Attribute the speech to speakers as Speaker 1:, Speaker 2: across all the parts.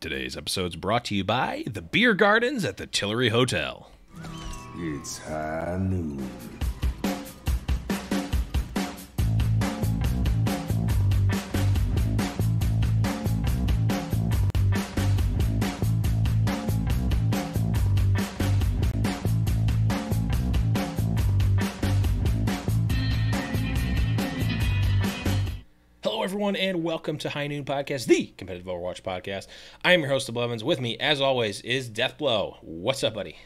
Speaker 1: Today's episode is brought to you by the Beer Gardens at the Tillery Hotel.
Speaker 2: It's high noon.
Speaker 1: Everyone, and welcome to High Noon Podcast, the competitive Overwatch podcast. I am your host, TheBlevins. With me, as always, is DeathBlow. What's up, buddy?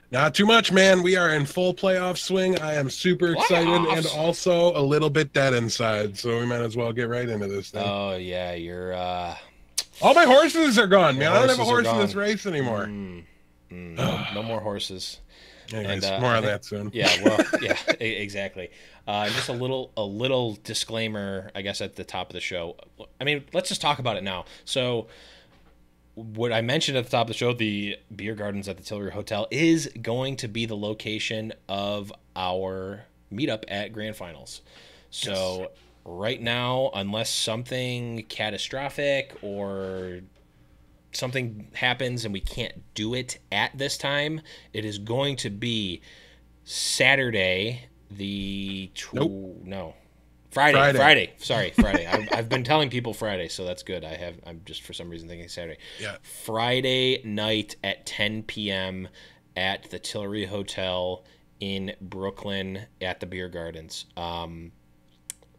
Speaker 3: Not too much, man. We are in full playoff swing. I am super excited and also a little bit dead inside, so we might as well get right into this thing.
Speaker 1: Oh, yeah, you're...
Speaker 3: All my horses are gone, man. I don't have a horse in this race anymore.
Speaker 1: No more horses.
Speaker 3: Anyways, more on that soon.
Speaker 1: Yeah, well, yeah, exactly. Just a little disclaimer, I guess, at the top of the show. I mean, let's just talk about it now. So, what I mentioned at the top of the show, the Beer Gardens at the Tillery Hotel is going to be the location of our meetup at Grand Finals. So, yes. Right now, unless something catastrophic or something happens and we can't do it at this time, it is going to be Saturday, Friday. Sorry, Friday. I've been telling people Friday, so that's good. I'm just for some reason thinking Saturday.
Speaker 3: Yeah.
Speaker 1: Friday night at 10 p.m. at the Tillery Hotel in Brooklyn at the Beer Gardens.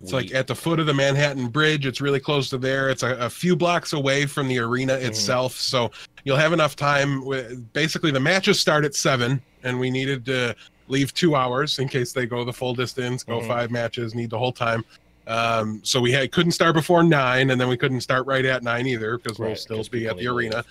Speaker 3: It's like at the foot of the Manhattan Bridge. It's really close to there. It's a few blocks away from the arena itself, so you'll have enough time. Basically, the matches start at 7, and we needed to leave 2 hours in case they go the full distance, go 5 matches, need the whole time. So we couldn't start before 9, and then we couldn't start right at 9 either because we'll still be at the arena.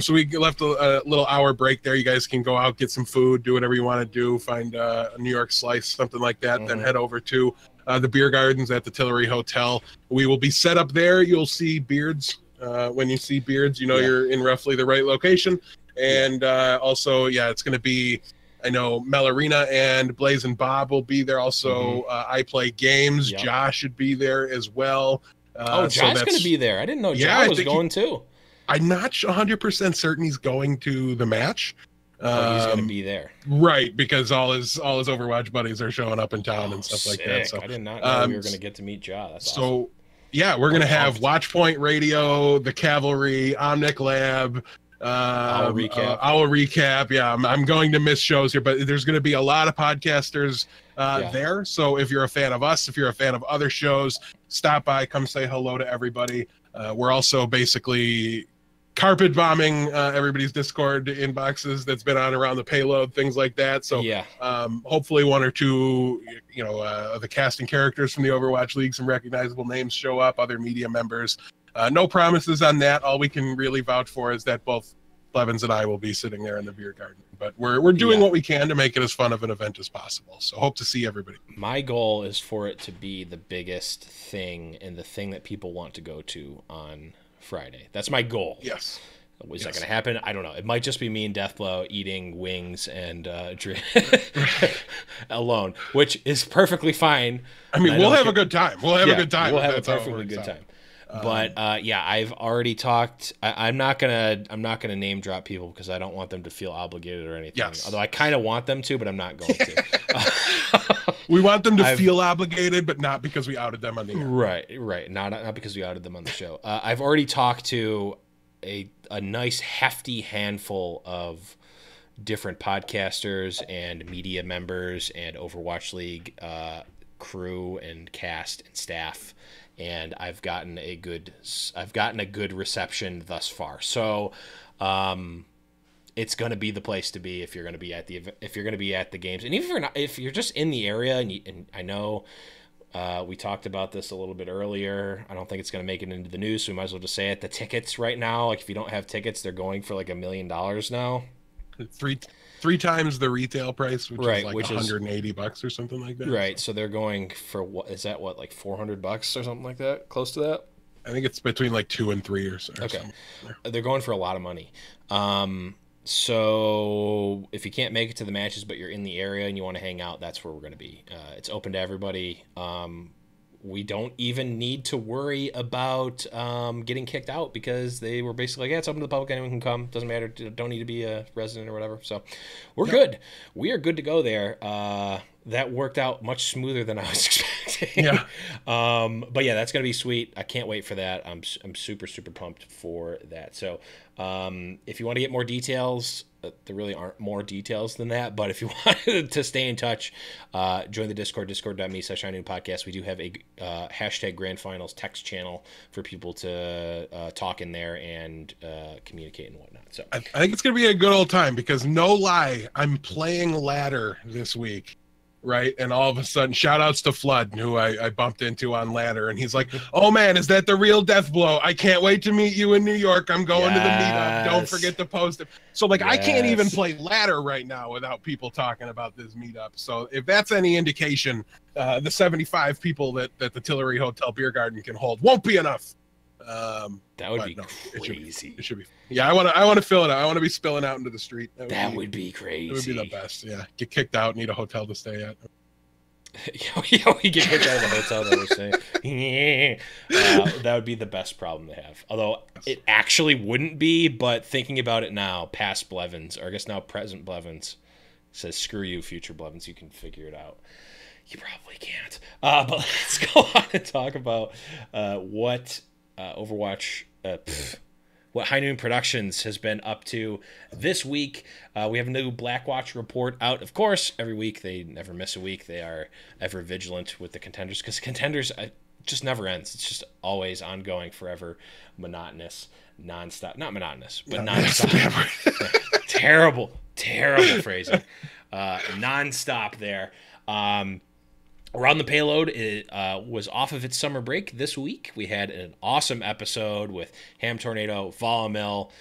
Speaker 3: So we left a little hour break there. You guys can go out, get some food, do whatever you want to do, find a New York slice, something like that, then head over to the Beer Gardens at the Tillery Hotel. We will be set up there. You'll see beards. When you see beards, you know you're in roughly the right location. And also, it's going to be, I know Melorina and Blaze and Bob will be there. Also, I Play Games. Yep. Josh should be there as well.
Speaker 1: Josh's going to be there. I didn't know Josh was going too.
Speaker 3: I'm not 100% certain he's going to the match.
Speaker 1: He's going to be there,
Speaker 3: right? Because all his Overwatch buddies are showing up in town and stuff like that. So
Speaker 1: I did not know we were going to get to meet Ja. That's
Speaker 3: so
Speaker 1: awesome.
Speaker 3: Yeah, we're going to have Watchpoint Radio, the Cavalry, Omnic Lab.
Speaker 1: Our
Speaker 3: recap. Yeah, I'm going to miss shows here, but there's going to be a lot of podcasters there. So if you're a fan of us, if you're a fan of other shows, stop by, come say hello to everybody. We're also basically carpet bombing everybody's Discord inboxes that's been on around the payload, things like that. So hopefully one or two, the casting characters from the Overwatch League, some recognizable names show up, other media members. No promises on that. All we can really vouch for is that both Blevins and I will be sitting there in the Beer Garden. But we're doing what we can to make it as fun of an event as possible. So hope to see everybody.
Speaker 1: My goal is for it to be the biggest thing and the thing that people want to go to on Friday. That's my goal.
Speaker 3: Yes.
Speaker 1: Is that going to happen? I don't know. It might just be me and Deathblow eating wings and alone, which is perfectly fine.
Speaker 3: I mean, we'll have a good time. We'll have a good time.
Speaker 1: We'll have a perfectly good time. But I've already talked. I'm not gonna name drop people because I don't want them to feel obligated or anything.
Speaker 3: Yes.
Speaker 1: Although I kind of want them to, but I'm not going to.
Speaker 3: We want them to feel obligated, but not because we outed them on the air.
Speaker 1: Right. Not because we outed them on the show. I've already talked to a nice hefty handful of different podcasters and media members and Overwatch League crew and cast and staff. And I've gotten a good reception thus far. So, it's going to be the place to be if you're going to be at the games, and even if you're just in the area. And I know we talked about this a little bit earlier. I don't think it's going to make it into the news, so we might as well just say it. The tickets right now, like if you don't have tickets, they're going for like $1 million now.
Speaker 3: Three times the retail price, which is like $180 or something like that.
Speaker 1: Right. So they're going for like $400 or something like that, close to that.
Speaker 3: I think it's between like 2 and 3 or so.
Speaker 1: Okay. They're going for a lot of money. So if you can't make it to the matches, but you're in the area and you want to hang out, that's where we're going to be. It's open to everybody. we don't even need to worry about getting kicked out because they were basically like, yeah, it's open to the public, anyone can come, doesn't matter, don't need to be a resident or whatever. So we're good. We are good to go there. That worked out much smoother than I was expecting.
Speaker 3: Yeah.
Speaker 1: But yeah, that's gonna be sweet. I can't wait for that. I'm super pumped for that. So if you want to get more details, there really aren't more details than that, but if you wanted to stay in touch, join the Discord, discord.me/HighNoonPodcast. We do have a hashtag Grand Finals text channel for people to talk in there and communicate and whatnot. So
Speaker 3: I think it's going to be a good old time because no lie, I'm playing ladder this week. Right. And all of a sudden, shout outs to Flood, who I bumped into on ladder. And he's like, oh, man, is that the real DeathBlow? I can't wait to meet you in New York. I'm going to the meetup. Don't forget to post it. So, like, I can't even play ladder right now without people talking about this meetup. So if that's any indication, the 75 people that the Tillery Hotel Beer Garden can hold won't be enough.
Speaker 1: That would be crazy.
Speaker 3: It should be. Yeah, I want to fill it out. I want to be spilling out into the street.
Speaker 1: That would be crazy.
Speaker 3: It would be the best. Yeah, get kicked out, need a hotel to stay at.
Speaker 1: We get kicked out of the hotel that we're staying. That would be the best problem to have. Although it actually wouldn't be, but thinking about it now, past Blevins, or I guess now present Blevins, says screw you, future Blevins. You can figure it out. You probably can't. But let's go on and talk about what Overwatch, what High Noon Productions has been up to this week. We have a new Blackwatch report out. Of course, every week. They never miss a week. They are ever vigilant with the contenders because contenders just never ends. It's just always ongoing, forever, monotonous, nonstop. Not monotonous, but nonstop. Terrible phrasing. Nonstop there. Around the Payload was off of its summer break this week. We had an awesome episode with Ham Tornado, Volamil,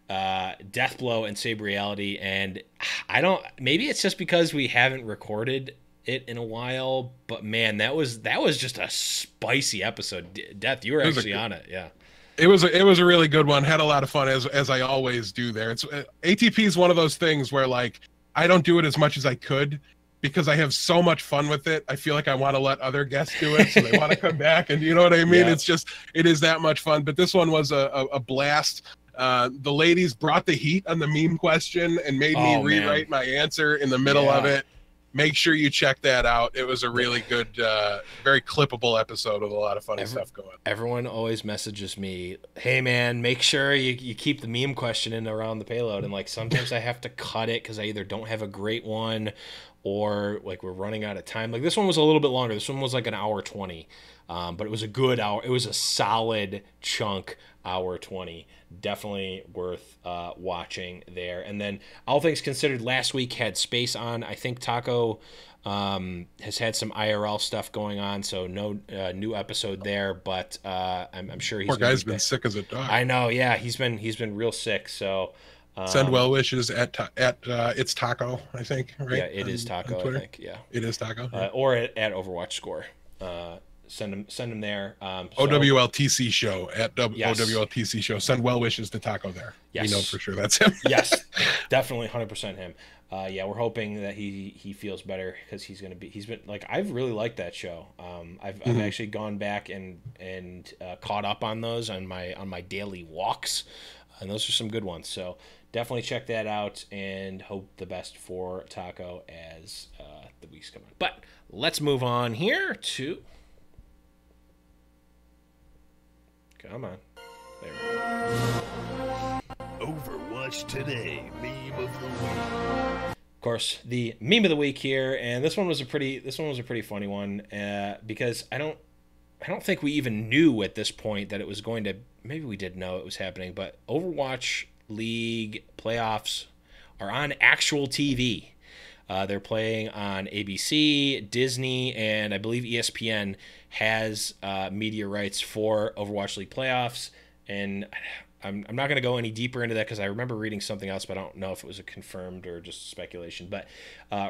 Speaker 1: DeathBlow, and Saber Reality. And maybe it's just because we haven't recorded it in a while, but man, that was just a spicy episode. Death, you were actually on it, yeah.
Speaker 3: It was a really good one. Had a lot of fun as I always do there. It's ATP is one of those things where like I don't do it as much as I could. Because I have so much fun with it, I feel like I want to let other guests do it, so they want to come back, and you know what I mean? Yeah. It is that much fun. But this one was a blast. The ladies brought the heat on the meme question and made me rewrite my answer in the middle of it. Make sure you check that out. It was a really good, very clippable episode with a lot of funny stuff going on.
Speaker 1: Everyone always messages me, hey, man, make sure you keep the meme question in around the payload. And, like, sometimes I have to cut it because I either don't have a great one or, like, we're running out of time. Like, this one was a little bit longer. This one was, like, an hour 20. But it was a good hour. It was a solid chunk, hour 20. Definitely worth watching there. And then, all things considered, last week had Space on. I think Taco has had some IRL stuff going on, so no new episode there. But I'm sure he's.
Speaker 3: Poor guy's been sick as a dog.
Speaker 1: I know. Yeah, he's been real sick. So
Speaker 3: send well wishes at it's Taco. I think. Right?
Speaker 1: Yeah, it is Taco. I think. Yeah,
Speaker 3: it is Taco.
Speaker 1: Or at Overwatch Score. Send them there.
Speaker 3: OWLTC show at OWLTC show. Send well wishes to Taco there.
Speaker 1: Yes.
Speaker 3: We know for sure that's him.
Speaker 1: Yes, definitely 100% him. Yeah, we're hoping that he feels better because he's been like, I've really liked that show. I've actually gone back and caught up on those on my daily walks, and those are some good ones. So definitely check that out and hope the best for Taco as the weeks come on. But let's move on here to. Come on. There we go.
Speaker 4: Overwatch Today, meme of the week.
Speaker 1: Of course, the meme of the week here, and this one was a pretty funny one because I don't think we even knew at this point that it was going to. Maybe we did know it was happening, but Overwatch League playoffs are on actual TV. They're playing on ABC, Disney, and I believe ESPN has media rights for Overwatch League playoffs. And I'm not going to go any deeper into that because I remember reading something else, but I don't know if it was a confirmed or just speculation. But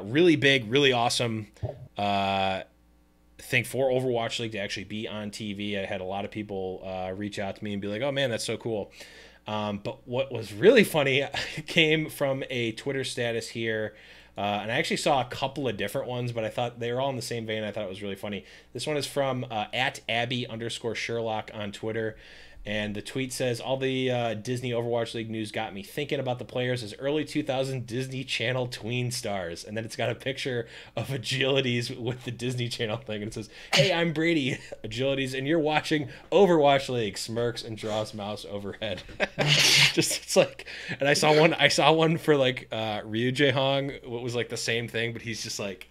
Speaker 1: really big, really awesome thing for Overwatch League to actually be on TV. I had a lot of people reach out to me and be like, oh, man, that's so cool. But what was really funny came from a Twitter status here. And I actually saw a couple of different ones, but I thought they were all in the same vein. I thought it was really funny. This one is from at Abby_Sherlock on Twitter. And the tweet says, all the Disney Overwatch League news got me thinking about the players as early 2000 Disney Channel tween stars. And then it's got a picture of Agilities with the Disney Channel thing. And it says, hey, I'm Brady, Agilities, and you're watching Overwatch League. Smirks and draws mouse overhead. Just, it's like, and I saw one for like Ryu Jae-hong. What was like the same thing, but he's just like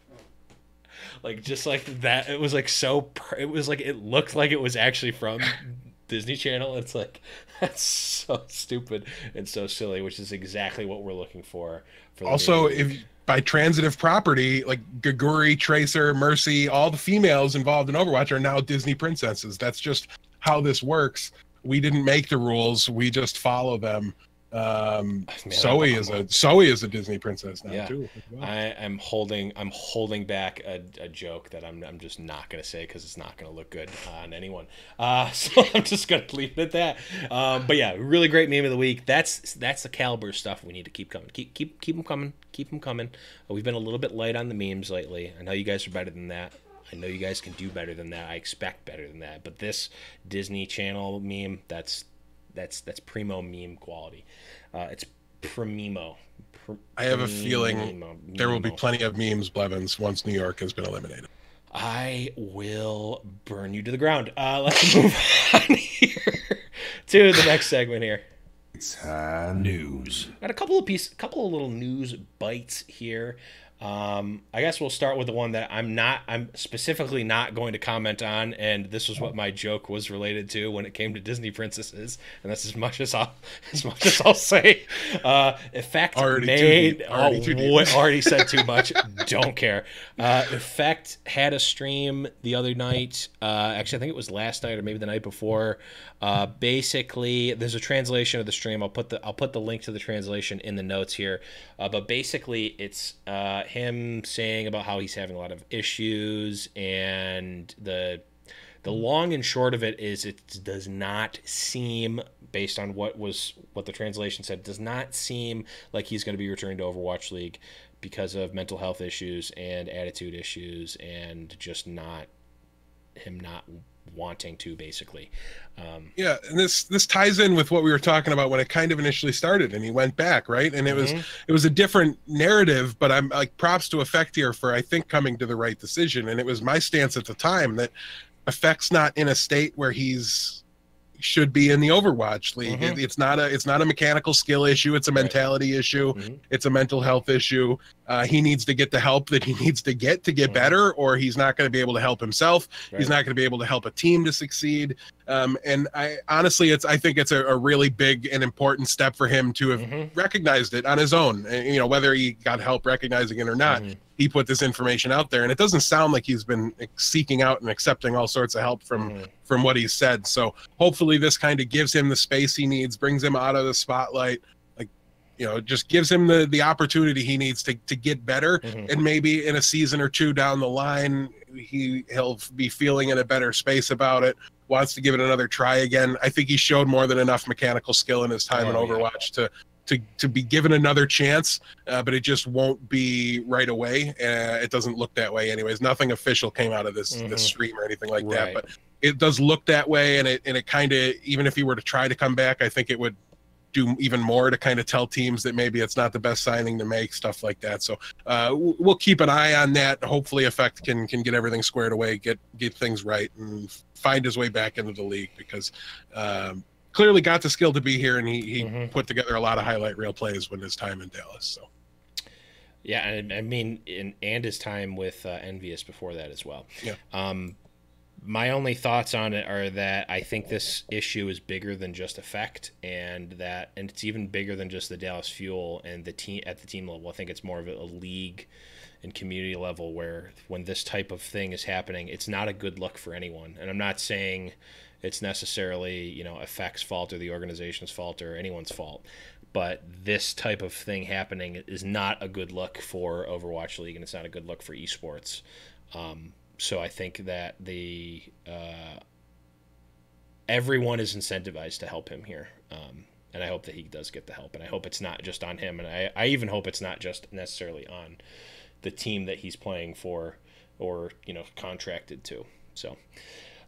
Speaker 1: just like that. It was like it was like, it looked like it was actually from Disney Channel. It's like, that's so stupid and so silly, which is exactly what we're looking for
Speaker 3: Also, if by transitive property, like Gaguri, Tracer, Mercy, all the females involved in Overwatch are now Disney princesses. That's just how this works. We didn't make the rules, we just follow them. Zoe is a Disney princess now, too.
Speaker 1: Well. I'm holding back a joke that I'm just not gonna say because it's not gonna look good on anyone. So I'm just gonna leave it at that. But yeah, really great meme of the week. That's the caliber of stuff we need to keep coming. Keep them coming. Keep them coming. We've been a little bit light on the memes lately. I know you guys are better than that. I know you guys can do better than that. I expect better than that. But this Disney Channel meme, that's primo meme quality. It's primimo.
Speaker 3: I have a feeling there will be plenty of memes, Blevins, once New York has been eliminated.
Speaker 1: I will burn you to the ground. Let's move on here to the next segment here.
Speaker 2: It's news.
Speaker 1: Got a couple of little news bites here. I guess we'll start with the one that I'm specifically not going to comment on, and this was what my joke was related to when it came to Disney princesses, and that's as much as I'll say. Effect already said too much. Don't care. Effect had a stream the other night. Actually, I think it was last night or maybe the night before. Basically, there's a translation of the stream. I'll put the link to the translation in the notes here. But basically, it's him saying about how he's having a lot of issues, and the long and short of it is it does not seem, based on what the translation said, does not seem like he's going to be returning to Overwatch League because of mental health issues and attitude issues, and just not wanting to, basically.
Speaker 3: Yeah, and this ties in with what we were talking about when it kind of initially started, and he went back, right? And it was a different narrative, but I'm like, props to Effect here for, I think, coming to the right decision. And it was my stance at the time that Effect's not in a state where should be in the Overwatch League. It's not a mechanical skill issue. It's a mentality issue. It's a mental health issue. He needs to get the help that he needs to get better, or he's not going to be able to help himself. He's not going to be able to help a team to succeed. And I honestly, I think it's a really big and important step for him to have recognized it on his own. You know, whether he got help recognizing it or not, he put this information out there, and it doesn't sound like he's been seeking out and accepting all sorts of help from what he said. So hopefully this kind of gives him the space he needs, brings him out of the spotlight, just gives him the opportunity he needs to get better. And maybe in a season or two down the line, he'll be feeling in a better space about it, wants to give it another try again. I think he showed more than enough mechanical skill in his time in Overwatch to be given another chance, but it just won't be right away. It doesn't look that way anyways. Nothing official came out of this stream or anything like that, but it does look that way. And it kind of, even if he were to try to come back, I think it would do even more to kind of tell teams that maybe it's not the best signing to make, stuff like that. So we'll keep an eye on that. Hopefully Effect can get everything squared away, get things right, and find his way back into the league, because clearly got the skill to be here, and he put together a lot of highlight reel plays when his time in Dallas. So
Speaker 1: yeah, and I mean, and his time with Envious before that as well. My only thoughts on it are that I think this issue is bigger than just Effect, and it's even bigger than just the Dallas Fuel and the team at the team level. I think it's more of a league and community level, where when this type of thing is happening, it's not a good look for anyone. And I'm not saying it's necessarily, Effect's fault or the organization's fault or anyone's fault, but this type of thing happening is not a good look for Overwatch League, and it's not a good look for esports. So I think that everyone is incentivized to help him here. And I hope that he does get the help, and I hope it's not just on him, and I even hope it's not just necessarily on the team that he's playing for or, contracted to. So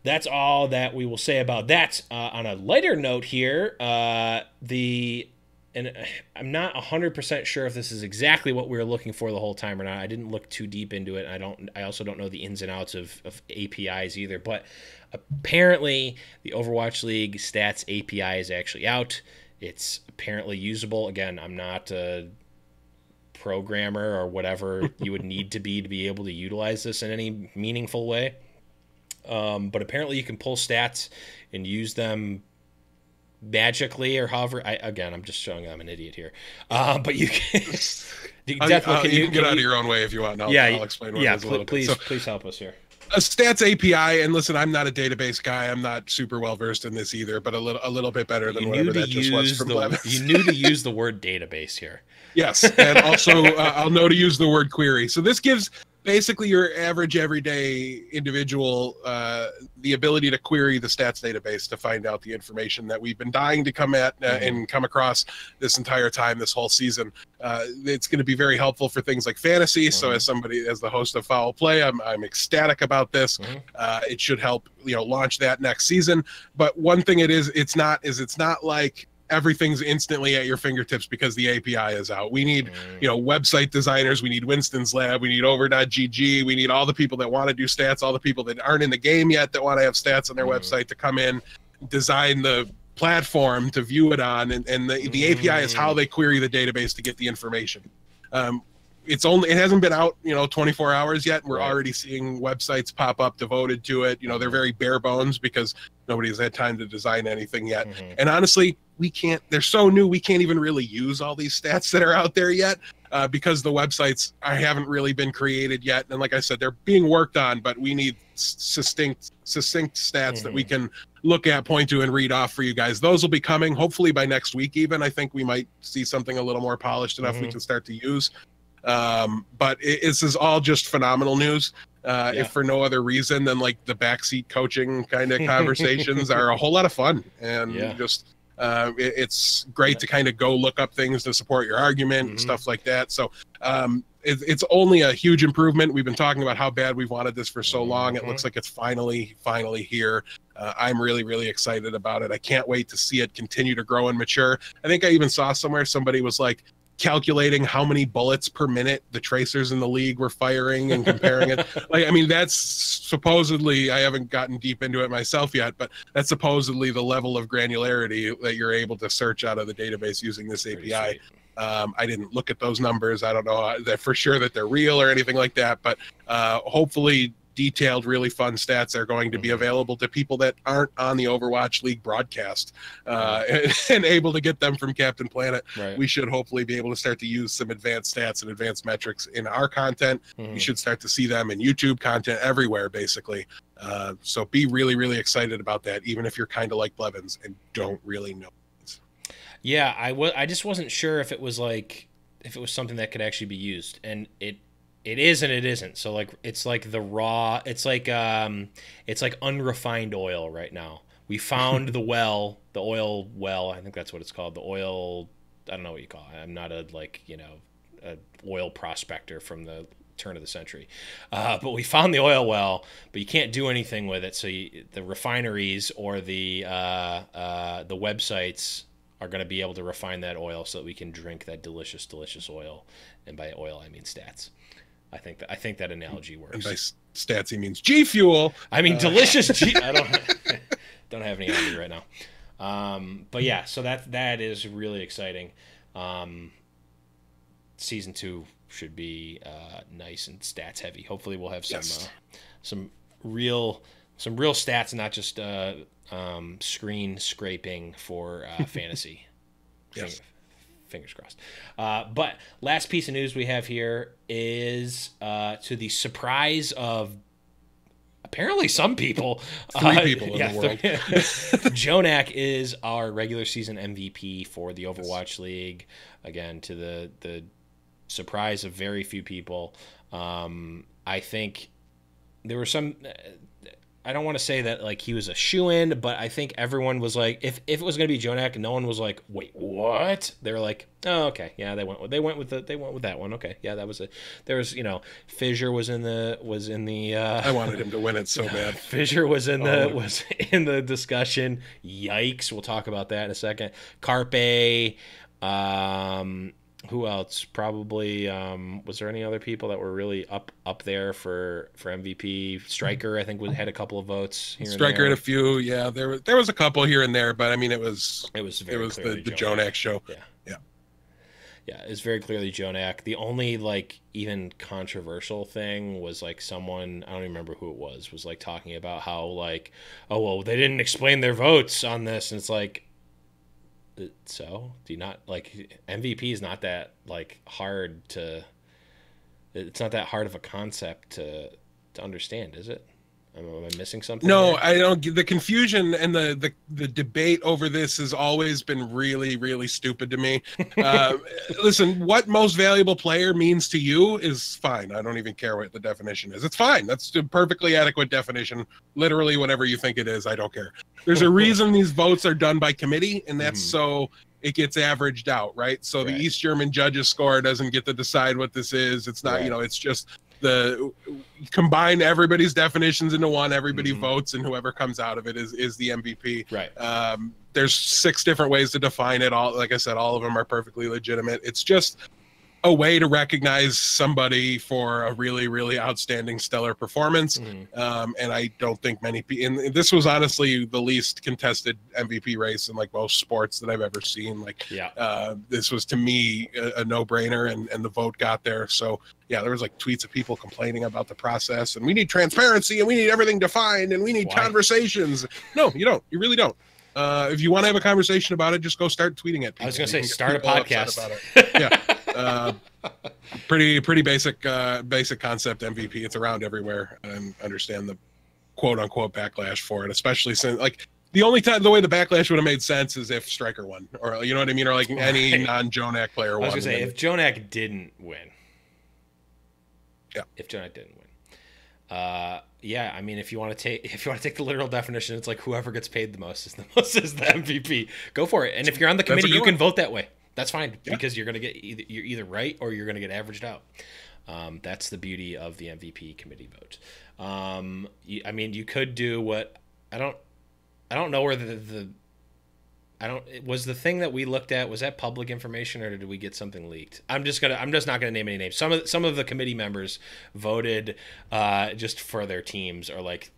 Speaker 1: that's all that we will say about that. On a lighter note here, and I'm not 100% sure if this is exactly what we were looking for the whole time or not. I didn't look too deep into it. I also don't know the ins and outs of APIs either, but apparently the Overwatch League stats API is actually out. It's apparently usable. Again, I'm not a programmer or whatever you would need to be able to utilize this in any meaningful way. But apparently you can pull stats and use them magically or however. I'm just showing I'm an idiot here. But you can.
Speaker 3: You can get out of your own way if you want. I'll explain what it is a little bit.
Speaker 1: Please help us here.
Speaker 3: A stats API, and listen, I'm not a database guy. I'm not super well versed in this either, but a little bit better than whatever that just was from Blevins.
Speaker 1: You knew to use the word database here.
Speaker 3: Yes, and also I'll know to use the word query. So this gives basically your average everyday individual the ability to query the stats database to find out the information that we've been dying to come at and come across this entire time, this whole season. It's going to be very helpful for things like fantasy. So as the host of Foul Play, I'm ecstatic about this. It should help launch that next season. But one thing it's not like everything's instantly at your fingertips because the API is out. We need, website designers. We need Winston's Lab. We need Over.gg. We need all the people that want to do stats, all the people that aren't in the game yet that want to have stats on their website to come in, design the platform to view it on. And the API is how they query the database to get the information. It hasn't been out, 24 hours yet. We're already seeing websites pop up devoted to it. They're very bare bones because nobody's had time to design anything yet. And honestly, they're so new, we can't even really use all these stats that are out there yet because the websites haven't really been created yet. And like I said, they're being worked on, but we need succinct stats that we can look at, point to, and read off for you guys. Those will be coming hopefully by next week even. I think we might see something a little more polished enough we can start to use. But this is all just phenomenal news. If for no other reason than like the backseat coaching kind of conversations are a whole lot of fun, and it's great to kind of go look up things to support your argument and stuff like that. So it's only a huge improvement. We've been talking about how bad we've wanted this for so long. It looks like it's finally here. I'm really, really excited about it. I can't wait to see it continue to grow and mature. I think I even saw somewhere somebody was like calculating how many bullets per minute the tracers in the league were firing and comparing it. That's supposedly, I haven't gotten deep into it myself yet, but that's supposedly the level of granularity that you're able to search out of the database using this API. I didn't look at those numbers. I don't know that for sure that they're real or anything like that, but hopefully detailed, really fun stats are going to be available to people that aren't on the Overwatch League broadcast and able to get them from Captain Planet. We should hopefully be able to start to use some advanced stats and advanced metrics in our content. You should start to see them in YouTube content everywhere, basically. So be really, really excited about that, even if you're kind of like Blevins and don't really know.
Speaker 1: Yeah, I just wasn't sure if it was something that could actually be used, and it is and it isn't. So it's like unrefined oil right now. We found the oil well, I think that's what it's called. The oil, I don't know what you call it. I'm not a oil prospector from the turn of the century. But we found the oil well, but you can't do anything with it. So the refineries or the websites are going to be able to refine that oil so that we can drink that delicious, delicious oil. And by oil, I mean stats. I think that analogy works.
Speaker 3: And by stats, he means G Fuel.
Speaker 1: I mean, delicious G. I don't have any on me right now. But yeah, so that is really exciting. Season 2 should be nice and stats heavy. Hopefully, we'll have some real stats, not just screen scraping for fantasy.
Speaker 3: Yes.
Speaker 1: Fingers crossed. But last piece of news we have here is to the surprise of apparently some people.
Speaker 3: 3 people in the world.
Speaker 1: Jonak is our regular season MVP for the Overwatch League. Again, to the surprise of very few people. I think there were some... I don't want to say that like he was a shoo-in, but I think everyone was like, if it was going to be Jonak, no one was like, wait, what? They were like, oh, okay, yeah, they went with that one. Okay, yeah, that was it. There was, Fissure was in the.
Speaker 3: I wanted him to win it so bad.
Speaker 1: Fissure was in the discussion. Yikes! We'll talk about that in a second. Carpe. Who else? Probably was there any other people that were really up there for MVP? Striker, I think, had a couple of votes here.
Speaker 3: Striker had a few. Yeah, there was a couple here and there, but I mean, it was
Speaker 1: the
Speaker 3: Jonak show.
Speaker 1: Yeah, it's very clearly Jonak. The only like even controversial thing was like someone, I don't even remember who it was like talking about how like, oh well, they didn't explain their votes on this, and it's like, so do you not like MVP is not that like hard to, it's not that hard of a concept to understand, is it? Am I missing something?
Speaker 3: No,
Speaker 1: here?
Speaker 3: I don't. The confusion and the debate over this has always been really, really stupid to me. Listen, what most valuable player means to you is fine. I don't even care what the definition is. It's fine. That's a perfectly adequate definition. Literally, whatever you think it is, I don't care. There's a reason these votes are done by committee, and that's so it gets averaged out, right? So the East German judges score doesn't get to decide what this is. It's not, it's just combine everybody's definitions into one, everybody votes, and whoever comes out of it is the MVP.
Speaker 1: Right.
Speaker 3: There's 6 different ways to define it. All, like I said, all of them are perfectly legitimate. It's just a way to recognize somebody for a really, really outstanding, stellar performance. And I don't think many people, and this was honestly the least contested MVP race in like most sports that I've ever seen. Like, this was to me a no-brainer, and the vote got there. So yeah, there was like tweets of people complaining about the process, and we need transparency, and we need everything defined, and we need conversations. No, you don't. You really don't. If you want to have a conversation about it, just go start tweeting at people.
Speaker 1: I was going to say, start a podcast.
Speaker 3: About it. Yeah. Pretty basic concept MVP. It's around everywhere, and understand the quote unquote backlash for it, especially since like the only time the way the backlash would have made sense is if Striker won, or you know what I mean, or like any non-Jonak player won.
Speaker 1: I was gonna say if Jonak didn't win.
Speaker 3: Yeah.
Speaker 1: If Jonak didn't win. Yeah, I mean, if you want to take the literal definition, it's like whoever gets paid the most is the MVP. Go for it. And if you're on the committee, you can vote that way. That's fine, because you're gonna get you're either right or you're gonna get averaged out. That's the beauty of the MVP committee vote. I mean, you could do what I don't know where was the thing that we looked at, was that public information, or did we get something leaked? I'm just not gonna name any names. Some of the committee members voted just for their teams, or like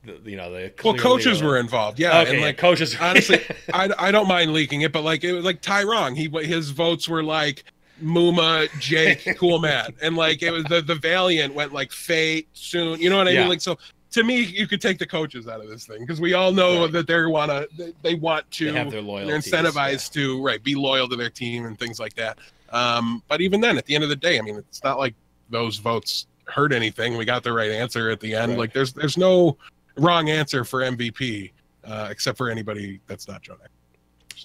Speaker 3: coaches were involved. Yeah,
Speaker 1: okay,
Speaker 3: and like
Speaker 1: coaches.
Speaker 3: Honestly, I don't mind leaking it, but like it was like Tyrone. His votes were like Muma, Jake, Cool Matt, and like it was the Valiant went like Fate soon. You know what I mean? Like so. To me, you could take the coaches out of this thing, because we all know that they want to,
Speaker 1: they have their loyalty.
Speaker 3: They're incentivized to be loyal to their team and things like that. But even then, at the end of the day, I mean, it's not like those votes hurt anything. We got the right answer at the end. Right. Like there's no wrong answer for MVP, except for anybody that's not Jonak.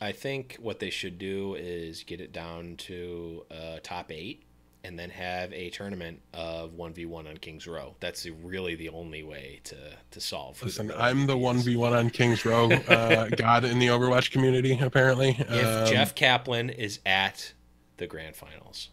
Speaker 1: I think what they should do is get it down to top 8. And then have a tournament of 1v1 on Kings Row. That's really the only way to solve.
Speaker 3: Listen, I'm the 1v1 on Kings Row god in the Overwatch community, apparently.
Speaker 1: If Jeff Kaplan is at the grand finals,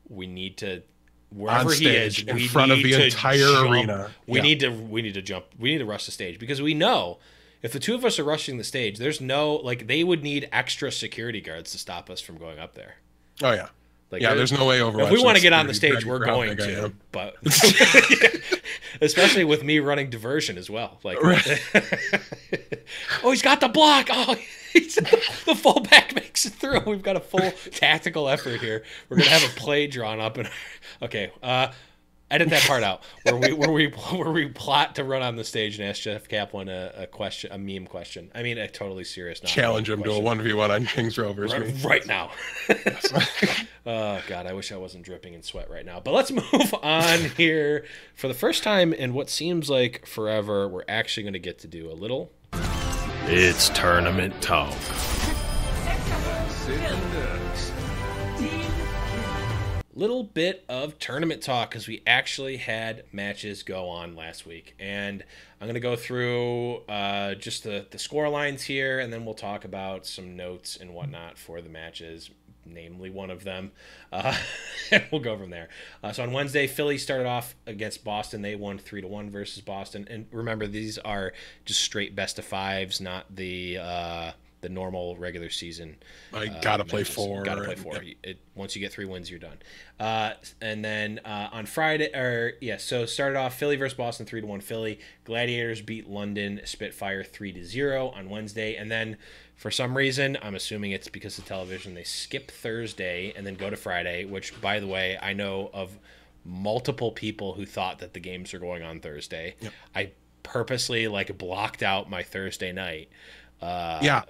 Speaker 1: we need to, wherever he is,
Speaker 3: in front of the entire arena.
Speaker 1: We need to jump. We need to rush the stage, because we know if the two of us are rushing the stage, there's no, like, they would need extra security guards to stop us from going up there.
Speaker 3: Oh yeah. Like, there's no way Overwatch.
Speaker 1: If we want to get on the stage, we're going to. But especially with me running diversion as well. Like, oh, he's got the block. Oh, the fullback makes it through. We've got a full tactical effort here. We're gonna have a play drawn up, and okay, edit that part out where we plot to run on the stage and ask Jeff Kaplan a question, a meme question. I mean, a totally serious.
Speaker 3: Challenge him to a 1v1 on Kings Rovers
Speaker 1: right now. Oh God, I wish I wasn't dripping in sweat right now. But let's move on here. For the first time in what seems like forever, we're actually going to get to do a little.
Speaker 2: It's tournament talk.
Speaker 1: Little bit of tournament talk because we actually had matches go on last week, and I'm going to go through just the score lines here, and then we'll talk about some notes and whatnot for the matches, namely one of them, and we'll go from there. So on Wednesday, Philly started off against Boston. They won 3-1 versus Boston, and remember, these are just straight best of fives, not the normal regular season.
Speaker 3: I gotta play four.
Speaker 1: Gotta play four. Once you get 3 wins, you're done. And then on Friday, so started off Philly versus Boston, 3-1 Philly. Gladiators beat London Spitfire 3-0 on Wednesday, and then for some reason, I'm assuming it's because of television, they skip Thursday and then go to Friday. Which, by the way, I know of multiple people who thought that the games are going on Thursday. Yep. I purposely blocked out my Thursday night.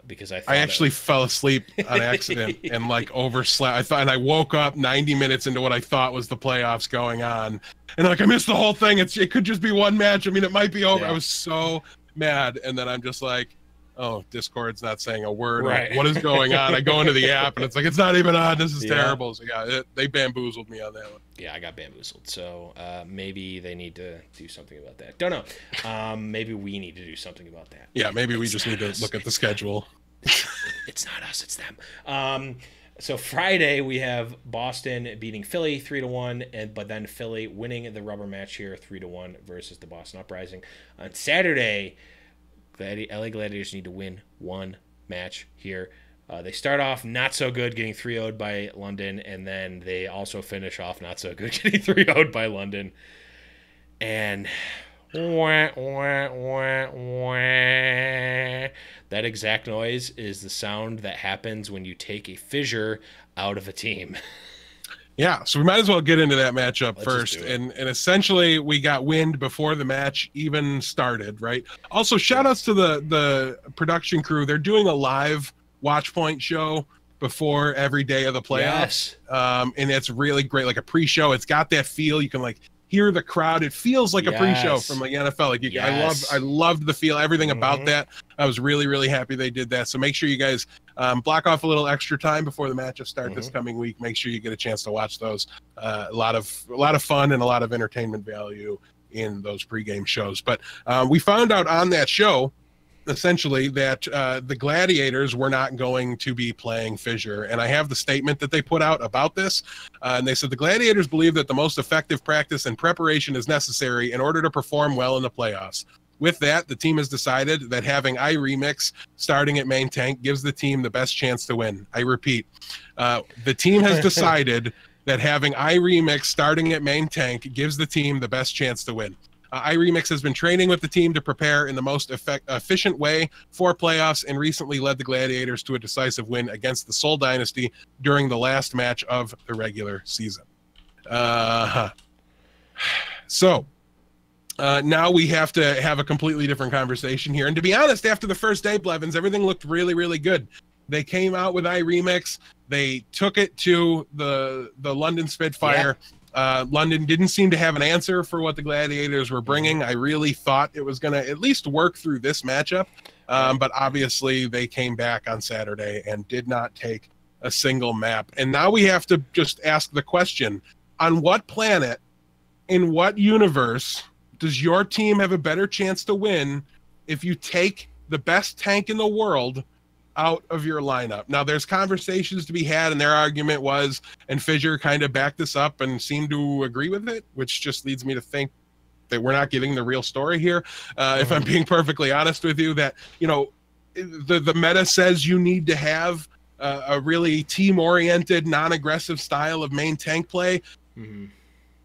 Speaker 1: Because I actually
Speaker 3: fell asleep on accident and overslept. And I woke up 90 minutes into what I thought was the playoffs going on, and I missed the whole thing. It could just be one match. I mean, it might be over. Yeah. I was so mad, and then I'm just like, oh, Discord's not saying a word.
Speaker 1: Right.
Speaker 3: What is going on? I go into the app, and it's not even on. This is terrible. So they bamboozled me on that one.
Speaker 1: Yeah, I got bamboozled. So maybe they need to do something about that. Don't know. Maybe we need to do something about that.
Speaker 3: Yeah, maybe we just need to look at the schedule.
Speaker 1: It's not us, it's them. So Friday we have Boston beating Philly 3-1, but then Philly winning the rubber match here 3-1 versus the Boston Uprising. On Saturday, LA Gladiators need to win one match here. They start off not so good, getting 3-0'd by London, and then they also finish off not so good, getting 3-0'd by London. And that exact noise is the sound that happens when you take a fissure out of a team.
Speaker 3: Yeah, so we might as well get into that matchup first. And essentially, we got wind before the match even started, right? Also, shout-outs to the production crew. They're doing a live Watch Point show before every day of the playoffs. Yes. And it's really great, like a pre-show. It's got that feel. You can, hear the crowd. It feels like a pre-show from NFL. I loved the feel, everything about that. I was really, really happy they did that. So make sure you guys block off a little extra time before the matches start this coming week. Make sure you get a chance to watch those. A lot of fun and a lot of entertainment value in those pregame shows. But we found out on that show, essentially, that the Gladiators were not going to be playing Fissure. And I have the statement that they put out about this. And they said, the Gladiators believe that the most effective practice and preparation is necessary in order to perform well in the playoffs. With that, the team has decided that having iRemix starting at main tank gives the team the best chance to win. I repeat, the team has decided that having iRemix starting at main tank gives the team the best chance to win. iRemix has been training with the team to prepare in the most efficient way for playoffs and recently led the Gladiators to a decisive win against the Soul Dynasty during the last match of the regular season. So now we have to have a completely different conversation here. And to be honest, after the first day, Blevins, everything looked really, really good. They came out with iRemix. They took it to the London Spitfire. Yeah. London didn't seem to have an answer for what the Gladiators were bringing. I really thought it was going to at least work through this matchup. But obviously they came back on Saturday and did not take a single map. And now we have to just ask the question, on what planet, in what universe, does your team have a better chance to win if you take the best tank in the world out of your lineup? Now, there's conversations to be had, and their argument was, and Fissure kind of backed this up and seemed to agree with it, which just leads me to think that we're not getting the real story here. If I'm being perfectly honest with you, that, the meta says you need to have a really team-oriented, non-aggressive style of main tank play.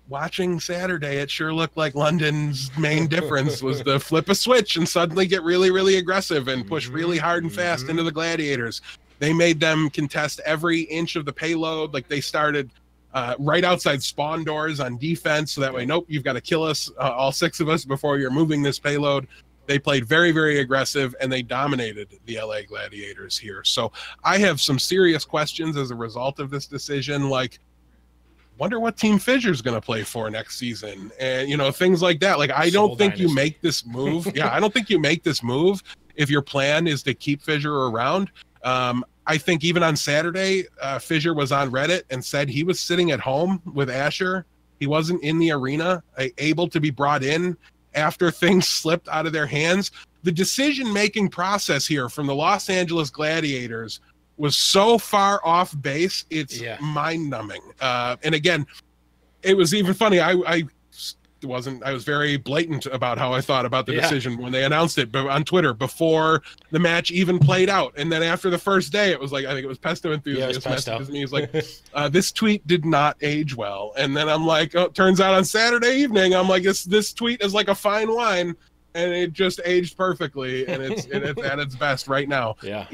Speaker 3: Watching Saturday, it sure looked like London's main difference was to flip a switch and suddenly get really, really aggressive and push really hard and fast into the Gladiators. They made them contest every inch of the payload. Like, they started right outside spawn doors on defense, so that way, nope, you've got to kill us, all 6 of us, before you're moving this payload. They played very, very aggressive, and they dominated the LA Gladiators here. So I have some serious questions as a result of this decision, like, wonder what team Fissure's going to play for next season, and things like that. Like, I don't think you make this move. I don't think you make this move if your plan is to keep Fissure around. I think even on Saturday, Fisher was on Reddit and said he was sitting at home with Asher. He wasn't in the arena, able to be brought in after things slipped out of their hands. The decision-making process here from the Los Angeles Gladiators was so far off base, it's mind-numbing. And again, it was even funny. I was very blatant about how I thought about the decision when they announced it, but on Twitter before the match even played out. And then after the first day, it was like, I think it was Pesto Enthusiast messages me. He's like, this tweet did not age well. And then I'm like, oh, turns out on Saturday evening, I'm like, this tweet is like a fine wine, and it just aged perfectly, and it's at its best right now.
Speaker 1: Yeah.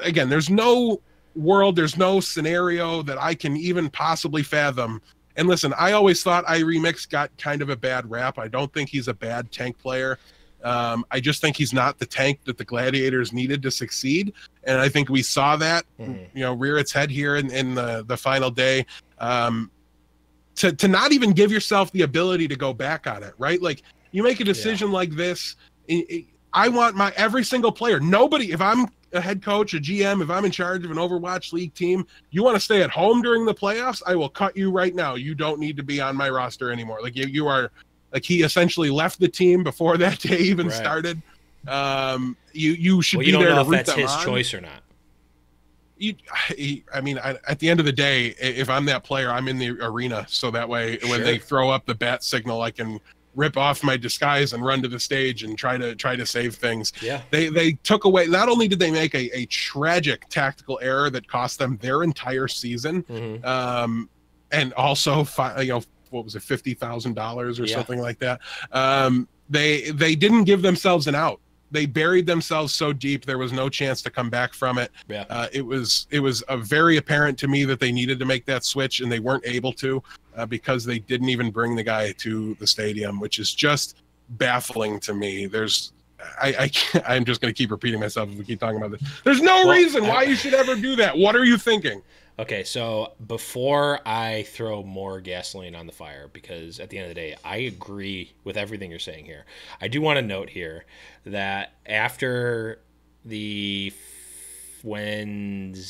Speaker 3: Again, there's no world, there's no scenario that I can even possibly fathom. And listen, I always thought iRemix got kind of a bad rap. I don't think he's a bad tank player. I just think he's not the tank that the Gladiators needed to succeed. And I think we saw that, rear its head here in the final day. To not even give yourself the ability to go back on it, right? Like, you make a decision like this. I want every single player. Nobody, if I'm a head coach, a GM, if I'm in charge of an Overwatch League team, you want to stay at home during the playoffs, I will cut you right now. You don't need to be on my roster anymore. Like, you are, like, he essentially left the team before that day even started. You should be there to root them on. You don't know if that's his
Speaker 1: choice or not.
Speaker 3: At the end of the day, if I'm that player, I'm in the arena, so that way when they throw up the bat signal, I can rip off my disguise and run to the stage and try to save things.
Speaker 1: Yeah.
Speaker 3: They took away, not only did they make a tragic tactical error that cost them their entire season, and also what was it, $50,000 or something like that. They didn't give themselves an out. They buried themselves so deep there was no chance to come back from it. It was very apparent to me that they needed to make that switch, and they weren't able to because they didn't even bring the guy to the stadium, which is just baffling to me. I'm just going to keep repeating myself if we keep talking about this. There's no reason why you should ever do that. What are you thinking?
Speaker 1: Okay, so before I throw more gasoline on the fire, because at the end of the day, I agree with everything you're saying here. I do want to note here that after the Friday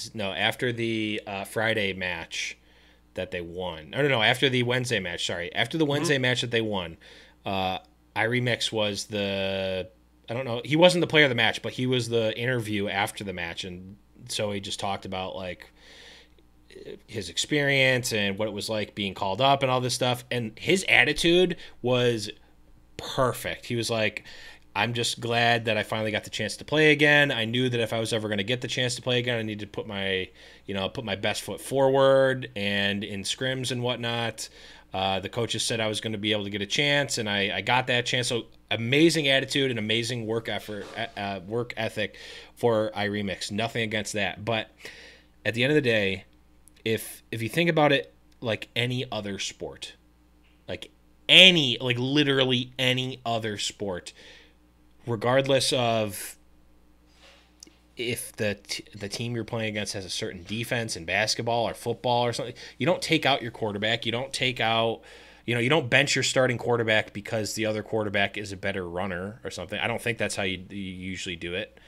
Speaker 1: match that they won, after the Wednesday match, after the Wednesday match that they won, iRemix was he wasn't the player of the match, but he was the interview after the match, and so he just talked about, like, his experience and what it was like being called up and all this stuff, and his attitude was perfect. He was like, I'm just glad that I finally got the chance to play again. I knew that if I was ever going to get the chance to play again, I needed to put my best foot forward and in scrims and whatnot. The coaches said I was going to be able to get a chance, and I got that chance. So amazing attitude and amazing work ethic for iRemix. Nothing against that, but at the end of the day, if you think about it like any other sport, literally any other sport, regardless of if the team you're playing against has a certain defense in basketball or football or something, you don't take out your quarterback. You don't take out, you don't bench your starting quarterback because the other quarterback is a better runner or something. I don't think that's how you usually do it.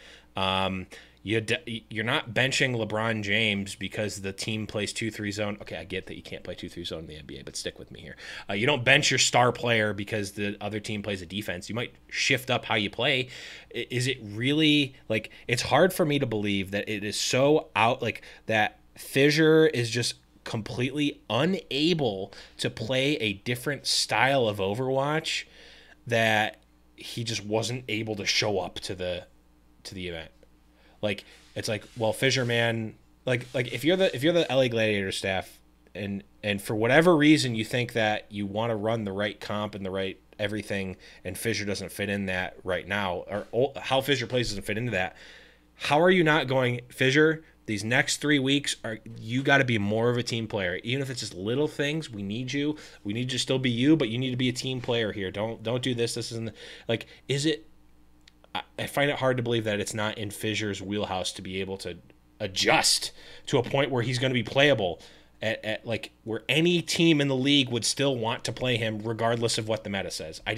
Speaker 1: You're not benching LeBron James because the team plays 2-3 zone. Okay, I get that you can't play 2-3 zone in the NBA, but stick with me here. You don't bench your star player because the other team plays a defense. You might shift up how you play. Is it really, like, it's hard for me to believe that it is so out, like, that Fissure is just completely unable to play a different style of Overwatch, that he just wasn't able to show up to the event. Like, it's like, well, Fissure, man, like if you're the LA Gladiator staff and for whatever reason you think that you want to run the right comp and the right everything, and Fissure doesn't fit in that right now, or how Fissure plays doesn't fit into that, how are you not going, Fissure, these next 3 weeks you got to be more of a team player, even if it's just little things. We need you to still be you, but you need to be a team player here. Don't do this isn't, like, is it, I find it hard to believe that it's not in Fissure's wheelhouse to be able to adjust to a point where he's going to be playable at like where any team in the league would still want to play him regardless of what the meta says. I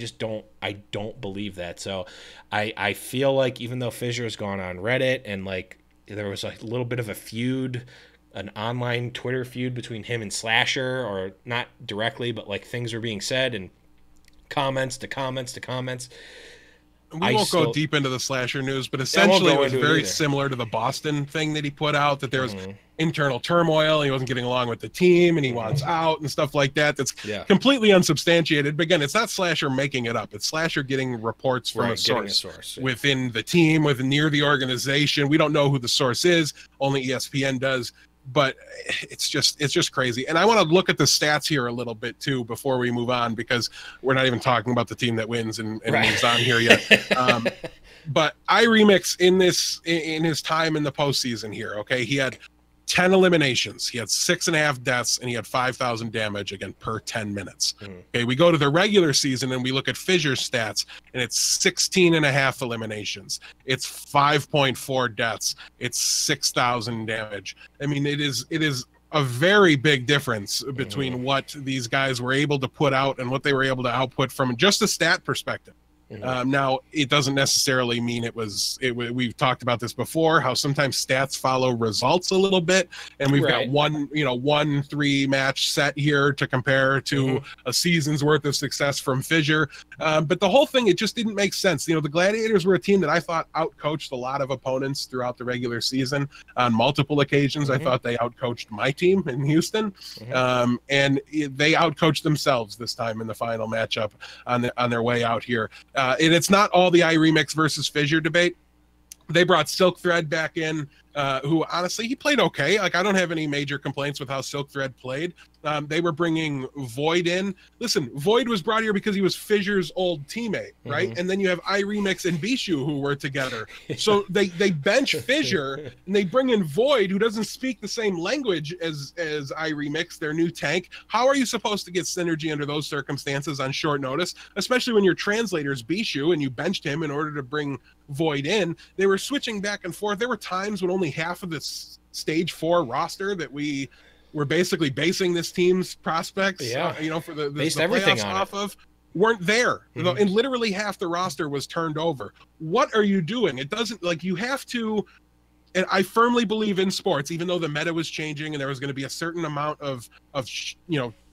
Speaker 1: don't believe that. So I feel like even though Fissure has gone on Reddit and, like, there was a little bit of a feud, an online Twitter feud between him and Slasher, or not directly, but like things were being said and comments to comments to comments.
Speaker 3: We won't go deep into the Slasher news, but essentially it was very similar to the Boston thing that he put out, that there was internal turmoil. He wasn't getting along with the team and he wants out and stuff like that. That's completely unsubstantiated. But again, it's not Slasher making it up. It's Slasher getting reports from a source within the team, near the organization. We don't know who the source is. Only ESPN does. But it's just crazy. And I want to look at the stats here a little bit too before we move on, because we're not even talking about the team that wins and moves on here yet. But iRemix in his time in the postseason here, okay, he had 10 eliminations, he had 6.5 deaths, and he had 5,000 damage, again, per 10 minutes. Okay, we go to the regular season and we look at Fissure's stats, and it's 16.5 eliminations, it's 5.4 deaths, it's 6,000 damage. I mean, it is a very big difference between what these guys were able to put out and what they were able to output from just a stat perspective. Now, it doesn't necessarily mean we've talked about this before, how sometimes stats follow results a little bit, and we've got one 3-match set here to compare to a season's worth of success from Fissure. But the whole thing, it just didn't make sense. The Gladiators were a team that I thought outcoached a lot of opponents throughout the regular season on multiple occasions. I thought they outcoached my team in Houston, and they outcoached themselves this time in the final matchup on their way out here. And it's not all the iRemix versus Fissure debate. They brought Silk Thread back in, who honestly, he played okay. Like, I don't have any major complaints with how Silk Thread played. They were bringing Void in. Listen, Void was brought here because he was Fissure's old teammate, right? And then you have iRemix and Bishu who were together. So they bench Fissure and they bring in Void, who doesn't speak the same language as iRemix, their new tank. How are you supposed to get synergy under those circumstances on short notice, especially when your translator's Bishu and you benched him in order to bring Void in? They were switching back and forth. There were times when only half of the stage 4 roster that we were basically basing this team's prospects, for the playoffs off of, weren't there. And literally half the roster was turned over. What are you doing? It doesn't, like, you have to. And I firmly believe in sports, even though the meta was changing and there was going to be a certain amount of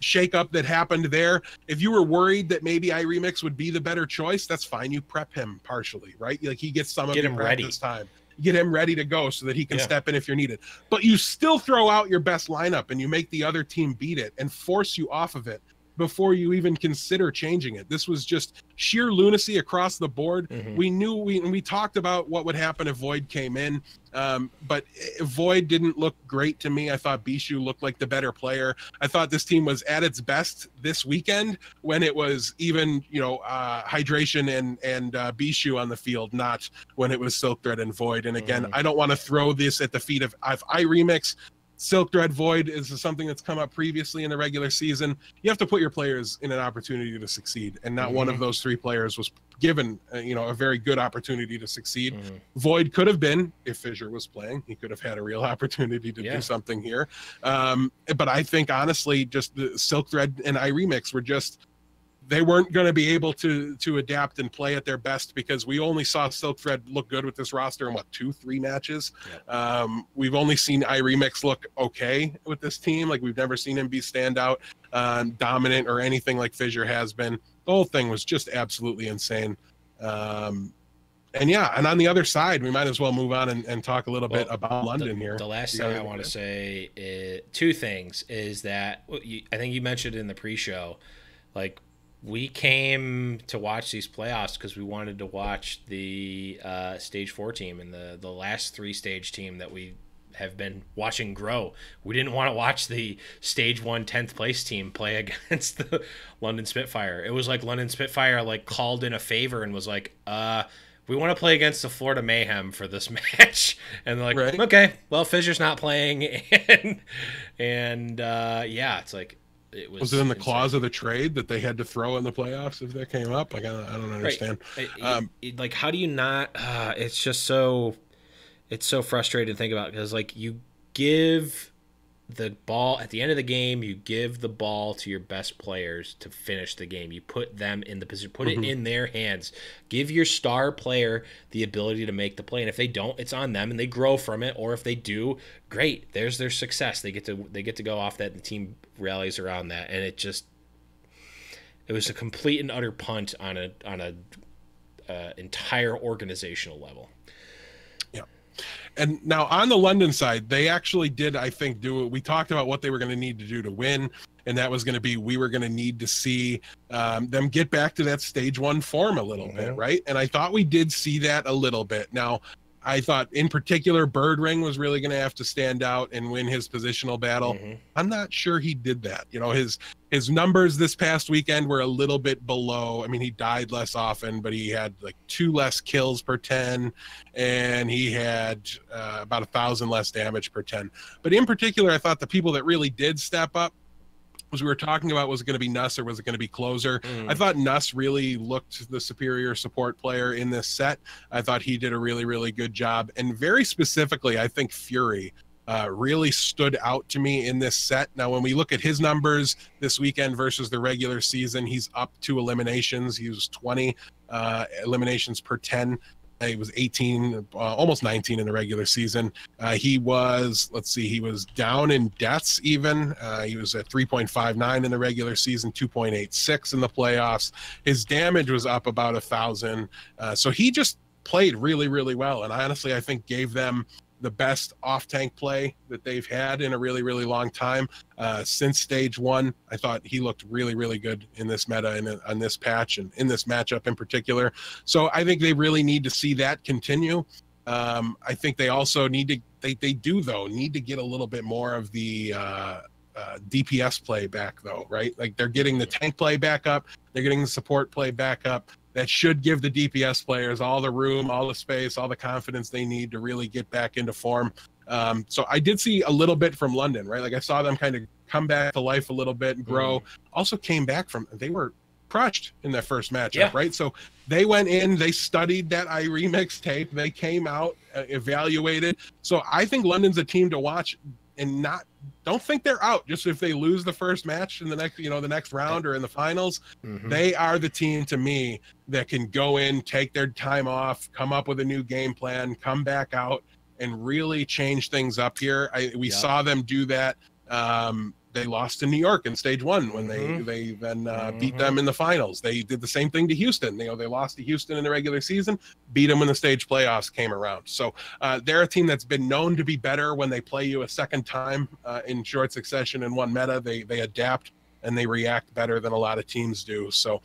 Speaker 3: shake-up that happened there. If you were worried that maybe iRemix would be the better choice, that's fine. You prep him partially, right? Like, he gets some of the prep this time. Get him ready to go so that he can step in if you're needed. But you still throw out your best lineup and you make the other team beat it and force you off of it before you even consider changing it. This was just sheer lunacy across the board. We knew we talked about what would happen if Void came in, but Void didn't look great to me. I thought Bishu looked like the better player. I thought this team was at its best this weekend when it was even Hydration and Bishu on the field, not when it was Silk Thread and Void. And again, I don't want to throw this at the feet of iRemix. Silk Thread Void is something that's come up previously in the regular season. You have to put your players in an opportunity to succeed, and not one of those 3 players was given a very good opportunity to succeed. Void could have been, if Fissure was playing, he could have had a real opportunity to do something here. But I think honestly, just the Silk Thread and iRemix were just, they weren't going to be able to adapt and play at their best, because we only saw Silk Thread look good with this roster in 2-3 matches. We've only seen iRemix look okay with this team. Like, we've never seen him be standout, dominant, or anything like Fissure has been. The whole thing was just absolutely insane. And on the other side, we might as well move on and talk a little bit about London here.
Speaker 1: The last thing I want to say is 2 things. Is that I think you mentioned in the pre-show, like, we came to watch these playoffs because we wanted to watch the stage 4 team and the last 3-stage team that we have been watching grow. We didn't want to watch the stage 1 10th place team play against the London Spitfire. It was like London Spitfire called in a favor and was like, we want to play against the Florida Mayhem for this match. And they're like, okay, well, Fissure's not playing. And it's like,
Speaker 3: was it in the clause of the trade that they had to throw in the playoffs if that came up? Like, I don't understand.
Speaker 1: Like, how do you not? It's just so, it's so frustrating to think about, because like, you give the ball at the end of the game, you give the ball to your best players to finish the game. You put them in the position, put it in their hands. Give your star player the ability to make the play, and if they don't, it's on them, and they grow from it. Or if they do, great, there's their success. They get to go off that, and the team rallies around that. And it was a complete and utter punt on a entire organizational level.
Speaker 3: And now on the London side, they actually did, I think, we talked about what they were going to need to do to win. And that was going to be, we were going to need to see them get back to that stage 1 form a little bit, right? And I thought we did see that a little bit. Now, I thought in particular, Birdring was really going to have to stand out and win his positional battle. I'm not sure he did that. You know, his numbers this past weekend were a little bit below. I mean, he died less often, but he had like 2 less kills per 10, and he had about 1,000 less damage per 10. But in particular, I thought the people that really did step up, as we were talking about, was it going to be Nuss or was it going to be Closer? I thought Nuss really looked the superior support player in this set. I thought he did a really, really good job. And very specifically, I think Fury really stood out to me in this set. Now, when we look at his numbers this weekend versus the regular season, he's up 2 eliminations. He was 20 eliminations per 10. He was 18, almost 19 in the regular season. He was, he was down in deaths even. He was at 3.59 in the regular season, 2.86 in the playoffs. His damage was up about 1,000. So he just played really, really well. And honestly, I think gave them the best off-tank play that they've had in a really, really long time since stage 1. I thought he looked really, really good in this meta and on this patch and in this matchup in particular. So I think they really need to see that continue. I think they also need to, they do though, need to get a little bit more of the DPS play back though, right? Like they're getting the tank play back up. They're getting the support play back up. That should give the DPS players all the room, all the space, all the confidence they need to really get back into form. So I did see a little bit from London, right? Like I saw them kind of come back to life a little bit and grow. Also came back from, they were crushed in their first matchup, right? So they went in, they studied that iRemix tape, they came out, evaluated. So I think London's a team to watch and don't think they're out just if they lose the first match in the next, the next round or in the finals. They are the team to me that can go in, take their time off, come up with a new game plan, come back out and really change things up here. We saw them do that. They lost to New York in stage 1 when they then beat them in the finals. They did the same thing to Houston. They lost to Houston in the regular season, beat them when the stage playoffs came around. So they're a team that's been known to be better when they play you a second time in short succession in one meta. They adapt and they react better than a lot of teams do. So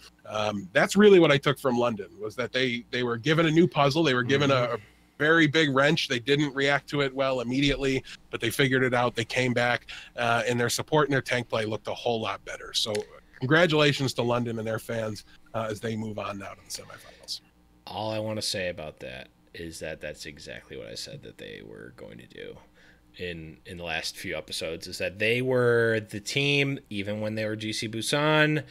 Speaker 3: that's really what I took from London, was that they were given a new puzzle. They were given a very big wrench. They didn't react to it well immediately, but they figured it out. They came back, and their support and their tank play looked a whole lot better. So congratulations to London and their fans as they move on now to the semifinals.
Speaker 1: All I want to say about that is that that's exactly what I said that they were going to do in the last few episodes, is that they were the team, even when they were GC Busan,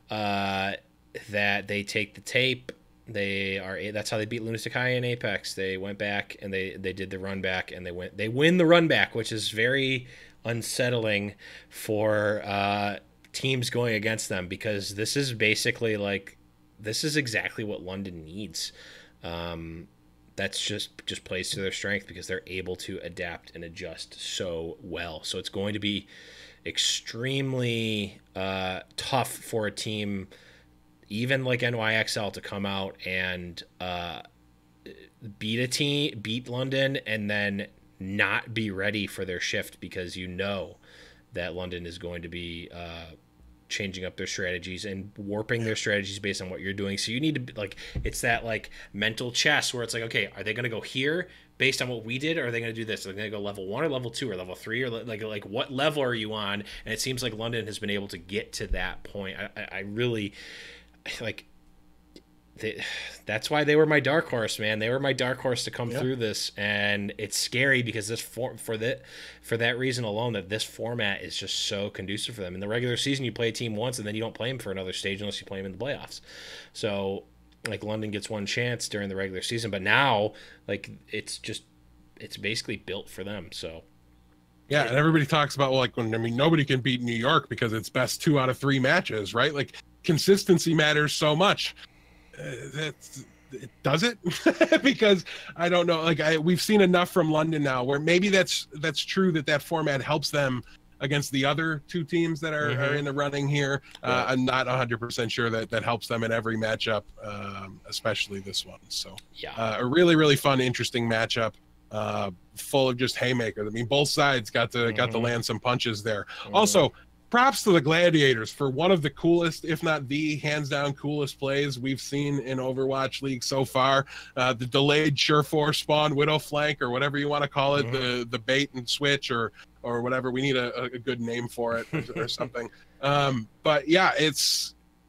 Speaker 1: that they take the tape. That's how they beat Lunatic High in Apex. They went back and they did the run back, and they win the run back, which is very unsettling for teams going against them, because this is basically this is exactly what London needs. That's just plays to their strength, because they're able to adapt and adjust so well. So it's going to be extremely tough for a team even like NYXL to come out and beat London and then not be ready for their shift, because that London is going to be changing up their strategies and warping their strategies based on what you're doing. So you need to it's that mental chess where it's okay, are they going to go here based on what we did, or are they going to do this? Are they going to go level 1 or level 2 or level 3, or what level are you on? And it seems like London has been able to get to that point. I really that's why they were my dark horse, man. They were my dark horse to come through this, and it's scary because for that reason alone, that this format is just so conducive for them. In the regular season, you play a team once, and then you don't play them for another stage unless you play them in the playoffs. So London gets one chance during the regular season, but now it's basically built for them. So
Speaker 3: Yeah, and everybody talks about, well, like, when, I mean, nobody can beat New York because it's best 2 out of 3 matches, right? Like, consistency matters so much. Does it? Because I don't know. Like, we've seen enough from London now where maybe that's true, that format helps them against the other 2 teams that are in the running here. I'm not 100% sure that helps them in every matchup, especially this one. So
Speaker 1: yeah,
Speaker 3: a really, really fun, interesting matchup. Full of just haymakers. I mean, both sides got to land some punches there. Also, props to the Gladiators for one of the coolest, if not the hands down coolest plays we've seen in Overwatch League so far. The delayed Surefour spawn widow flank, or whatever you want to call it, the bait and switch, or whatever. We need a good name for it, or something. But yeah,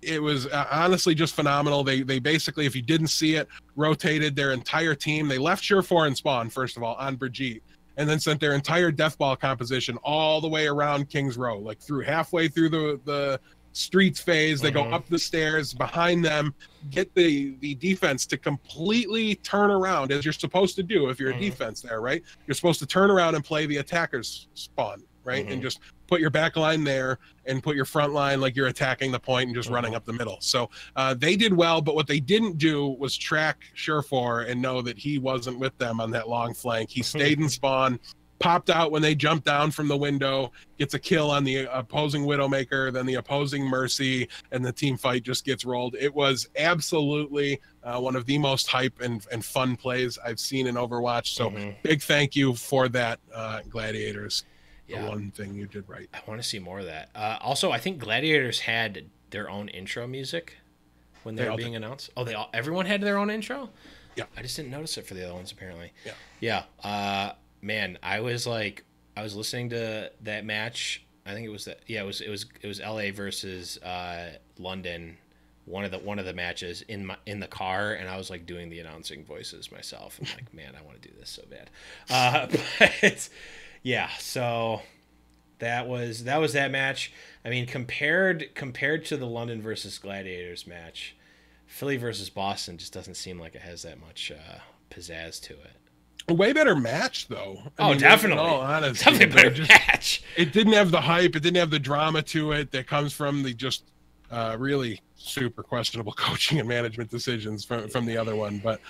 Speaker 3: it was honestly just phenomenal. They basically, if you didn't see it, rotated their entire team. They left Surefour and spawn, first of all, on Brigitte, and then sent their entire Deathball composition all the way around King's Row, like through halfway through the streets phase. They go up the stairs behind them, get the defense to completely turn around, as you're supposed to do if you're a defense there, right? You're supposed to turn around and play the attacker's spawn, right? And just put your back line there and put your front line like you're attacking the point and just running up the middle. So they did well, but what they didn't do was track Surefour and know that he wasn't with them on that long flank. He stayed in spawn, popped out when they jumped down from the window, gets a kill on the opposing Widowmaker, then the opposing Mercy, and the team fight just gets rolled. It was absolutely one of the most hype and fun plays I've seen in Overwatch. So big thank you for that, Gladiators. The one thing you did right.
Speaker 1: I want to see more of that. Also, I think Gladiators had their own intro music when they were being announced. Oh, everyone had their own intro?
Speaker 3: Yeah.
Speaker 1: I just didn't notice it for the other ones, apparently. Yeah. Man, I was listening to that match. I think it was it was LA versus London, one of the matches in the car, and I was like doing the announcing voices myself. I'm like, man, I want to do this so bad. But yeah, so that was that match. I mean, compared to the London versus Gladiators match, Philly versus Boston just doesn't seem like it has that much pizzazz to it.
Speaker 3: A way better match, though.
Speaker 1: I mean, definitely.
Speaker 3: In all honesty,
Speaker 1: definitely better match.
Speaker 3: It didn't have the hype. It didn't have the drama to it that comes from the just really super questionable coaching and management decisions from the other one. But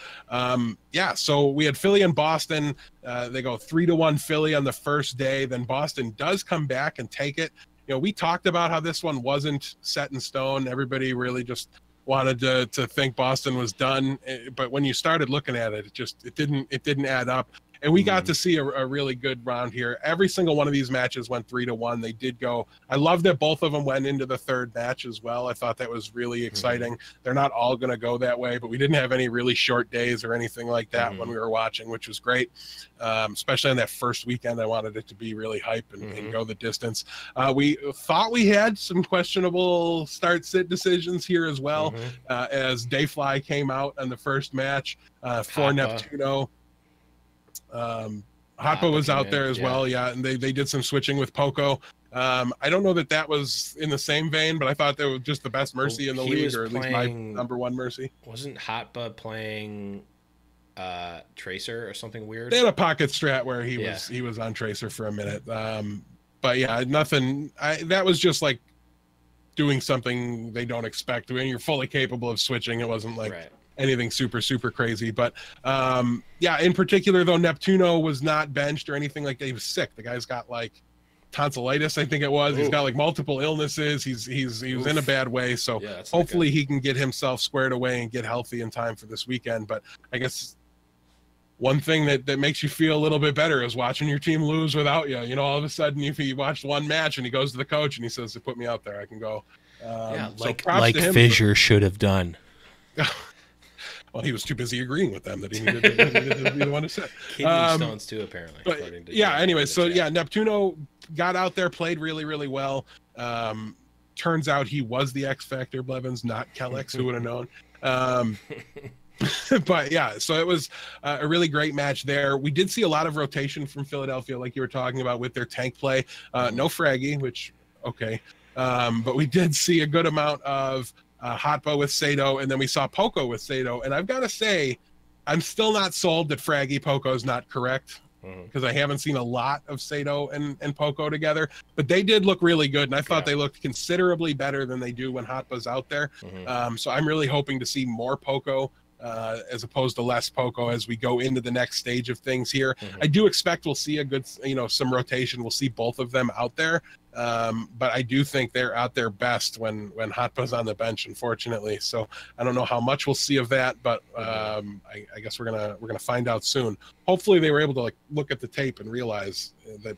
Speaker 3: yeah, so we had Philly and Boston. They go 3-1 Philly on the first day. Then Boston does come back and take it. You know, we talked about how this one wasn't set in stone. Everybody really just wanted to think Boston was done, but when you started looking at it, it didn't add up. And we got to see a really good round here. Every single one of these matches went 3-1. They did go. I love that both of them went into the third match as well. I thought that was really exciting. They're not all going to go that way, but we didn't have any really short days or anything like that when we were watching, which was great. Especially on that first weekend, I wanted it to be really hype and go the distance. We thought we had some questionable start-sit decisions here as well, as Dayfly came out on the first match for Neptuno. Hotba was out there as well, and they did some switching with Poco. I don't know that was in the same vein, but I thought they were just the best Mercy in the league, or at least my number one Mercy.
Speaker 1: Wasn't Hotba playing Tracer or something weird?
Speaker 3: They had a pocket strat where he was on Tracer for a minute. But yeah, nothing. That was just like doing something they don't expect. When you're fully capable of switching, it wasn't like anything super, super crazy. But yeah, in particular, though, Neptuno was not benched or anything like that. He was sick. The guy's got like tonsillitis, I think it was. He's got like multiple illnesses. He was in a bad way. So hopefully he can get himself squared away and get healthy in time for this weekend. But I guess one thing that makes you feel a little bit better is watching your team lose without you. You know, all of a sudden, if he watched one match and he goes to the coach and he says, "Put me out there, I can go."
Speaker 1: Like Fissure should have done.
Speaker 3: Well, he was too busy agreeing with them that he needed to be the one to sit.
Speaker 1: Kidney stones too, apparently.
Speaker 3: But, yeah. Anyway, so yeah, Neptuno got out there, played really, really well. Turns out he was the X Factor, Blevins, not Kellex. Who would have known? But yeah, so it was a really great match there. We did see a lot of rotation from Philadelphia, like you were talking about with their tank play. No Fraggy, which okay, but we did see a good amount of Hotba with Sato, and then we saw Poco with Sato. And I've got to say, I'm still not sold that Fraggy Poco is not correct. because I haven't seen a lot of Sato and Poco together, but they did look really good, and I thought they looked considerably better than they do when Hotba's out there. So I'm really hoping to see more Poco as opposed to less Poco as we go into the next stage of things here. I do expect we'll see a good, some rotation. We'll see both of them out there. But I do think they're at their best when Hotba's on the bench, unfortunately. So I don't know how much we'll see of that, but I guess we're gonna find out soon. Hopefully they were able to look at the tape and realize that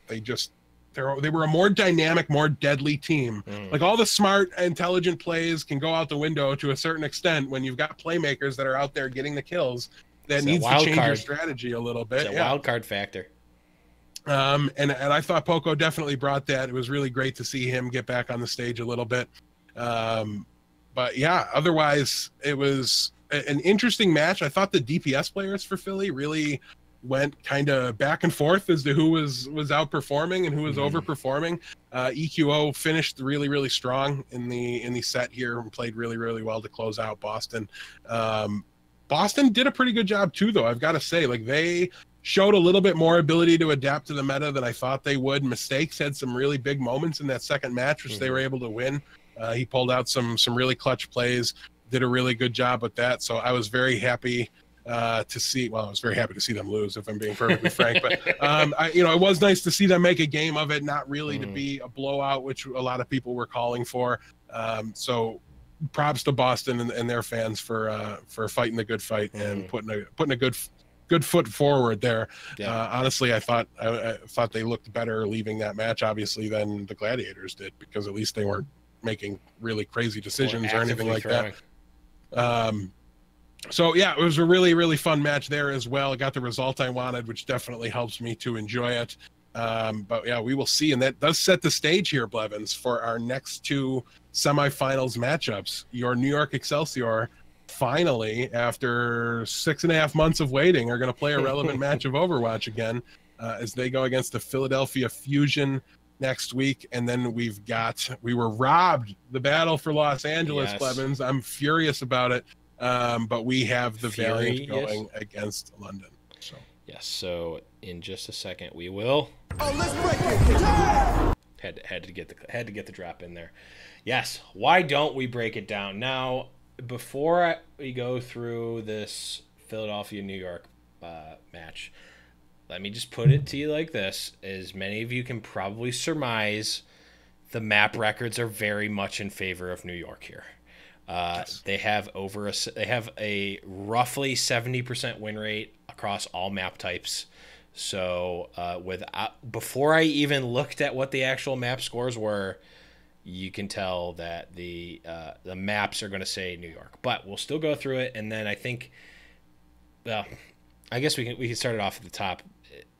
Speaker 3: they were a more dynamic, more deadly team. Like all the smart, intelligent plays can go out the window to a certain extent when you've got playmakers that are out there getting the kills. That needs to change your strategy a little bit.
Speaker 1: It's a wild card factor.
Speaker 3: And I thought Poco definitely brought that. It was really great to see him get back on the stage a little bit. But yeah, otherwise it was an interesting match. I thought the DPS players for Philly really went kind of back and forth as to who was outperforming and who was overperforming. EQO finished really, really strong in the set here and played really, really well to close out Boston. Boston did a pretty good job too, though. I've got to say, they showed a little bit more ability to adapt to the meta than I thought they would. Mistakes had some really big moments in that second match, which they were able to win. He pulled out some really clutch plays, did a really good job with that. So I was very happy to see. Well, I was very happy to see them lose, if I'm being perfectly frank. But it was nice to see them make a game of it, not really to be a blowout, which a lot of people were calling for. So props to Boston and their fans for fighting the good fight and putting a good foot forward there. Honestly, I thought they looked better leaving that match, obviously, than the Gladiators did, because at least they weren't making really crazy decisions or anything like that. So yeah, it was a really, really fun match there as well. I got the result I wanted, which definitely helps me to enjoy it. But yeah, we will see. And that does set the stage here, Blevins, for our next two semifinals matchups. Your New York Excelsior, finally, after 6.5 months of waiting, are going to play a relevant match of Overwatch again as they go against the Philadelphia Fusion next week. And then we were robbed the battle for Los Angeles, Blevins. I'm furious about it. But we have the Valiant going against London. So
Speaker 1: yes, so in just a second we will.
Speaker 5: Oh, let's break it down.
Speaker 1: Had to get the drop in there. Yes, why don't we break it down now? Before we go through this Philadelphia New York match, let me just put it to you like this: as many of you can probably surmise, the map records are very much in favor of New York here. They have a roughly 70% win rate across all map types. So before I even looked at what the actual map scores were, you can tell that the maps are going to say New York. But we'll still go through it, and then I think, well, I guess we can start it off at the top.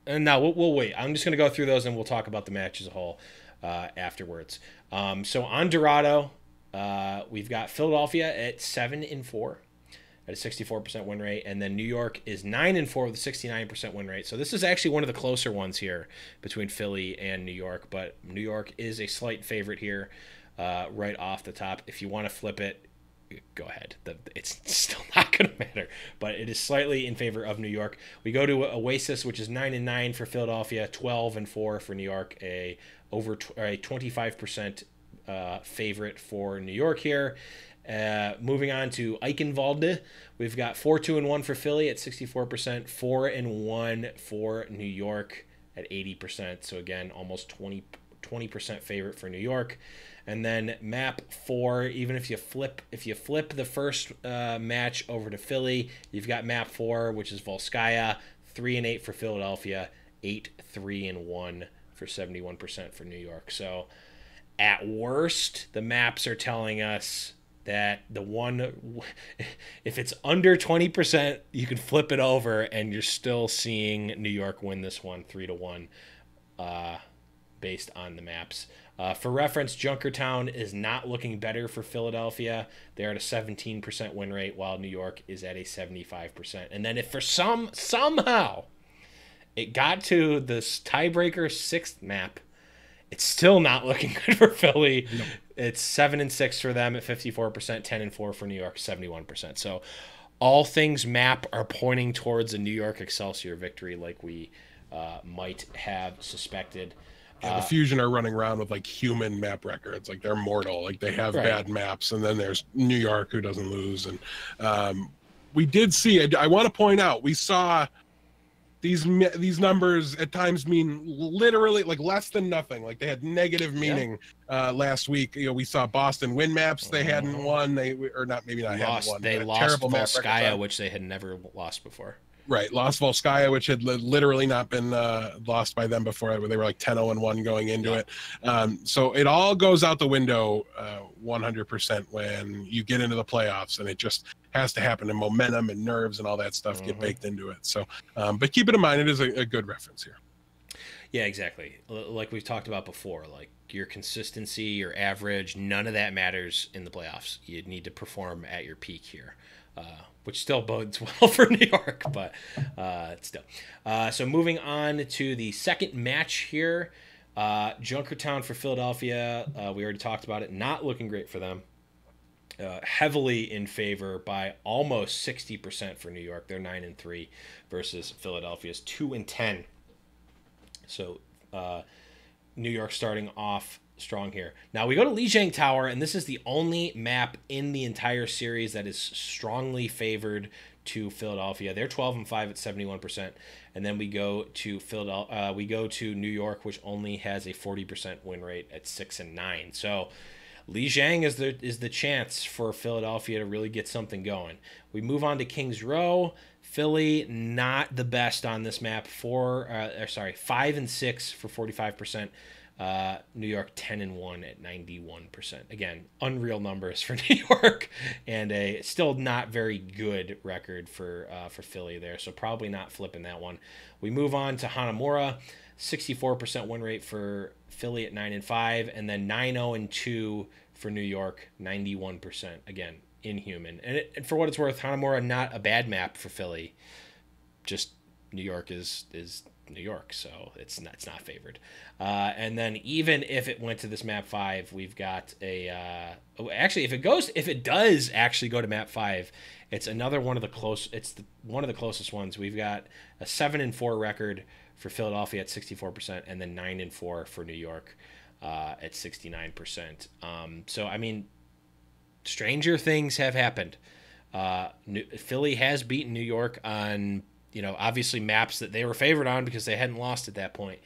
Speaker 1: And now we'll wait. I'm just going to go through those, and we'll talk about the match as a whole afterwards. So on Dorado, we've got Philadelphia at 7-4 at a 64% win rate, and then New York is 9-4 with a 69% win rate. So this is actually one of the closer ones here between Philly and New York, but New York is a slight favorite here right off the top. If you want to flip it, go ahead. It's still not going to matter, but it is slightly in favor of New York. We go to Oasis, which is 9-9 for Philadelphia, 12-4 for New York, a 25% favorite for New York here. Moving on to Eichenwalde, we've got 4-2-1 for Philly at 64%, 4-1 for New York at 80%. So again, almost 20% favorite for New York. And then map 4, even if you flip the first match over to Philly, you've got map 4, which is Volskaya, 3-8 for Philadelphia, 8-3-1 for 71% for New York. So at worst, the maps are telling us that if it's under 20%, you can flip it over, and you're still seeing New York win this one 3-1 based on the maps. For reference, Junkertown is not looking better for Philadelphia. They're at a 17% win rate, while New York is at a 75%. And then if for somehow it got to this tiebreaker 6th map, it's still not looking good for Philly. No. It's 7-6 for them at 54%, 10-4 for New York, 71%. So all things map are pointing towards a New York Excelsior victory, like we might have suspected.
Speaker 3: Yeah, the Fusion are running around with like human map records, like they're mortal, like they have bad maps, and then there's New York who doesn't lose. And we did see, I want to point out, we saw these numbers at times mean literally like less than nothing, like they had negative meaning. Last week, we saw Boston win maps they hadn't won, hadn't won,
Speaker 1: they lost Volskaya, which they had never lost before.
Speaker 3: Right, lost Volskaya, which had literally not been lost by them before. They were like 10-0-1 going into it. So it all goes out the window 100% when you get into the playoffs, and it just has to happen. And momentum and nerves and all that stuff get baked into it. So, but keep it in mind, it is a good reference here.
Speaker 1: Yeah, exactly. Like we've talked about before, like your consistency, your average, none of that matters in the playoffs. You need to perform at your peak here. Which still bodes well for New York, but still. So moving on to the second match here, Junkertown for Philadelphia. We already talked about it. Not looking great for them. Heavily in favor by almost 60% for New York. They're 9-3 versus Philadelphia's 2-10. So New York starting off strong here. Now we go to Lijiang Tower, and this is the only map in the entire series that is strongly favored to Philadelphia. They're 12-5 at 71%, and then we go to Philadelphia. We go to New York, which only has a 40% win rate at 6-9. So Lijiang is the chance for Philadelphia to really get something going. We move on to Kings Row. Philly not the best on this map. 5-6 for 45%. New York 10-1 at 91%. Again, unreal numbers for New York, and a still not very good record for Philly there. So probably not flipping that one. We move on to Hanamura, 64% win rate for Philly at 9-5, and then 9-0-2 for New York, 91%. Again, inhuman. And for what it's worth, Hanamura not a bad map for Philly. Just New York is New York, so it's not favored. And then even if it went to this map 5, we've got actually if it does actually go to map 5, it's another one of the one of the closest ones. We've got a 7-4 record for Philadelphia at 64%, and then 9-4 for New York at 69%. So I mean, stranger things have happened. Philly has beaten New York on, obviously maps that they were favored on because they hadn't lost at that point.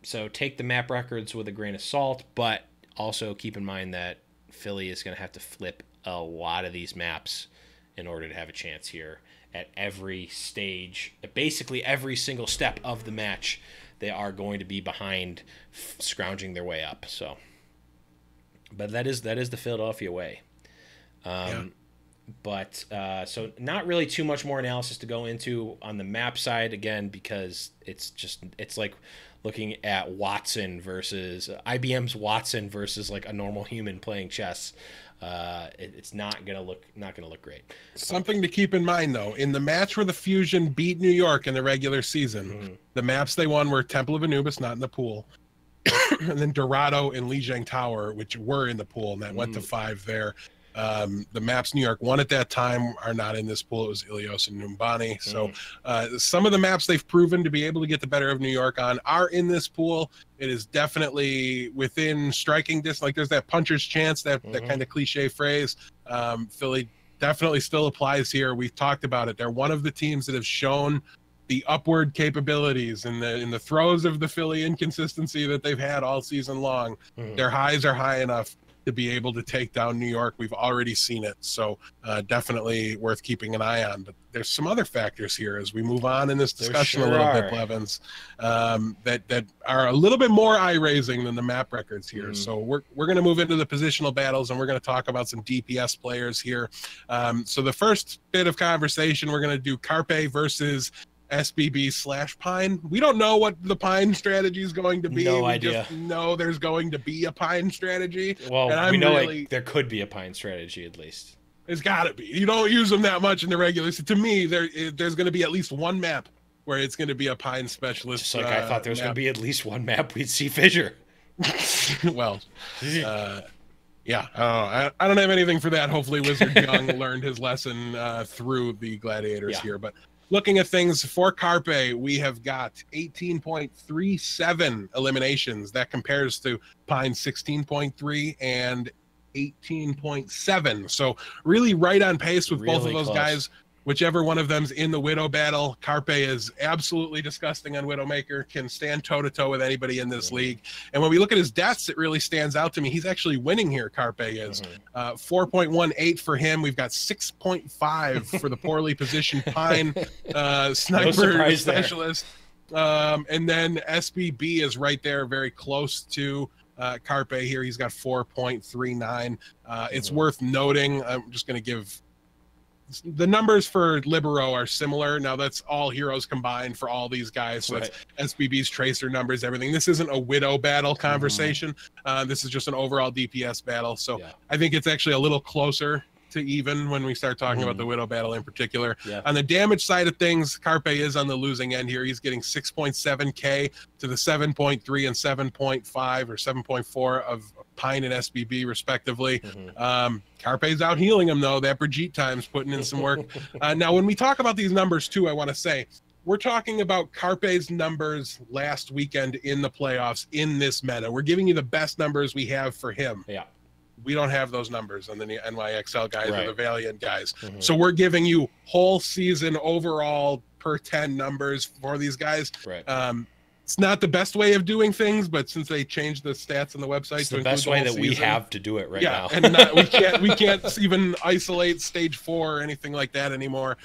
Speaker 1: So take the map records with a grain of salt, but also keep in mind that Philly is going to have to flip a lot of these maps in order to have a chance here at every stage. Basically every single step of the match, they are going to be behind, scrounging their way up. So, but that is the Philadelphia way. But so not really too much more analysis to go into on the map side, again, because it's like looking at Watson versus IBM's Watson versus like a normal human playing chess. It's not gonna look great.
Speaker 3: Something to keep in mind though, in the match where the Fusion beat New York in the regular season, the maps they won were Temple of Anubis, not in the pool, and then Dorado and Lijiang Tower, which were in the pool, and that went to 5 there. The maps New York won at that time are not in this pool. It was Ilios and Numbani. So some of the maps they've proven to be able to get the better of New York on are in this pool. It is definitely within striking distance. Like there's that puncher's chance, that kind of cliche phrase. Philly definitely still applies here. We've talked about it. They're one of the teams that have shown the upward capabilities in the throes of the Philly inconsistency that they've had all season long. Their highs are high enough to be able to take down New York. We've already seen it, so definitely worth keeping an eye on. But there's some other factors here as we move on in this discussion a little bit, Blevins, that are a little bit more eye-raising than the map records here. So we're going to move into the positional battles, and we're going to talk about some DPS players here. So the first bit of conversation, we're going to do Carpe versus SBB/Pine. We don't know what the Pine strategy is going to be.
Speaker 1: No
Speaker 3: we
Speaker 1: idea.
Speaker 3: Just know there's going to be a Pine strategy.
Speaker 1: Well, and we know there could be a Pine strategy at least.
Speaker 3: It's got to be. You don't use them that much in the regular. So to me, there's going to be at least one map where it's going to be a Pine specialist.
Speaker 1: Just like I thought there was going to be at least one map we'd see Fissure.
Speaker 3: Well, yeah, I don't have anything for that. Hopefully Wizard Young learned his lesson through the Gladiators here. But looking at things for Carpe, we have got 18.37 eliminations. That compares to Pine's 16.3 and 18.7. So really right on pace with both of those guys. Whichever one of them's in the Widow battle, Carpe is absolutely disgusting on Widowmaker, can stand toe-to-toe with anybody in this league. And when we look at his deaths, it really stands out to me. He's actually winning here, Carpe is. 4.18 for him. We've got 6.5 for the poorly positioned Pine sniper specialist. And then SBB is right there, very close to Carpe here. He's got 4.39. It's worth noting, I'm just going to give the numbers for Libero are similar. Now that's all heroes combined for all these guys. So that's SBB's tracer numbers, everything. This isn't a Widow battle conversation. This is just an overall DPS battle. So I think it's actually a little closer to even when we start talking about the Widow battle in particular. On the damage side of things, Carpe is on the losing end here. He's getting 6.7k to the 7.3 and 7.5 or 7.4 of Pine and SBB respectively. Carpe's out healing him though. That Brigitte time's putting in some work. Now when we talk about these numbers too, I want to say we're talking about Carpe's numbers last weekend in the playoffs in this meta. We're giving you the best numbers we have for him. We don't have those numbers on the NYXL guys or the Valiant guys. So we're giving you whole season overall per 10 numbers for these guys. It's not the best way of doing things, but since they changed the stats on the website,
Speaker 1: it's the best way that we have to do it right now.
Speaker 3: And we can't even isolate stage 4 or anything like that anymore.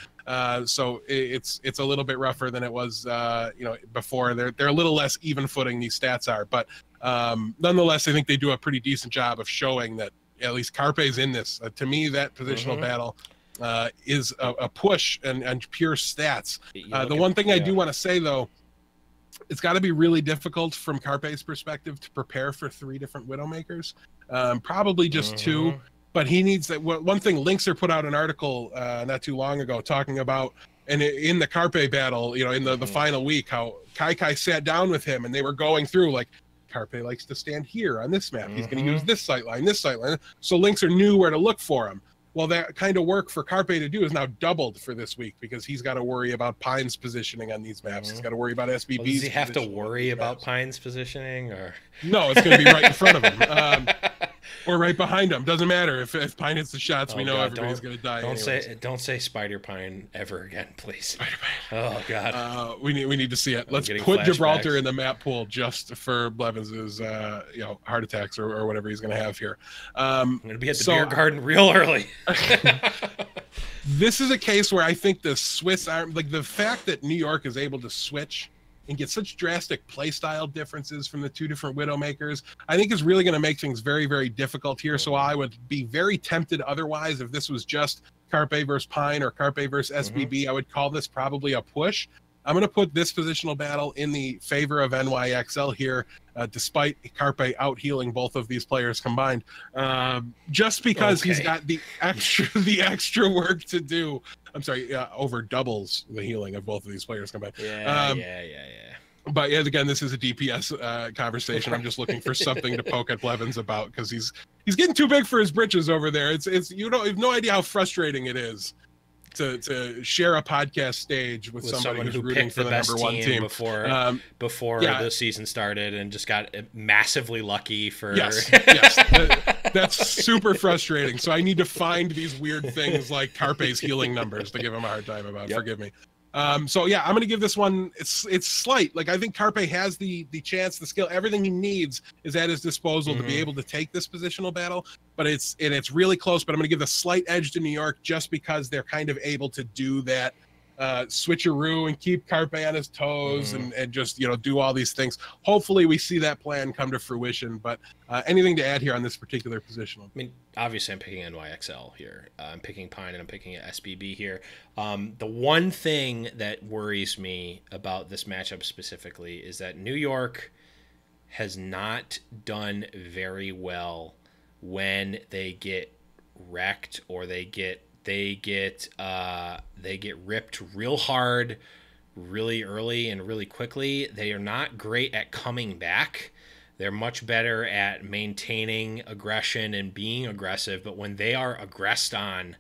Speaker 3: So it's a little bit rougher than it was before. They're a little less even footing, these stats are, but nonetheless I think they do a pretty decent job of showing that at least Carpe's in this. To me, that positional battle is a push and pure stats. The one thing I do want to say though, it's got to be really difficult from Carpe's perspective to prepare for 3 different Widowmakers, probably just 2. But he needs that. One thing, Linkser put out an article not too long ago talking about, and in the Carpe battle, in the final week, how Kai sat down with him and they were going through like, Carpe likes to stand here on this map. He's going to use this sightline, this sightline. So Linkser knew where to look for him. Well, that kind of work for Carpe to do is now doubled for this week because he's got to worry about Pine's positioning on these maps. He's got to worry about SBB's.
Speaker 1: Well, does he have to worry about Pine's positioning, or
Speaker 3: no? It's going to be right in front of him, or right behind him. Doesn't matter if Pine hits the shots. We know everybody's going to die.
Speaker 1: Don't say Spider Pine ever again, please. Spider-Pine. Oh God.
Speaker 3: We need to see it. Let's put Gibraltar in the map pool just for Blevins' heart attacks or whatever he's going to have here.
Speaker 1: I'm going to be at the beer garden real early.
Speaker 3: This is a case where I think the Swiss arm, like the fact that New York is able to switch and get such drastic playstyle differences from the 2 different Widowmakers, I think is really going to make things very, very difficult here. So I would be very tempted otherwise if this was just Carpe versus Pine or Carpe versus SBB. I would call this probably a push. I'm going to put this positional battle in the favor of NYXL here, despite Carpe out healing both of these players combined, just because he's got the extra work to do. I'm sorry, over doubles the healing of both of these players combined. But yeah, again, this is a DPS conversation. I'm just looking for something to poke at Blevins about because he's getting too big for his britches over there. It's you have no idea how frustrating it is to share a podcast stage with somebody who's rooting for the number 1 team
Speaker 1: before the season started and just got massively lucky for
Speaker 3: that's super frustrating. So I need to find these weird things like Carpe's healing numbers to give him a hard time about. Forgive me. So yeah, I'm gonna give this one, it's slight. Like I think Carpe has the chance, the skill, everything he needs is at his disposal to be able to take this positional battle, but it's really close. But I'm gonna give the slight edge to New York just because they're kind of able to do that switcheroo and keep Carpe on his toes and just do all these things. Hopefully we see that plan come to fruition. But anything to add here on this particular position?
Speaker 1: I mean, obviously I'm picking NYXL here. I'm picking Pine and I'm picking SBB here. The one thing that worries me about this matchup specifically is that New York has not done very well when they get wrecked or they get ripped real hard, really early and really quickly. They are not great at coming back. They're much better at maintaining aggression and being aggressive. But when they are aggressed on,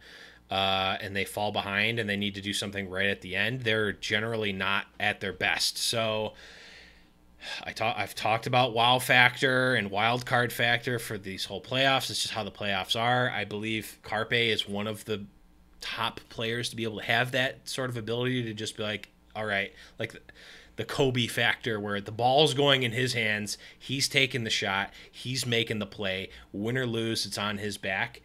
Speaker 1: and they fall behind and they need to do something right at the end, they're generally not at their best. So I've talked about wow factor and wild card factor for these whole playoffs. It's just how the playoffs are. I believe Carpe is one of the top players to be able to have that sort of ability to just be like, all right, like the Kobe factor where the ball's going in his hands, he's taking the shot, he's making the play, win or lose, it's on his back.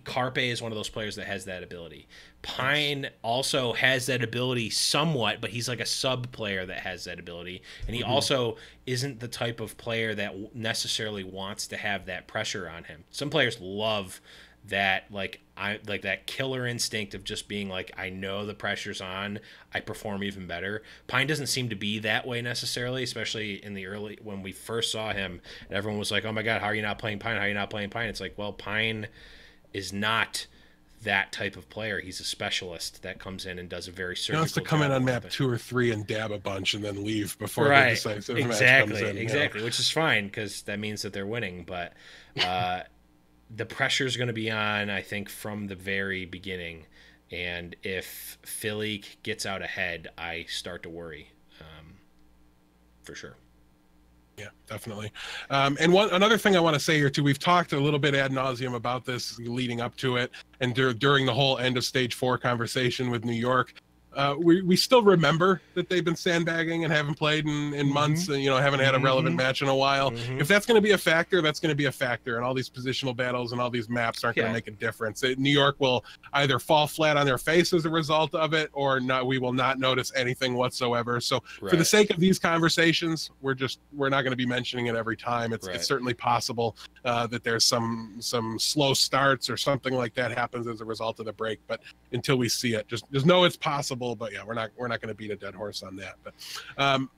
Speaker 1: Carpe is one of those players that has that ability. Pine also has that ability somewhat, but he's like a sub player that has that ability. And he also isn't the type of player that necessarily wants to have that pressure on him. Some players love that, like that killer instinct of just being like, I know the pressure's on, I perform even better. Pine doesn't seem to be that way necessarily, especially in the early, when we first saw him, and everyone was like, oh my God, how are you not playing Pine? How are you not playing Pine? It's like, well, Pine is not that type of player. He's a specialist that comes in and does a very surgical job.
Speaker 3: He wants to come in on map 2 or 3 and dab a bunch and then leave before the decisive
Speaker 1: match comes in. Exactly,
Speaker 3: you know?
Speaker 1: Which is fine because that means that they're winning. But the pressure is going to be on, I think, from the very beginning. And if Philly gets out ahead, I start to worry, for sure.
Speaker 3: Yeah, definitely. And another thing I want to say here too, we've talked a little bit ad nauseum about this leading up to it, and during the whole end of stage 4 conversation with New York. We still remember that they've been sandbagging and haven't played in months, and haven't had a relevant match in a while. If that's going to be a factor, that's going to be a factor, and all these positional battles and all these maps aren't going to make a difference. New York will either fall flat on their face as a result of it, or not. We will not notice anything whatsoever. So for the sake of these conversations, we're not going to be mentioning it every time. It's certainly possible that there's some slow starts or something like that happens as a result of the break, but until we see it, just know it's possible. But yeah, we're not going to beat a dead horse on that. But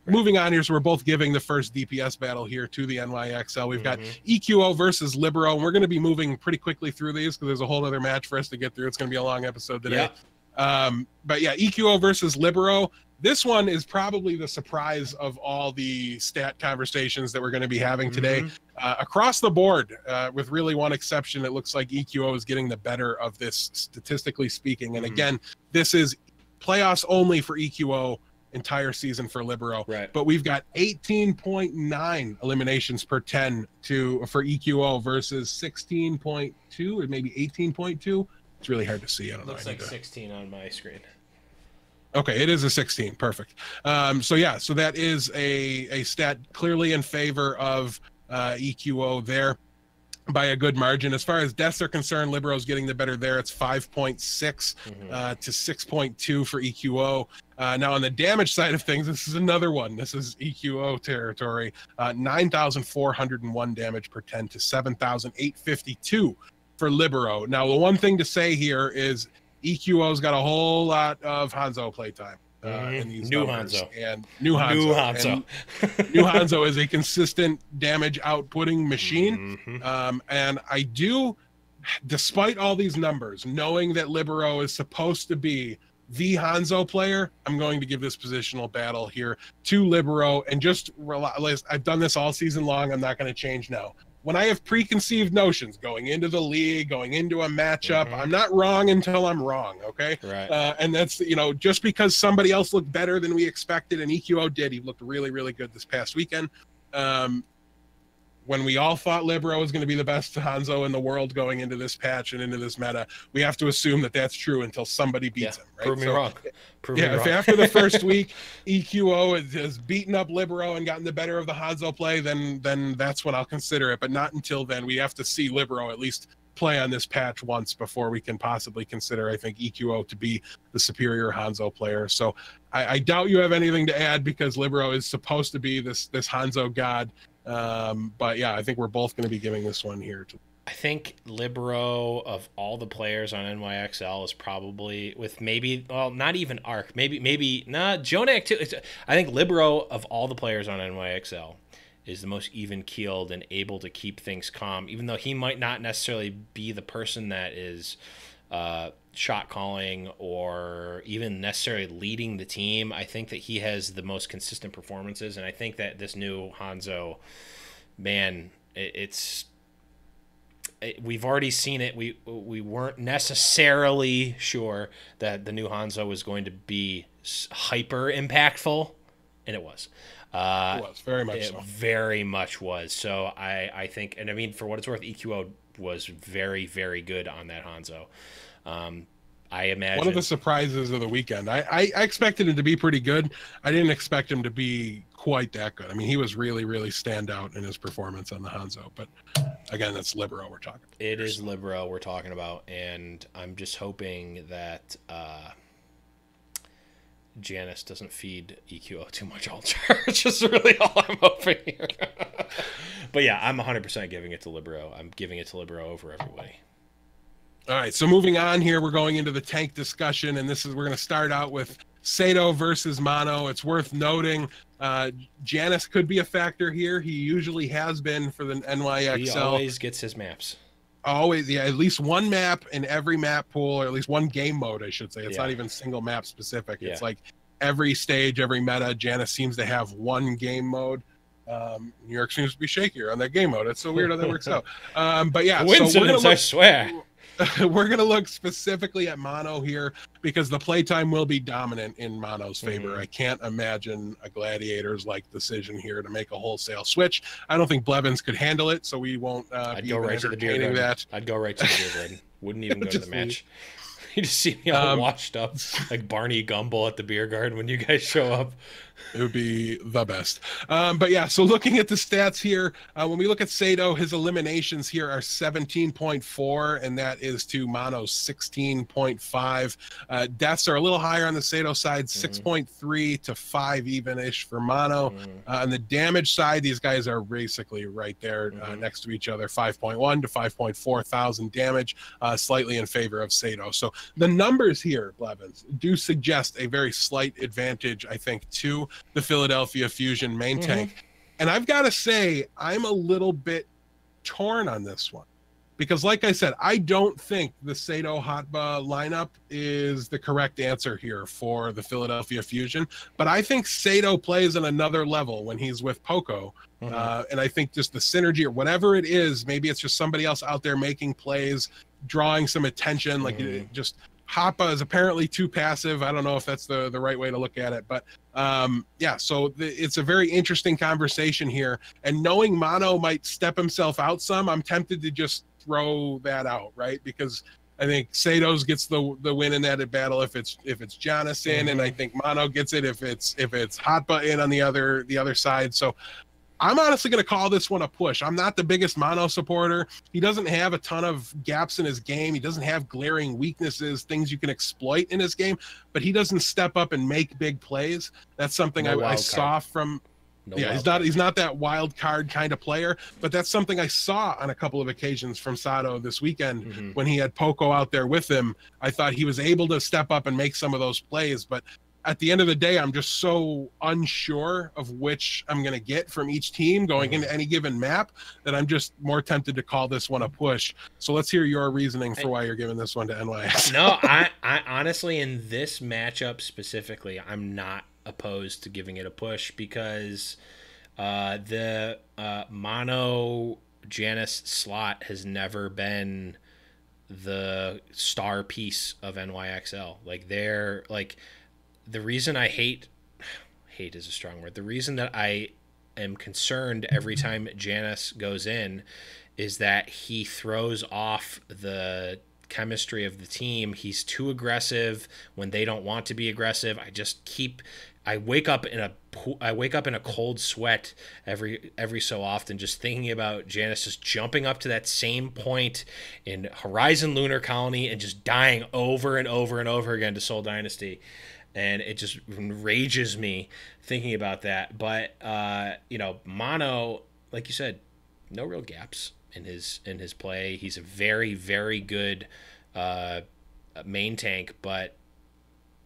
Speaker 3: moving on here, so we're both giving the first DPS battle here to the NYXL. We've got EQO versus Libero, and we're going to be moving pretty quickly through these because there's a whole other match for us to get through. It's going to be a long episode today. But yeah, EQO versus Libero. This one is probably the surprise of all the stat conversations that we're going to be having today. Across the board, with really one exception, it looks like EQO is getting the better of this, statistically speaking. And again, this is playoffs only for EQO, entire season for Libero. But we've got 18.9 eliminations per 10 for EQO versus 16.2 or maybe 18.2. It's really hard to see. I don't know.
Speaker 1: Looks like 16 on my screen.
Speaker 3: Okay, it is a 16. Perfect. So that is a stat clearly in favor of EQO there by a good margin. As far as deaths are concerned, Libero's getting the better there. It's 5.6 to 6.2 for EQO. Now on the damage side of things, this is another one. This is EQO territory. 9,401 damage per 10 to 7,852 for Libero. Now the one thing to say here is EQO's got a whole lot of Hanzo playtime. In these
Speaker 1: new
Speaker 3: numbers.
Speaker 1: Hanzo.
Speaker 3: And new Hanzo. New Hanzo is a consistent damage outputting machine. And I do, despite all these numbers, knowing that Libero is supposed to be the Hanzo player, I'm going to give this positional battle here to Libero and just realize I've done this all season long. I'm not going to change now. When I have preconceived notions going into the league, going into a matchup, I'm not wrong until I'm wrong, okay? And that's, just because somebody else looked better than we expected, and EQO did, he looked really, really good this past weekend. When we all thought Libero was going to be the best Hanzo in the world going into this patch and into this meta, we have to assume that that's true until somebody beats him, right?
Speaker 1: Prove me wrong.
Speaker 3: If after the first week EQO has beaten up Libero and gotten the better of the Hanzo play, then that's when I'll consider it. But not until then. We have to see Libero at least play on this patch once before we can possibly consider, I think, EQO to be the superior Hanzo player. So I doubt you have anything to add because Libero is supposed to be this Hanzo god. But yeah, I think we're both going to be giving this one here to.
Speaker 1: I think Libero of all the players on NYXL is probably, with maybe, well, not even Arc, maybe Jonak too. I think Libero of all the players on NYXL is the most even keeled and able to keep things calm, even though he might not necessarily be the person that is shot calling or even necessarily leading the team. I think that he has the most consistent performances, and I think that this new Hanzo, man, we've already seen it. We weren't necessarily sure that the new Hanzo was going to be hyper impactful, and it was.
Speaker 3: It was very much
Speaker 1: It
Speaker 3: so.
Speaker 1: very much was. So I think, and I mean, for what it's worth, EQO was very, very good on that Hanzo. I imagine
Speaker 3: one of the surprises of the weekend. I expected him to be pretty good. I didn't expect him to be quite that good. I mean, he was really, really stand out in his performance on the Hanzo. But again, that's Libero we're talking about.
Speaker 1: It is Libero we're talking about, and I'm just hoping that Janice doesn't feed EQO too much all-charge. That's really all I'm hoping here. But yeah, I'm 100% giving it to Libero. I'm giving it to Libero over everybody.
Speaker 3: All right, so moving on here, we're going into the tank discussion, and we're going to start out with Sato versus Mono. It's worth noting Janice could be a factor here. He usually has been for the NYXL.
Speaker 1: He always gets his maps.
Speaker 3: Always, yeah, at least one map in every map pool, or at least one game mode, I should say. It's not even single map specific.
Speaker 1: Yeah.
Speaker 3: It's like every stage, every meta, Janice seems to have one game mode. New York seems to be shakier on that game mode. It's so weird how that works out. But yeah,
Speaker 1: coincidence, I swear.
Speaker 3: We're going to look specifically at Mono here because the playtime will be dominant in Mono's favor. I can't imagine a Gladiators like decision here to make a wholesale switch. I don't think Blevins could handle it, so we won't
Speaker 1: I'd go right to the beer garden.
Speaker 3: that.
Speaker 1: I'd go right to the beer garden. Wouldn't even go to the match. You just see me all washed up like Barney Gumble at the beer garden when you guys show up.
Speaker 3: It would be the best. But yeah, so looking at the stats here, when we look at Sato, his eliminations here are 17.4, and that is to Mono's 16.5. Deaths are a little higher on the Sato side, 6.3 to 5 even-ish for Mono. On the damage side, these guys are basically right there next to each other, 5.1 to 5.4 thousand damage, slightly in favor of Sato. So the numbers here, Blevins, do suggest a very slight advantage, I think, to the Philadelphia Fusion main tank. And I've got to say, I'm a little bit torn on this one. Because like I said, I don't think the Sato Hotba lineup is the correct answer here for the Philadelphia Fusion. But I think Sato plays on another level when he's with Poco. And I think just the synergy or whatever it is, maybe it's just somebody else out there making plays, drawing some attention, like just Hoppa is apparently too passive. I don't know if that's the right way to look at it, but yeah, so it's a very interesting conversation here. And knowing Mono might step himself out some, I'm tempted to just throw that out, right? Because I think Sato's gets the win in that battle if it's Jonas in, and I think Mono gets it if it's Hotba in on the other side. So I'm honestly going to call this one a push. I'm not the biggest Mono supporter. He doesn't have a ton of gaps in his game. He doesn't have glaring weaknesses, things you can exploit in his game, but he doesn't step up and make big plays. That's something I saw from he's not that wild card kind of player, but that's something I saw on a couple of occasions from Sato this weekend when he had Poco out there with him. I thought he was able to step up and make some of those plays, but at the end of the day, I'm just so unsure of which I'm going to get from each team going into any given map that I'm just more tempted to call this one a push. So let's hear your reasoning for why you're giving this one to NYX.
Speaker 1: No, I honestly, in this matchup specifically, I'm not opposed to giving it a push because the Mono Janice slot has never been the star piece of NYXL. Like they're like, the reason I hate is a strong word. The reason that I am concerned every time Janice goes in is that he throws off the chemistry of the team. He's too aggressive when they don't want to be aggressive. I wake up in a cold sweat every so often just thinking about Janice just jumping up to that same point in Horizon Lunar Colony and just dying over and over and over again to Soul Dynasty. And it just enrages me thinking about that. But Mono, like you said, no real gaps in his play. He's a very, very good main tank, but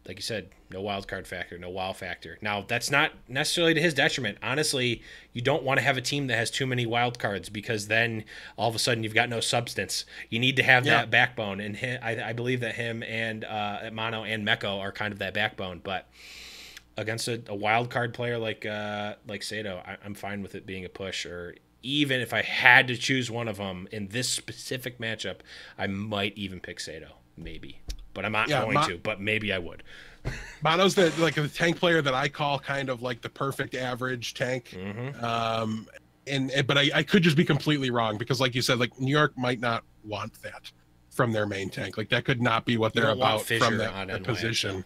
Speaker 1: like you said, no wild card factor, no wow factor. Now, that's not necessarily to his detriment. Honestly, you don't want to have a team that has too many wild cards because then all of a sudden you've got no substance. You need to have that backbone, and I believe that him and Mono and Meko are kind of that backbone. But against a wild card player like Sato, I'm fine with it being a push, or even if I had to choose one of them in this specific matchup, I might even pick Sato, maybe. But I'm not going to, but maybe I would.
Speaker 3: Mono's the tank player that I call kind of like the perfect average tank. But I could just be completely wrong because, like you said, like New York might not want that from their main tank. Like that could not be what they're about from that position.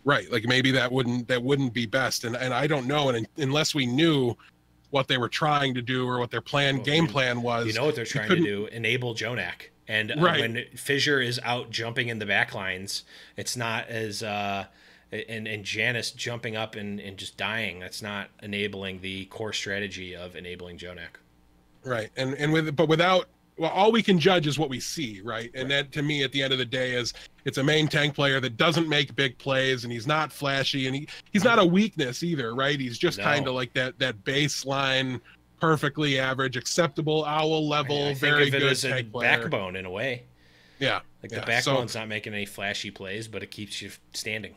Speaker 3: Right. Like maybe that wouldn't be best. And I don't know. And unless we knew what they were trying to do or what their game plan was.
Speaker 1: You know what they're trying to do? Enable Jonak. And when Fissure is out jumping in the back lines, it's not as and Janice jumping up and just dying. That's not enabling the core strategy of enabling Jonak.
Speaker 3: Right. Without, well, all we can judge is what we see, right? And that to me at the end of the day is it's a main tank player that doesn't make big plays and he's not flashy and he's not a weakness either, right? He's just kind of like that baseline, perfectly average, acceptable owl level, very good tank player.
Speaker 1: Backbone in a way.
Speaker 3: Yeah.
Speaker 1: Like the backbone's not making any flashy plays, but it keeps you standing.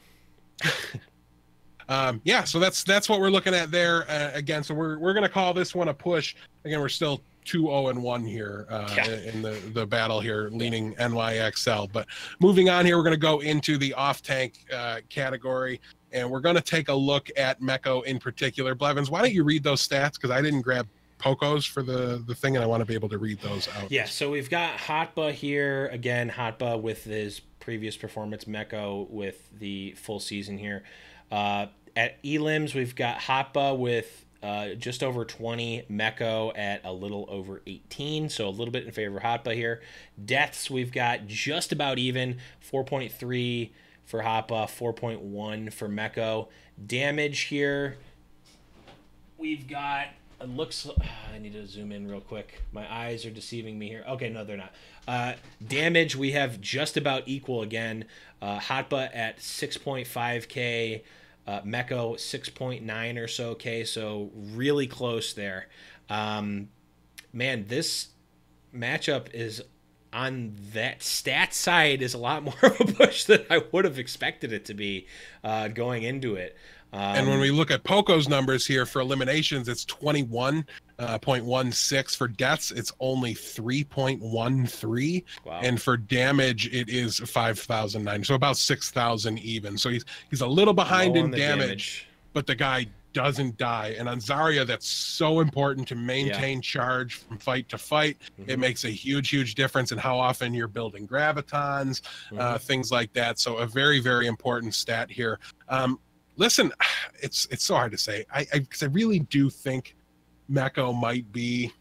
Speaker 3: So that's what we're looking at there. Again, so we're going to call this one a push. Again, we're still 2-0-1 here in the battle here, leaning NYXL. But moving on here, we're going to go into the off-tank category, and we're going to take a look at Meko in particular. Blevins, why don't you read those stats? Because I didn't grab Poco's for the thing, and I want to be able to read those out.
Speaker 1: Yeah, so we've got Hotba here. Again, Hotba with his previous performance, Meko with the full season here. At Elims, we've got Hotba with just over 20, Meko at a little over 18, so a little bit in favor of Hotba here. Deaths, we've got just about even, 4.3 for Hotba, 4.1 for Meko. Damage here, we've got, it looks, I need to zoom in real quick. My eyes are deceiving me here. Okay, no, they're not. Damage, we have just about equal again. Hotba at 6.5k, Meko 6.9 or so K, so really close there. Man, this matchup is on that stat side is a lot more of a push than I would have expected it to be going into it.
Speaker 3: And when we look at Poco's numbers here for eliminations, it's 21.16. For deaths, it's only 3.13.
Speaker 1: Wow.
Speaker 3: And for damage, it is 5,009. So about 6,000 even. So he's a little behind in damage, but the guy doesn't die. And on Zarya, that's so important to maintain charge from fight to fight. It makes a huge difference in how often you're building gravitons, things like that. So a very, very important stat here. Listen, it's so hard to say. Because I really do think Meko might be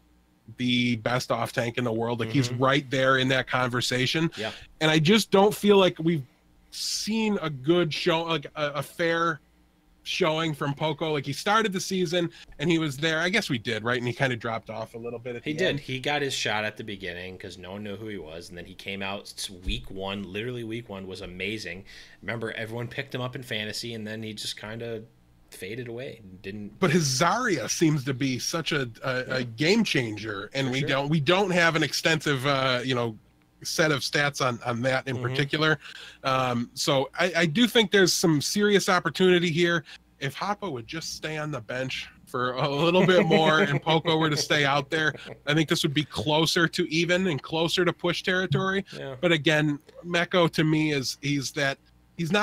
Speaker 3: the best off tank in the world. Like he's right there in that conversation. Yeah. And I just don't feel like we've seen a good show, like a fair showing from Poco. Like he started the season and he was there. I guess we did, right? And he kind of dropped off a little bit at the end.
Speaker 1: He got his shot at the beginning because no one knew who he was, and then he came out week one. Literally week one was amazing. Remember, everyone picked him up in fantasy, and then he just kind of faded away.
Speaker 3: But his Zarya seems to be such a game changer, and we don't have an extensive set of stats on that in particular. So I do think there's some serious opportunity here. If Hoppa would just stay on the bench for a little bit more and Poco were to stay out there, I think this would be closer to even and closer to push territory. Yeah. But again, Meko to me he's not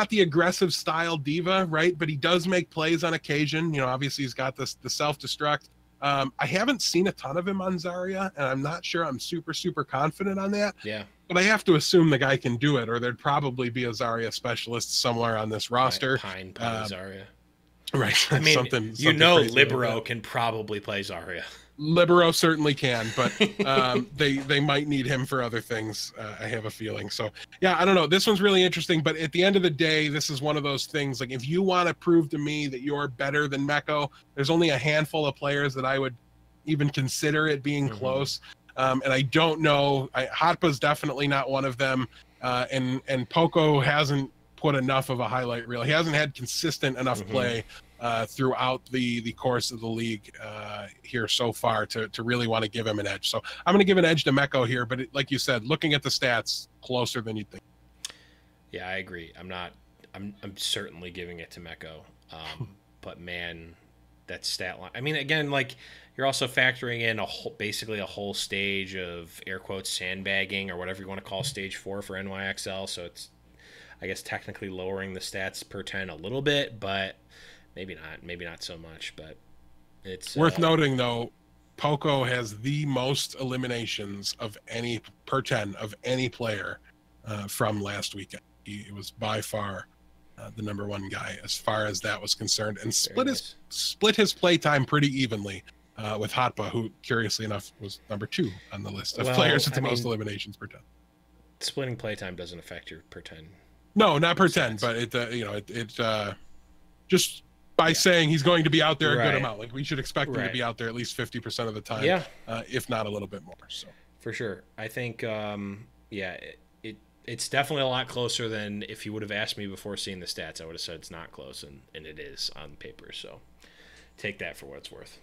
Speaker 3: the aggressive style diva, right? But he does make plays on occasion. Obviously he's got the self-destruct. I haven't seen a ton of him on Zarya, and I'm not sure I'm super confident on that.
Speaker 1: Yeah.
Speaker 3: But I have to assume the guy can do it, or there'd probably be a Zarya specialist somewhere on this roster.
Speaker 1: Pine Zarya.
Speaker 3: Right.
Speaker 1: I mean,
Speaker 3: something
Speaker 1: Libero can probably play Zarya.
Speaker 3: Libero certainly can, but they might need him for other things, I have a feeling. So, yeah, I don't know. This one's really interesting, but at the end of the day, this is one of those things. Like, if you want to prove to me that you're better than Meko, there's only a handful of players that I would even consider it being close. And I don't know. Hotpa's definitely not one of them. And Poco hasn't put enough of a highlight reel. He hasn't had consistent enough play throughout the course of the league here so far to really want to give him an edge. So I'm going to give an edge to Meko here, but like you said, looking at the stats, closer than you'd think.
Speaker 1: Yeah, I agree. I'm certainly giving it to Meko. But man, that stat line. I mean, again, like you're also factoring in basically a whole stage of air quotes sandbagging or whatever you want to call stage 4 for NYXL. So it's, I guess, technically lowering the stats per 10 a little bit, but maybe not so much. But it's
Speaker 3: worth noting though, Poco has the most eliminations of any per 10 of any player from last weekend. He was by far the number 1 guy as far as that was concerned, and split his play time pretty evenly with Hotpa, who curiously enough was number 2 on the list of players with the most eliminations per 10.
Speaker 1: Splitting playtime doesn't affect your per 10.
Speaker 3: No, not per 10, but it just by saying he's going to be out there a good amount. Like, we should expect him to be out there at least 50% of the time, if not a little bit more. So
Speaker 1: for sure, I think it's definitely a lot closer than if you would have asked me before seeing the stats. I would have said it's not close, and it is on paper. So take that for what it's worth.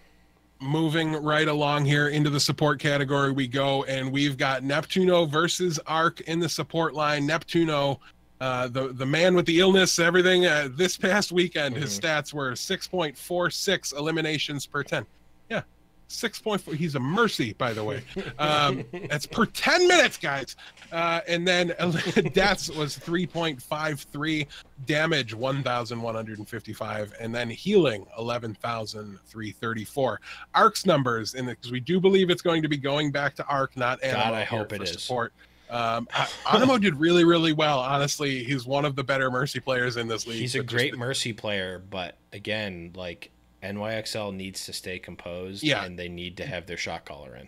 Speaker 3: Moving right along here into the support category we go, and we've got Neptuno versus Arc in the support line. Neptuno, the man with the illness, everything, this past weekend, his stats were 6.46 eliminations per 10. Yeah, 6.4. He's a mercy, by the way. That's per 10 minutes, guys. And then deaths was 3.53, damage 1,155, and then healing 11,334. Arc's numbers, because we do believe it's going to be going back to Arc, not Animo.
Speaker 1: God, I hope it is.
Speaker 3: Support. Animo did really, really well. Honestly, he's one of the better Mercy players in this league.
Speaker 1: He's a great Mercy player, but again, like, NYXL needs to stay composed, and they need to have their shot caller in.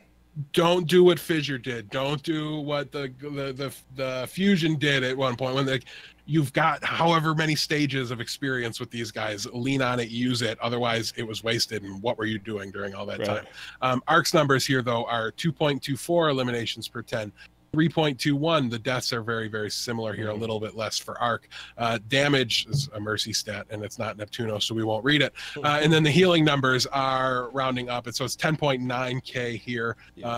Speaker 3: Don't do what Fissure did. Don't do what the Fusion did at one point. When you've got however many stages of experience with these guys, lean on it, use it. Otherwise, it was wasted. And what were you doing during all that time? Arc's numbers here, though, are 2.24 eliminations per 10. 3.21. The deaths are very, very similar here, a little bit less for Arc. Damage is a Mercy stat, and it's not Neptuno, so we won't read it. And then the healing numbers are rounding up, and so it's 10.9K here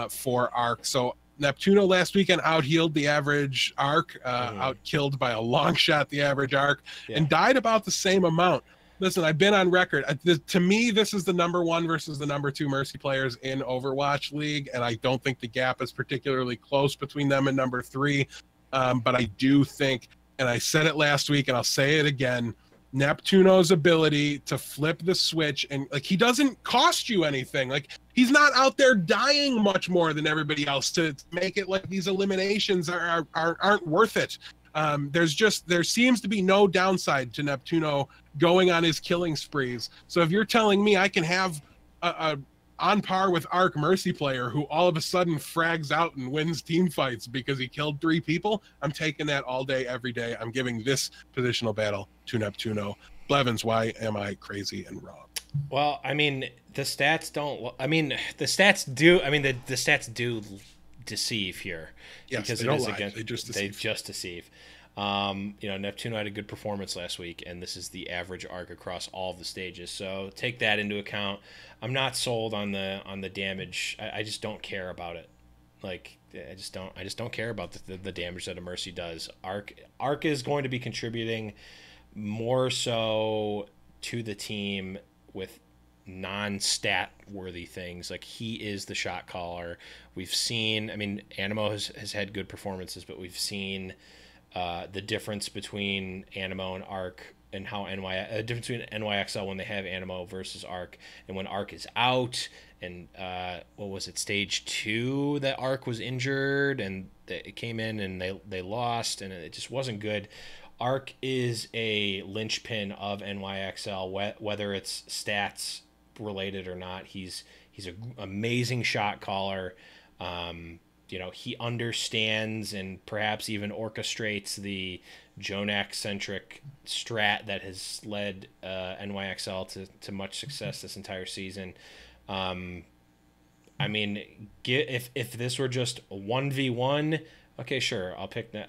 Speaker 3: for Arc. So Neptuno last weekend out-healed the average Arc, out-killed by a long shot the average Arc, and died about the same amount. Listen, I've been on record. To me, this is the number 1 versus the number 2 Mercy players in Overwatch League, and I don't think the gap is particularly close between them and number 3. But I do think, and I said it last week, and I'll say it again, Neptuno's ability to flip the switch, and like, he doesn't cost you anything. Like, he's not out there dying much more than everybody else to make it like these eliminations aren't worth it. There seems to be no downside to Neptuno going on his killing sprees. So if you're telling me I can have a on par with Arc Mercy player who all of a sudden frags out and wins team fights because he killed 3 people, I'm taking that all day, every day. I'm giving this positional battle to Neptuno. Blevins, why am I crazy and wrong?
Speaker 1: Well, I mean, the stats don't. I mean, the stats do. I mean, the stats do deceive here, because
Speaker 3: they don't lie. They just deceive.
Speaker 1: Neptuno had a good performance last week, and this is the average Arc across all of the stages. So take that into account. I'm not sold on the damage. I just don't care about it. Like, I just don't care about the damage that a Mercy does. Arc is going to be contributing more so to the team with non-stat worthy things. Like, he is the shot caller. We've seen, I mean, Animo has had good performances, but we've seen the difference between Animo and Arc, and how difference between NYXL when they have Animo versus Arc, and when Arc is out. And what was it, stage 2 that Arc was injured, and it came in and they lost, and it just wasn't good. Arc is a linchpin of NYXL, whether it's stats related or not. He's an amazing shot caller. He understands and perhaps even orchestrates the Jonak-centric strat that has led NYXL to much success this entire season. I mean, if this were just a 1v1, okay, sure,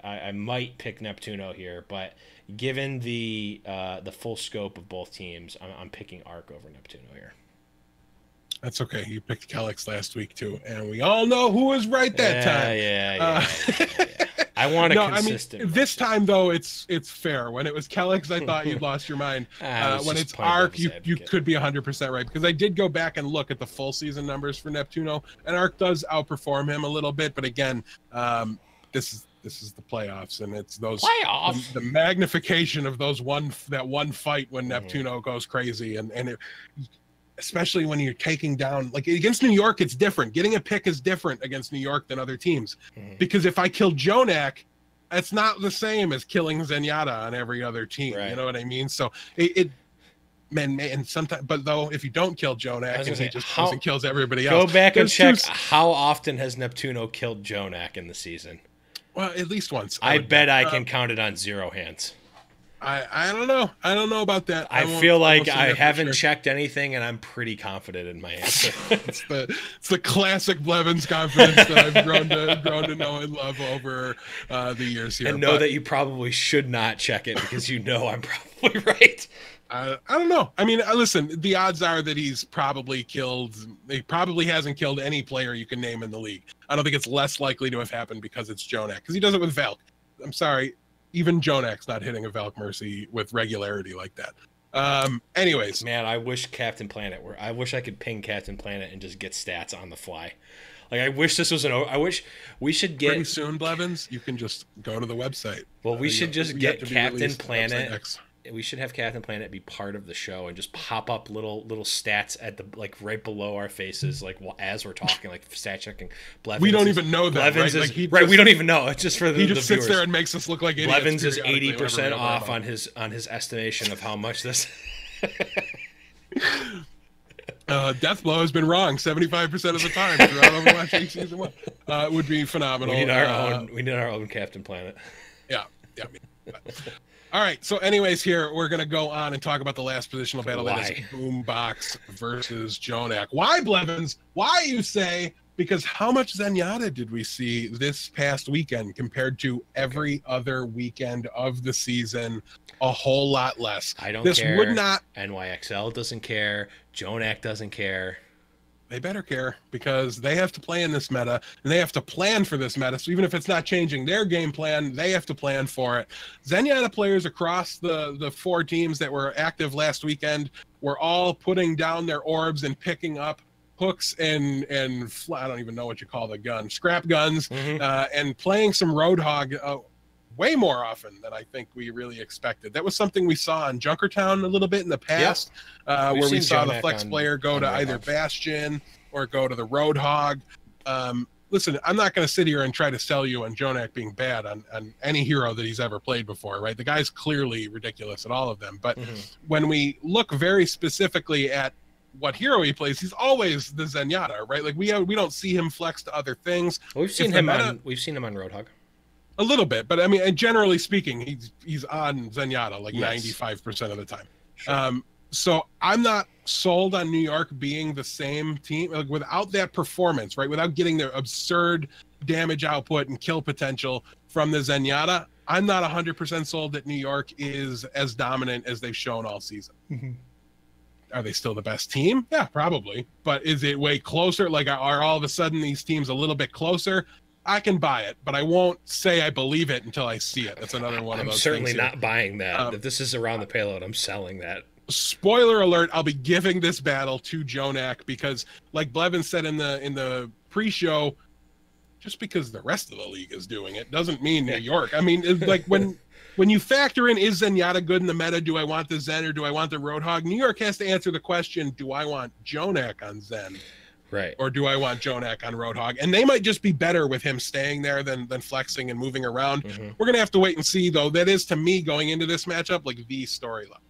Speaker 1: I might pick Neptuno here, but given the full scope of both teams, I'm picking Arc over Neptuno here.
Speaker 3: That's okay. You picked Calyx last week too, and we all know who was right that time.
Speaker 1: Yeah. I want a
Speaker 3: no,
Speaker 1: consistent.
Speaker 3: I mean, this time though, it's fair. When it was Kellex, I thought you'd lost your mind. When it's Arc, you could be 100% right, because I did go back and look at the full season numbers for Neptuno, and Arc does outperform him a little bit. But again, this is the playoffs, and it's those
Speaker 1: playoffs.
Speaker 3: The magnification of that one fight when Neptuno goes crazy, and especially when you're taking down, like against New York, it's different. Getting a pick is different against New York than other teams, because if I kill Jonak, it's not the same as killing Zenyatta on every other team. Right. You know what I mean? So and sometimes, but though, if you don't kill Jonak and he just goes and kills everybody else,
Speaker 1: go back and check how often has Neptuno killed Jonak in the season.
Speaker 3: Well, at least once.
Speaker 1: I bet I can count it on 0 hands.
Speaker 3: I don't know. I don't know about that.
Speaker 1: I feel like I haven't checked anything, and I'm pretty confident in my answer.
Speaker 3: it's the classic Blevins confidence that I've grown to know and love over the years here.
Speaker 1: And know that you probably should not check it, because you know I'm probably right.
Speaker 3: I don't know. I mean, listen, the odds are that he probably hasn't killed any player you can name in the league. I don't think it's less likely to have happened because it's Jonak, because he does it with Valk. I'm sorry. Even Jonak's not hitting a Valk Mercy with regularity like that. Anyways.
Speaker 1: Man, I wish Captain Planet I wish I could ping Captain Planet and just get stats on the fly. Like, I wish this was I wish we should get...
Speaker 3: Pretty soon, Blevins, you can just go to the website.
Speaker 1: Well, we should just get Captain Planet... We should have Captain Planet be part of the show and just pop up little stats at the, like, right below our faces, like, as we're talking, like stat checking.
Speaker 3: Blevins we don't even know that,
Speaker 1: Blevins
Speaker 3: right?
Speaker 1: Is, right, we don't even know. It's just for the
Speaker 3: He just sits
Speaker 1: viewers.
Speaker 3: there and makes us look like idiots.
Speaker 1: Blevins is 80% off on his estimation of how much this.
Speaker 3: DeathBlow has been wrong 75% of the time throughout Overwatch season 1. It would be phenomenal.
Speaker 1: We need our own Captain Planet.
Speaker 3: Yeah. All right, so anyways, here we're going to go on and talk about the last positional battle. That is Boombox versus Jonak. Why, Blevins? Why, you say? Because how much Zenyatta did we see this past weekend compared to every other weekend of the season? A whole lot less.
Speaker 1: I don't care. Would not. NYXL doesn't care. Jonak doesn't care.
Speaker 3: They better care, because they have to play in this meta, and they have to plan for this meta. So even if it's not changing their game plan, they have to plan for it. Zenyatta players across the 4 teams that were active last weekend were all putting down their orbs and picking up hooks and I don't even know what you call the gun, scrap guns, and playing some Roadhog way more often than I think we really expected. That was something we saw in Junkertown a little bit in the past, where we saw the Flex player go to either Bastion or go to the Roadhog. Listen, I'm not going to sit here and try to sell you on Jonak being bad on any hero that he's ever played before, right? The guy's clearly ridiculous at all of them. But when we look very specifically at what hero he plays, he's always the Zenyatta, right? Like we don't see him flex to other things.
Speaker 1: We've seen him on Roadhog.
Speaker 3: A little bit, but I mean, generally speaking, he's on Zenyatta like 95% of the time. Sure. So I'm not sold on New York being the same team, like without that performance, right? Without getting their absurd damage output and kill potential from the Zenyatta, I'm not 100% sold that New York is as dominant as they've shown all season. Are they still the best team? Yeah, probably. But is it way closer? Like, are all of a sudden these teams a little bit closer? I can buy it, but I won't say I believe it until I see it. That's another one of those things.
Speaker 1: I'm certainly not buying that. If this is around the payload, I'm selling that.
Speaker 3: Spoiler alert, I'll be giving this battle to Jonak, because like Blevins said in the pre-show, just because the rest of the league is doing it doesn't mean New York. I mean, it's like when you factor in, is Zenyatta good in the meta? Do I want the Zen or do I want the Roadhog? New York has to answer the question, do I want Jonak on Zen?
Speaker 1: Right.
Speaker 3: Or do I want Jonak on Roadhog? And they might just be better with him staying there than flexing and moving around. We're going to have to wait and see, though. That is, to me, going into this matchup, like the storyline.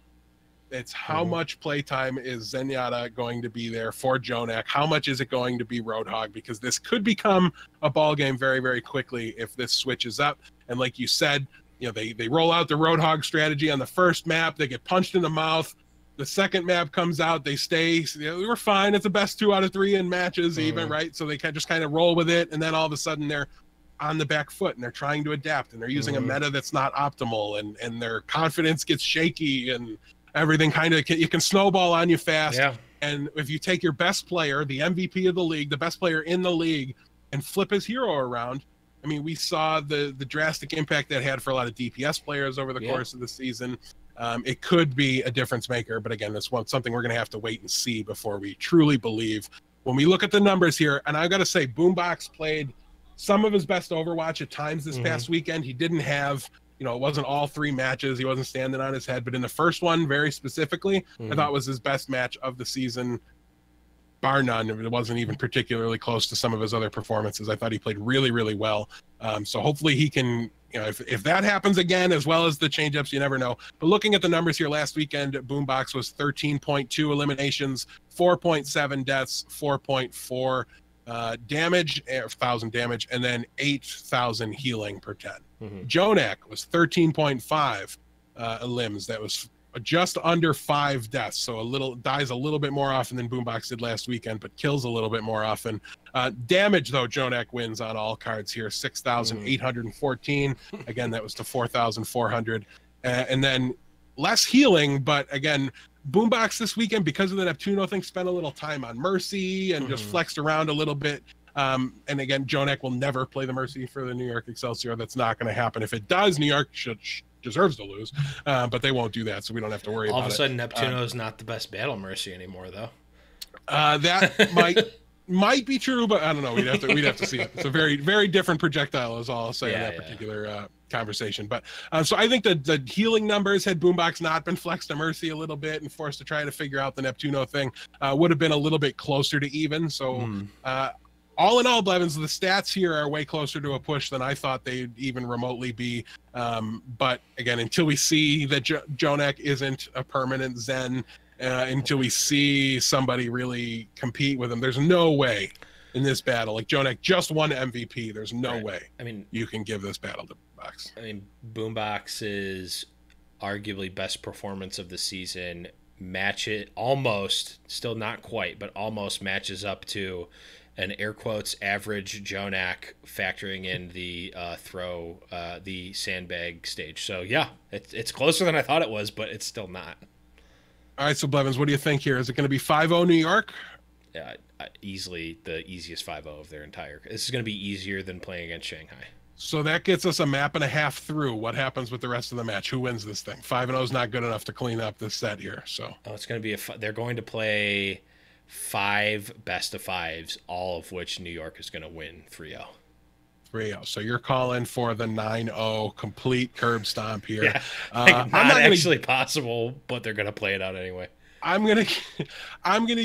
Speaker 3: It's how much playtime is Zenyatta going to be there for Jonak? How much is it going to be Roadhog? Because this could become a ball game very, very quickly if this switches up. And like you said, you know, they roll out the Roadhog strategy on the first map. They get punched in the mouth. The second map comes out, they stay. You know, we're fine. It's the best 2 out of 3 in matches, even, right? So they can just kind of roll with it, and then all of a sudden they're on the back foot and they're trying to adapt, and they're using a meta that's not optimal, and their confidence gets shaky, and everything kind of you can snowball on you fast.
Speaker 1: Yeah.
Speaker 3: And if you take your best player, the MVP of the league, the best player in the league, and flip his hero around, I mean, we saw the drastic impact that had for a lot of DPS players over the course of the season. It could be a difference maker, but again, this one's something we're going to have to wait and see before we truly believe. When we look at the numbers here, and I've got to say, Boombox played some of his best Overwatch at times this past weekend. He didn't have, it wasn't all 3 matches. He wasn't standing on his head, but in the first one, very specifically, I thought was his best match of the season, bar none. It wasn't even particularly close to some of his other performances. I thought he played really, really well. So hopefully he can, if that happens again, as well as the change-ups, you never know. But looking at the numbers here last weekend, Boombox was 13.2 eliminations, 4.7 deaths, 4.4 damage, 1,000 damage, and then 8,000 healing per 10. Jonak was 13.5 elims. That was just under 5 deaths, so dies a little bit more often than Boombox did last weekend, but kills a little bit more often. Damage, though, Jonak wins on all cards here, 6,814. Again, that was to 4,400. And then less healing, but again, Boombox this weekend, because of the Neptuno thing, spent a little time on Mercy and just flexed around a little bit. And again, Jonak will never play the Mercy for the New York Excelsior. That's not going to happen. If it does, New York deserves to lose, but they won't do that, so we don't have to worry about it.
Speaker 1: All of a sudden, Neptuno is not the best battle Mercy anymore, though.
Speaker 3: That might be true, but I don't know. We'd have to see it. It's a very, very different projectile, is all I'll say in that particular conversation. But so I think that the healing numbers, had Boombox not been flexed to Mercy a little bit and forced to try to figure out the Neptuno thing, would have been a little bit closer to even. So all in all, Blevins, the stats here are way closer to a push than I thought they'd even remotely be. But again, until we see that Jonak isn't a permanent Zen, until we see somebody really compete with him, there's no way in this battle. Like, Jonak just won MVP. There's no way you can give this battle to Boombox.
Speaker 1: I mean, Boombox's arguably best performance of the season almost, still not quite, but almost matches up to an air quotes average Jonak, factoring in the the sandbag stage. So yeah, it's closer than I thought it was, but it's still not.
Speaker 3: All right, so Blevins, what do you think here? Is it going to be 5-0 New York?
Speaker 1: Yeah, easily the easiest 5-0 of their entire. This is going to be easier than playing against Shanghai.
Speaker 3: So that gets us a map and a half through. What happens with the rest of the match? Who wins this thing? 5-0 is not good enough to clean up this set here. So
Speaker 1: it's going to be they're going to play 5 best of 5s, all of which New York is going to win 3-0.
Speaker 3: 3-0. So you're calling for the 9-0 complete curb stomp here.
Speaker 1: Yeah, not actually possible, but they're going to play it out anyway.
Speaker 3: I'm gonna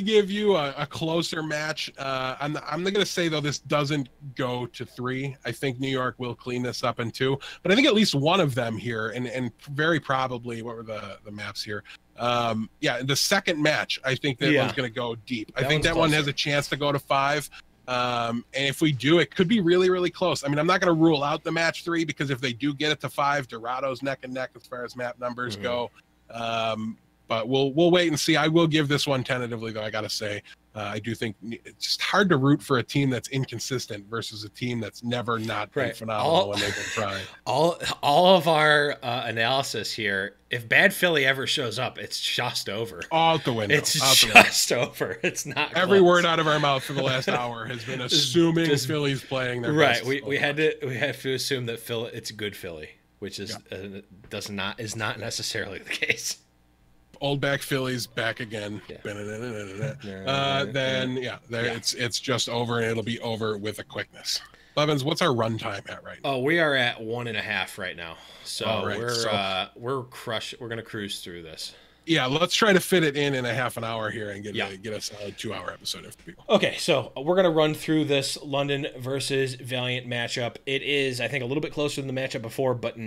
Speaker 3: give you a closer match. I'm gonna say, though, this doesn't go to 3. I think New York will clean this up in 2, but I think at least one of them here, and very probably, what were the maps here? The second match, I think that one's gonna go deep. I think that one has a chance to go to 5. And if we do, it could be really, really close. I mean, I'm not going to rule out the match 3, because if they do get it to 5, Dorado's neck and neck as far as map numbers go. But we'll wait and see. I will give this one tentatively, though, I got to say. I do think it's just hard to root for a team that's inconsistent versus a team that's never not been phenomenal when they've been trying.
Speaker 1: All of our analysis here, if bad Philly ever shows up, it's just over.
Speaker 3: All out the window.
Speaker 1: It's just over. It's not
Speaker 3: every
Speaker 1: close.
Speaker 3: Word out of our mouth for the last hour has been assuming Philly's playing their best.
Speaker 1: We have to assume that it's good Philly, which is is not necessarily the case.
Speaker 3: Old back Phillies back again. It's just over, and it'll be over with a quickness. Blevins, what's our run time at right now?
Speaker 1: Oh, we are at 1.5 right now. So we're gonna cruise through this.
Speaker 3: Yeah, let's try to fit it in a half an hour here and get a solid 2-hour episode of people.
Speaker 1: Okay, so we're gonna run through this London versus Valiant matchup. It is, I think, a little bit closer than the matchup before, but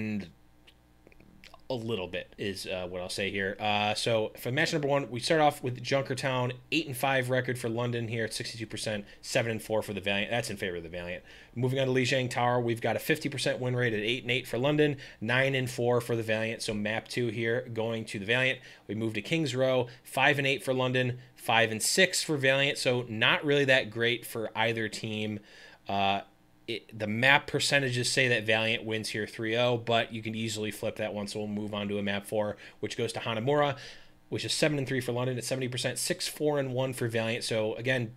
Speaker 1: a little bit is what I'll say here. So for match number 1, we start off with Junkertown, 8-5 record for London here at 62%, 7-4 for the Valiant. That's in favor of the Valiant. Moving on to Lijiang Tower, we've got a 50% win rate at 8-8 for London, 9-4 for the Valiant. So map 2 here going to the Valiant. We move to Kings Row, 5-8 for London, 5-6 for Valiant. So not really that great for either team. The map percentages say that Valiant wins here 3-0, but you can easily flip that one, so we'll move on to a map 4, which goes to Hanamura, which is 7-3 for London at 70%, 6-4-1 for Valiant. So again,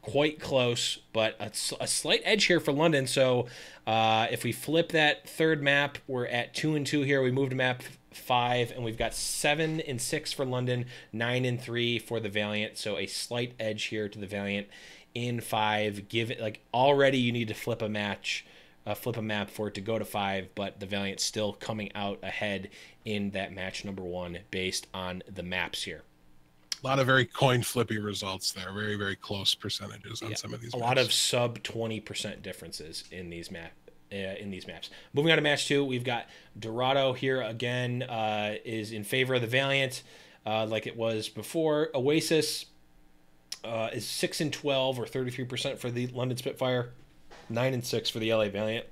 Speaker 1: quite close, but a slight edge here for London. So if we flip that third map, we're at 2-2 here. We moved to map 5, and we've got 7-6 for London, 9-3 for the Valiant. So a slight edge here to the Valiant in 5. Give it, like, already you need to flip a map for it to go to 5, but the Valiant still coming out ahead in that match number 1 based on the maps here.
Speaker 3: A lot of very coin flippy results there. Very, very close percentages on some of these.
Speaker 1: A lot of sub 20% differences in these maps. Moving on to match 2, we've got Dorado here again is in favor of the Valiant, like it was before. Oasis is 6-12 or 33% for the London Spitfire, 9-6 for the LA Valiant.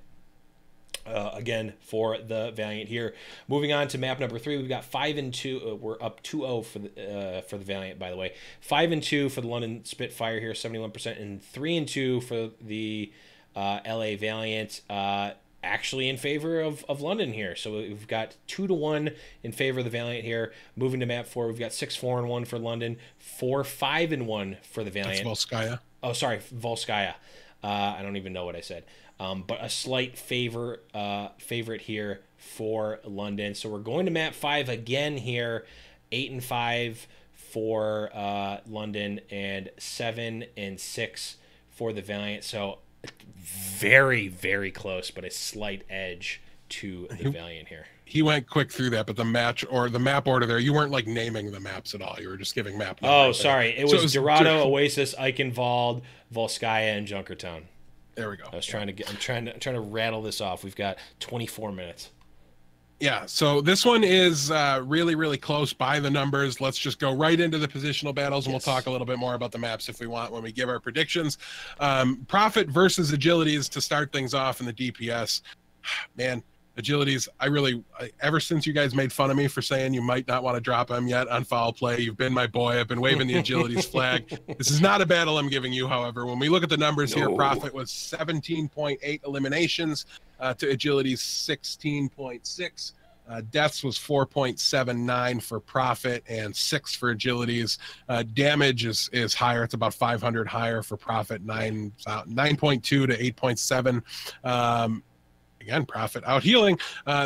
Speaker 1: Again for the Valiant here. Moving on to map number 3, we've got 5-2. We're up 2-0 for the Valiant, by the way. 5-2 for the London Spitfire here, 71%, and 3-2 for the LA Valiant. Actually in favor of London here. So we've got 2-1 in favor of the Valiant here. Moving to map 4, we've got 6-4-1 for London, 4-5-1 for the Valiant.
Speaker 3: That's Volskaya.
Speaker 1: Oh, sorry, Volskaya. I don't even know what I said. But a slight favorite here for London. So we're going to map 5 again here. 8-5 for London and 7-6 for the Valiant. So very, very close, but a slight edge to the Valiant here.
Speaker 3: He went quick through that, but the map order there, you weren't like naming the maps at all. You were just giving map numbers.
Speaker 1: Oh, sorry. It was Dorado, Oasis, Eichenwald, Volskaya, and Junkertown.
Speaker 3: There we go.
Speaker 1: I'm trying to rattle this off. We've got 24 minutes.
Speaker 3: Yeah, so this one is really, really close by the numbers. Let's just go right into the positional battles, and we'll talk a little bit more about the maps if we want when we give our predictions. Profit versus Agilities to start things off in the DPS. Man, Agilities, ever since you guys made fun of me for saying you might not want to drop him yet on foul play, you've been my boy. I've been waving the Agilities flag. This is not a battle I'm giving you, however. When we look at the numbers here, Profit was 17.8 eliminations to Agilities 16.6. Deaths was 4.79 for Profit and 6 for Agilities. Damage is higher. It's about 500 higher for Profit, 9.2 to 8.7. Again, Profit out healing.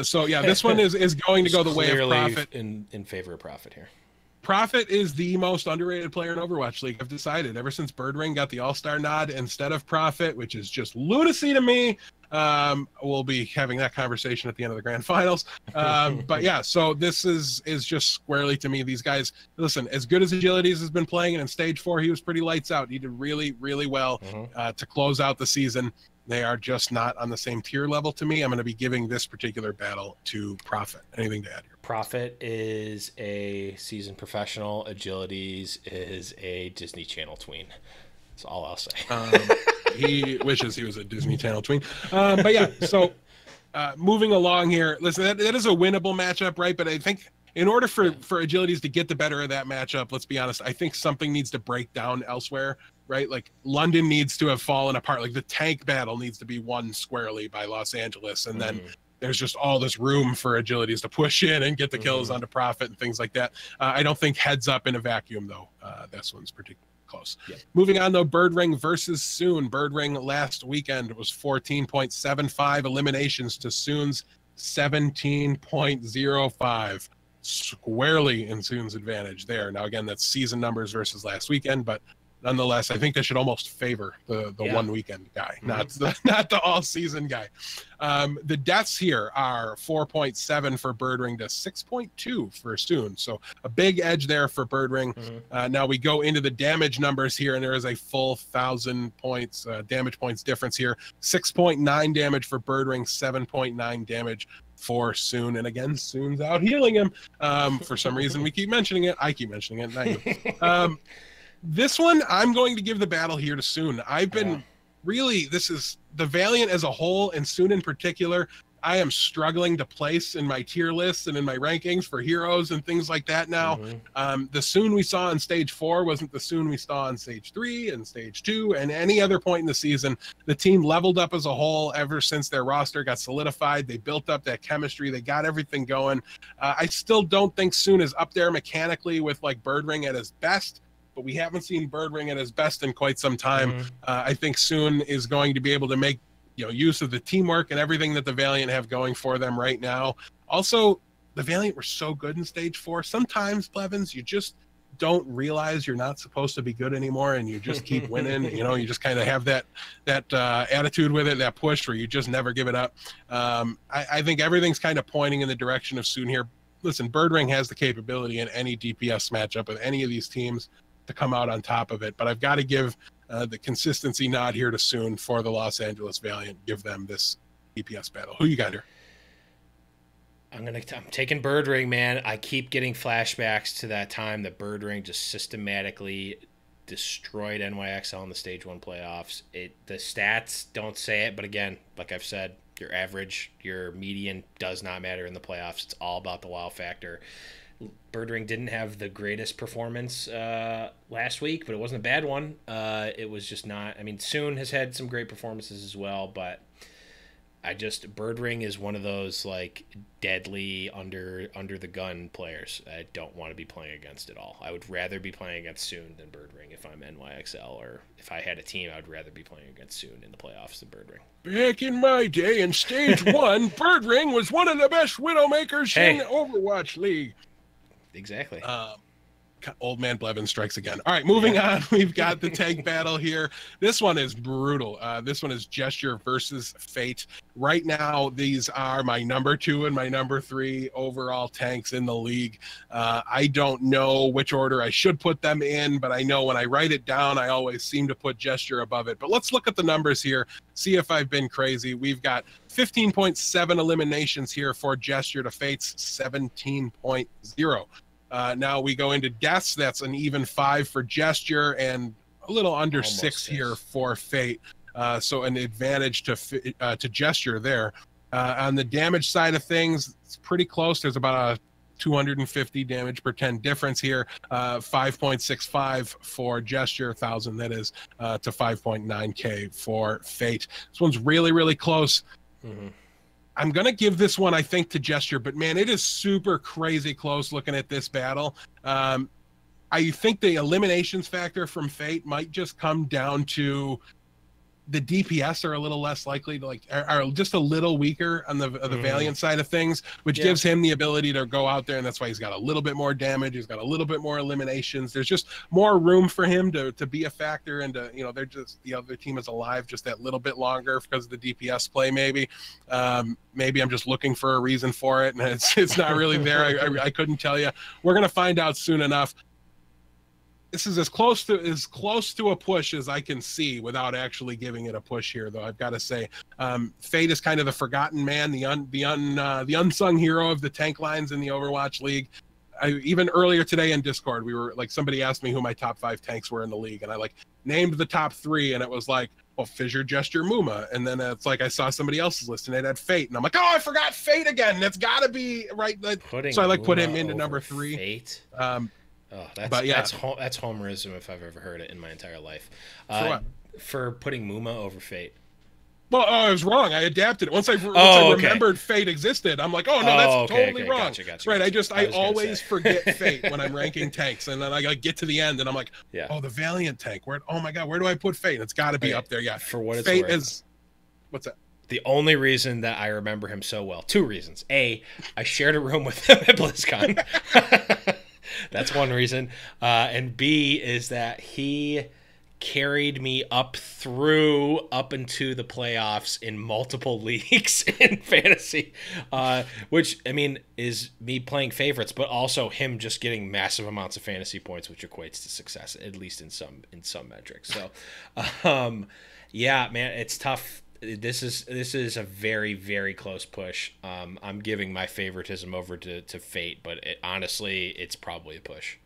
Speaker 3: So yeah, this one is going to go the way of Profit.
Speaker 1: In favor of Profit here.
Speaker 3: Profit is the most underrated player in Overwatch League. I've decided ever since Birdring got the All-Star nod instead of Profit, which is just lunacy to me. We'll be having that conversation at the end of the grand finals. But yeah, so this is just squarely to me. These guys, listen, as good as Agilities has been playing, and in stage 4, he was pretty lights out. He did really, really well to close out the season. They are just not on the same tier level to me. I'm going to be giving this particular battle to Profit. Anything to add here?
Speaker 1: Profit is a seasoned professional. Agilities is a Disney Channel tween. That's all I'll say.
Speaker 3: He wishes he was a Disney Channel tween. But yeah, so moving along here, listen, that is a winnable matchup, right? But I think in order for Agilities to get the better of that matchup, let's be honest, I think something needs to break down elsewhere, right? Like London needs to have fallen apart. Like the tank battle needs to be won squarely by Los Angeles. And then there's just all this room for Agilities to push in and get the kills onto Profit and things like that. I don't think heads up in a vacuum, though. This one's particularly close. Yep. Moving on, though, Birdring versus Soon. Birdring last weekend was 14.75 eliminations to Soon's 17.05. Squarely in Soon's advantage there. Now, again, that's season numbers versus last weekend, but nonetheless, I think they should almost favor the one weekend guy, not the all season guy. The deaths here are 4.7 for Birdring to 6.2 for Soon. So a big edge there for Birdring. Now we go into the damage numbers here, and there is a full 1,000 points damage points difference here. 6.9 damage for Birdring, 7.9 damage for Soon. And again, Soon's out healing him. For some reason, we keep mentioning it. I keep mentioning it. Not you. This one, I'm going to give the battle here to Soon. I've been this is the Valiant as a whole, and Soon in particular, I am struggling to place in my tier lists and in my rankings for heroes and things like that now. The Soon we saw in stage 4 wasn't the Soon we saw in stage 3 and stage 2 and any other point in the season. The team leveled up as a whole ever since their roster got solidified. They built up that chemistry. They got everything going. I still don't think Soon is up there mechanically with like Birdring at his best, but we haven't seen Birdring at his best in quite some time. I think Soon is going to be able to make use of the teamwork and everything that the Valiant have going for them right now. Also, the Valiant were so good in stage 4. Sometimes, Blevins, you just don't realize you're not supposed to be good anymore, and you just keep winning. You just kind of have that attitude with it, that push where you just never give it up. I think everything's kind of pointing in the direction of Soon here. Listen, Birdring has the capability in any DPS matchup with any of these teams to come out on top of it, but I've got to give the consistency nod here to Soon for the Los Angeles Valiant. Give them this DPS battle. Who you got here?
Speaker 1: I'm taking Birdring, man. I keep getting flashbacks to that time that Birdring just systematically destroyed NYXL in the Stage 1 playoffs. The stats don't say it, but again, like I've said, your average, your median does not matter in the playoffs. It's all about the wow factor. Birdring didn't have the greatest performance last week, but it wasn't a bad one. It was just not. I mean, Soon has had some great performances as well, but Birdring is one of those like deadly under the gun players I don't want to be playing against at all. I would rather be playing against Soon than Birdring if I'm NYXL, or if I had a team, I would rather be playing against Soon in the playoffs than Birdring.
Speaker 3: Back in my day in Stage 1, Birdring was one of the best Widowmakers in Overwatch League.
Speaker 1: Exactly.
Speaker 3: Old man Blevins strikes again. All right, moving on. We've got the tank battle here. This one is brutal. This one is Gesture versus Fate. Right now, these are my number 2 and my number 3 overall tanks in the league. I don't know which order I should put them in, but I know when I write it down, I always seem to put Gesture above it. But let's look at the numbers here, see if I've been crazy. We've got 15.7 eliminations here for Gesture to Fate's 17.0. Now we go into deaths. That's an even 5 for Gesture and a little under almost 6 here for Fate. So an advantage to Gesture there. On the damage side of things, it's pretty close. There's about a 250 damage per 10 difference here. 5.65 for Gesture, 1,000 that is, to 5.9K for Fate. This one's really, really close. I'm going to give this one, I think, to Gesture, but man, it is super crazy close looking at this battle. I think the eliminations factor from Fate might just come down to the DPS are a little less likely to are just a little weaker on the Valiant side of things, which gives him the ability to go out there, and that's why he's got a little bit more damage. He's got a little bit more eliminations. There's just more room for him to be a factor, and they're just the other team is alive just that little bit longer because of the DPS play. Maybe I'm just looking for a reason for it, and it's not really there. I couldn't tell you. We're gonna find out soon enough. This is as close to a push as I can see without actually giving it a push here, though. I've got to say, Fate is kind of the forgotten man, the unsung hero of the tank lines in the Overwatch League. Even earlier today in Discord, we were somebody asked me who my top 5 tanks were in the league, and I named the top 3, and it was Fissure, Gesture, Muma, and then it's I saw somebody else's list and it had Fate, and I'm oh, I forgot Fate again. That's got to be right. So I put him into number 3.
Speaker 1: Fate. Oh, that's homerism if I've ever heard it in my entire life.
Speaker 3: For what?
Speaker 1: For putting Muma over Fate.
Speaker 3: Well, I was wrong. I adapted it. Once I remembered Fate existed, I'm oh, no, that's totally wrong. Gotcha. Right, I always forget Fate when I'm ranking tanks, and then I get to the end, and I'm oh, the Valiant tank. Oh my God, where do I put Fate? It's got to be up there. Yeah,
Speaker 1: for what it's
Speaker 3: Fate
Speaker 1: worth.
Speaker 3: is. What's that?
Speaker 1: The only reason that I remember him so well, 2 reasons. A, I shared a room with him at BlizzCon. That's one reason. And B is that he carried me up into the playoffs in multiple leagues in fantasy, which, I mean, is me playing favorites, but also him just getting massive amounts of fantasy points, which equates to success, at least in some metrics. So, yeah, man, it's tough. This is a very, very close push. I'm giving my favoritism over to Fate, but honestly, it's probably a push.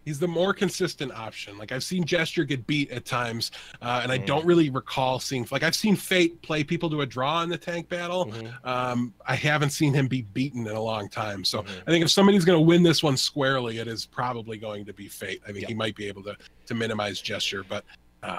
Speaker 3: He's the more consistent option. I've seen Gesture get beat at times, and I don't really recall seeing I've seen Fate play people to a draw in the tank battle. I haven't seen him be beaten in a long time. So I think if somebody's going to win this one squarely, it is probably going to be Fate. I think he might be able to minimize Gesture, but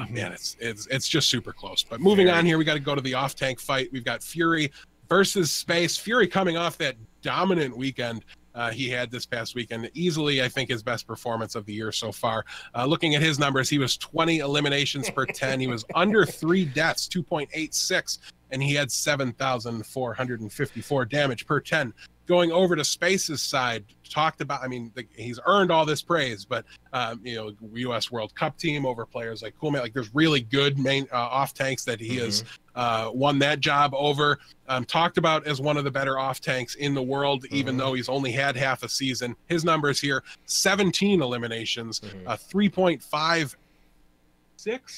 Speaker 3: man, it's just super close. But moving on here, we got to go to the off tank fight. We've got Fury versus Space. Fury coming off that dominant weekend he had this past weekend. Easily, I think, his best performance of the year so far. Looking at his numbers, he was 20 eliminations per 10. He was under 3 deaths, 2.86, and he had 7,454 damage per 10. Going over to Space's side, talked about, I mean, he's earned all this praise, but, U.S. World Cup team over players like Coolman, like there's really good main off tanks that he has won that job over. Talked about as one of the better off tanks in the world, even though he's only had half a season. His numbers here, 17 eliminations, 3.56,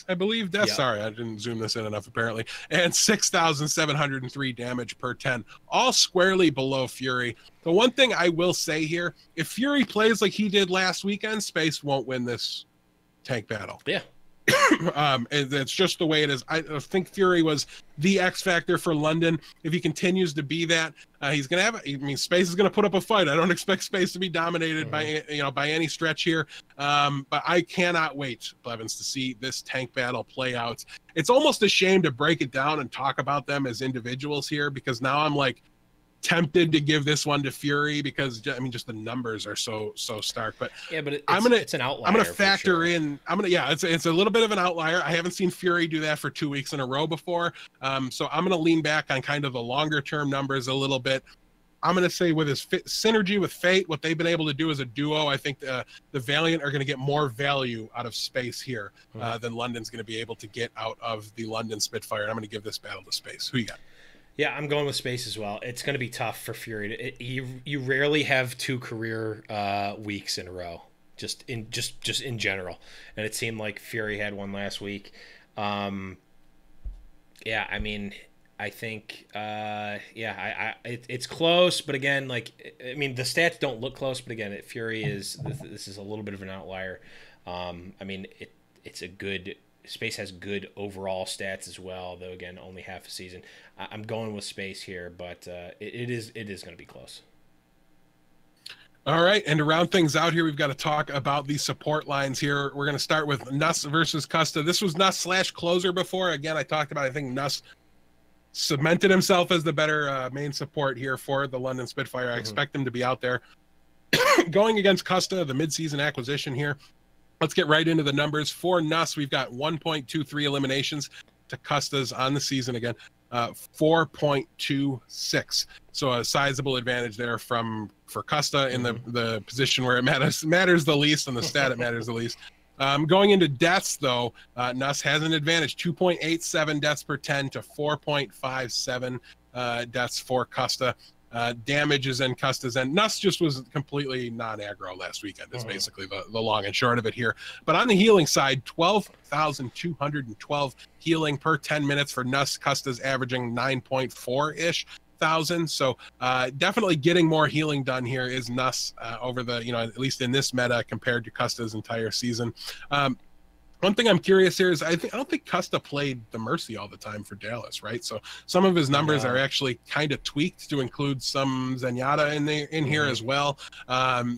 Speaker 3: I believe. Sorry, I didn't zoom this in enough apparently. And 6,703 damage per 10, all squarely below Fury. The one thing I will say here, if Fury plays like he did last weekend, Space won't win this tank battle.
Speaker 1: Yeah.
Speaker 3: It's just the way it is. I think Fury was the X factor for London. If he continues to be that, he's going to have. Space is going to put up a fight. I don't expect Space to be dominated by any stretch here. But I cannot wait, Blevins, to see this tank battle play out. It's almost a shame to break it down and talk about them as individuals here, because now I'm like tempted to give this one to Fury because just the numbers are so stark. But
Speaker 1: yeah, but it's an outlier.
Speaker 3: I'm gonna factor in. It's a little bit of an outlier. I haven't seen Fury do that for 2 weeks in a row before. So I'm gonna lean back on kind of the longer term numbers a little bit. I'm gonna say with his synergy with Fate, what they've been able to do as a duo, I think the Valiant are gonna get more value out of Space here than London's gonna be able to get out of the London Spitfire. And I'm gonna give this battle to Space. Who you got?
Speaker 1: Yeah, I'm going with Space as well. It's going to be tough for Fury. You rarely have 2 career weeks in a row, just in general. And it seemed like Fury had one last week. I think it's close, but again, the stats don't look close, but again, Fury this is a little bit of an outlier. It's a good. Space has good overall stats as well, though again, only half a season. I'm going with Space here, but it is going to be close.
Speaker 3: All right, and to round things out here, we've got to talk about the support lines here. We're going to start with Nuss versus Custa. This was Nuss / closer before. Again, I talked about, I think Nuss cemented himself as the better main support here for the London Spitfire. I expect him to be out there. Going against Custa, the midseason acquisition here. Let's get right into the numbers. For Nuss, we've got 1.23 eliminations to Custa's on the season again, 4.26. So a sizable advantage there for Custa in the position where it matters the least, and the stat it matters the least. Going into deaths, though, Nuss has an advantage, 2.87 deaths per 10 to 4.57 deaths for Custa. Damages in Custa's end. Nuss just was completely non-aggro last weekend is basically the long and short of it here. But on the healing side, 12,212 healing per 10 minutes for Nuss. Custa's averaging 9.4-ish thousand. So definitely getting more healing done here is Nuss over the, at least in this meta compared to Custa's entire season. One thing I'm curious here is I don't think Custa played the Mercy all the time for Dallas, right? So some of his numbers are actually kind of tweaked to include some Zenyatta in here as well.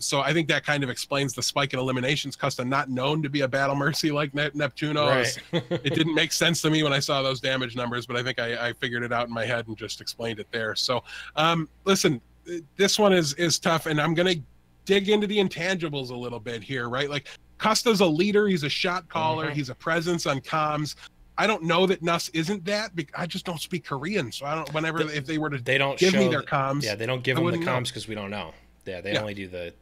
Speaker 3: So I think that kind of explains the spike in eliminations. Custa not known to be a battle Mercy like Neptuno.
Speaker 1: Right.
Speaker 3: It didn't make sense to me when I saw those damage numbers, but I think I figured it out in my head and just explained it there. So listen, this one is tough, and I'm going to dig into the intangibles a little bit here, right? Like, Custa's a leader. He's a shot caller. He's a presence on comms. I don't know that Nuss isn't that. I just don't speak Korean, so I don't. If they were to give me their comms,
Speaker 1: they don't give them the comms because we don't know. Yeah, they only do the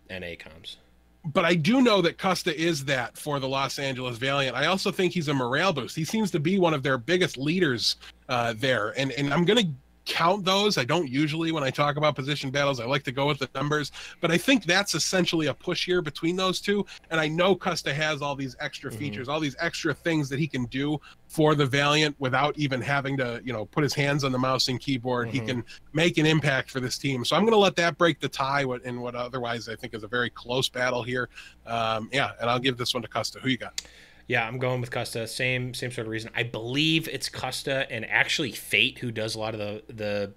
Speaker 1: NA comms.
Speaker 3: But I do know that Custa is that for the Los Angeles Valiant. I also think he's a morale boost. He seems to be one of their biggest leaders there, and I'm gonna count those. I don't usually when I talk about position battles. I like to go with the numbers, but I think that's essentially a push here between those two. And I know Custa has all these extra features, all these extra things that he can do for the Valiant without even having to, put his hands on the mouse and keyboard. He can make an impact for this team. So I'm going to let that break the tie in what otherwise I think is a very close battle here. And I'll give this one to Custa. Who you got?
Speaker 1: Yeah, I'm going with Custa. Same sort of reason. I believe it's Custa and actually Fate who does a lot of the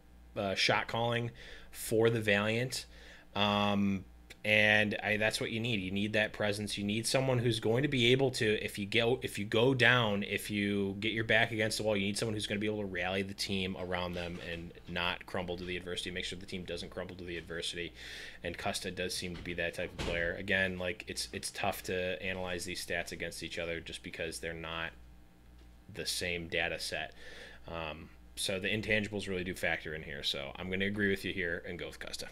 Speaker 1: shot calling for the Valiant. And that's what you need. You need that presence. You need someone who's going to be able to, if you go down, if you get your back against the wall, you need someone who's going to be able to rally the team around them and not crumble to the adversity. Make sure the team doesn't crumble to the adversity. And Costa does seem to be that type of player. Again, like it's tough to analyze these stats against each other just because they're not the same data set. So the intangibles really do factor in here. So I'm going to agree with you here and go with Costa.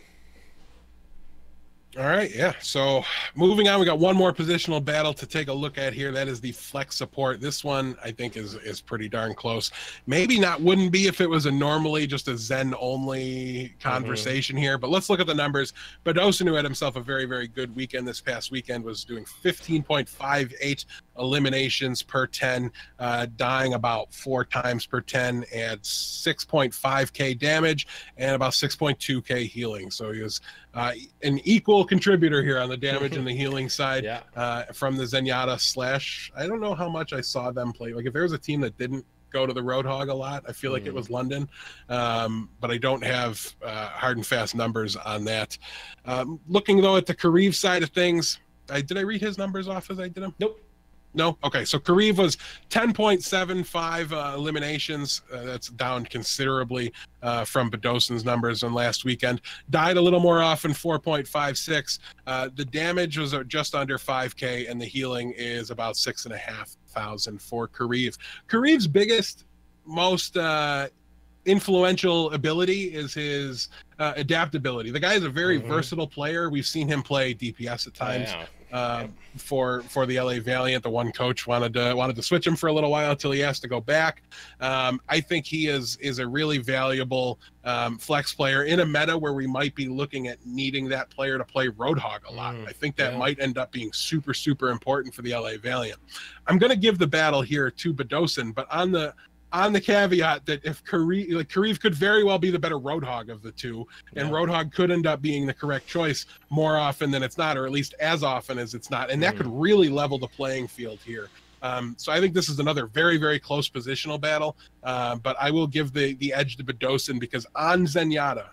Speaker 3: All right, yeah. So moving on, we got one more positional battle to take a look at here. That is the flex support. This one I think is pretty darn close. Maybe wouldn't be if it was normally just a Zen only conversation here. But let's look at the numbers. Badosin, who had himself a very, very good weekend this past weekend, was doing 15.58 eliminations per 10, dying about 4 times per 10, at 6.5k damage and about 6.2k healing. So he was an equal contributor here on the damage and the healing side. From the Zenyatta / I don't know how much I saw them play. Like if there was a team that didn't go to the Roadhog a lot, I feel like it was London, but I don't have hard and fast numbers on that. Looking though at the Kareev side of things, did I read his numbers off as I did them?
Speaker 1: Nope.
Speaker 3: No? Okay, so Kareev was 10.75 eliminations. That's down considerably from Badosin's numbers on last weekend. Died a little more often, 4.56. The damage was just under 5k, and the healing is about 6,500 for Kareev. Kareev's biggest, most influential ability is his adaptability. The guy is a very versatile player. We've seen him play DPS at times. For the LA Valiant. The one coach wanted to switch him for a little while until he has to go back. I think he is a really valuable flex player in a meta where we might be looking at needing that player to play Roadhog a lot. I think that might end up being super, super important for the LA Valiant. I'm going to give the battle here to Badosin, but on the caveat that if Kareev could very well be the better Roadhog of the two, and Roadhog could end up being the correct choice more often than it's not, or at least as often as it's not, and that could really level the playing field here. So I think this is another very, very close positional battle, but I will give the edge to Badosin because on Zenyatta,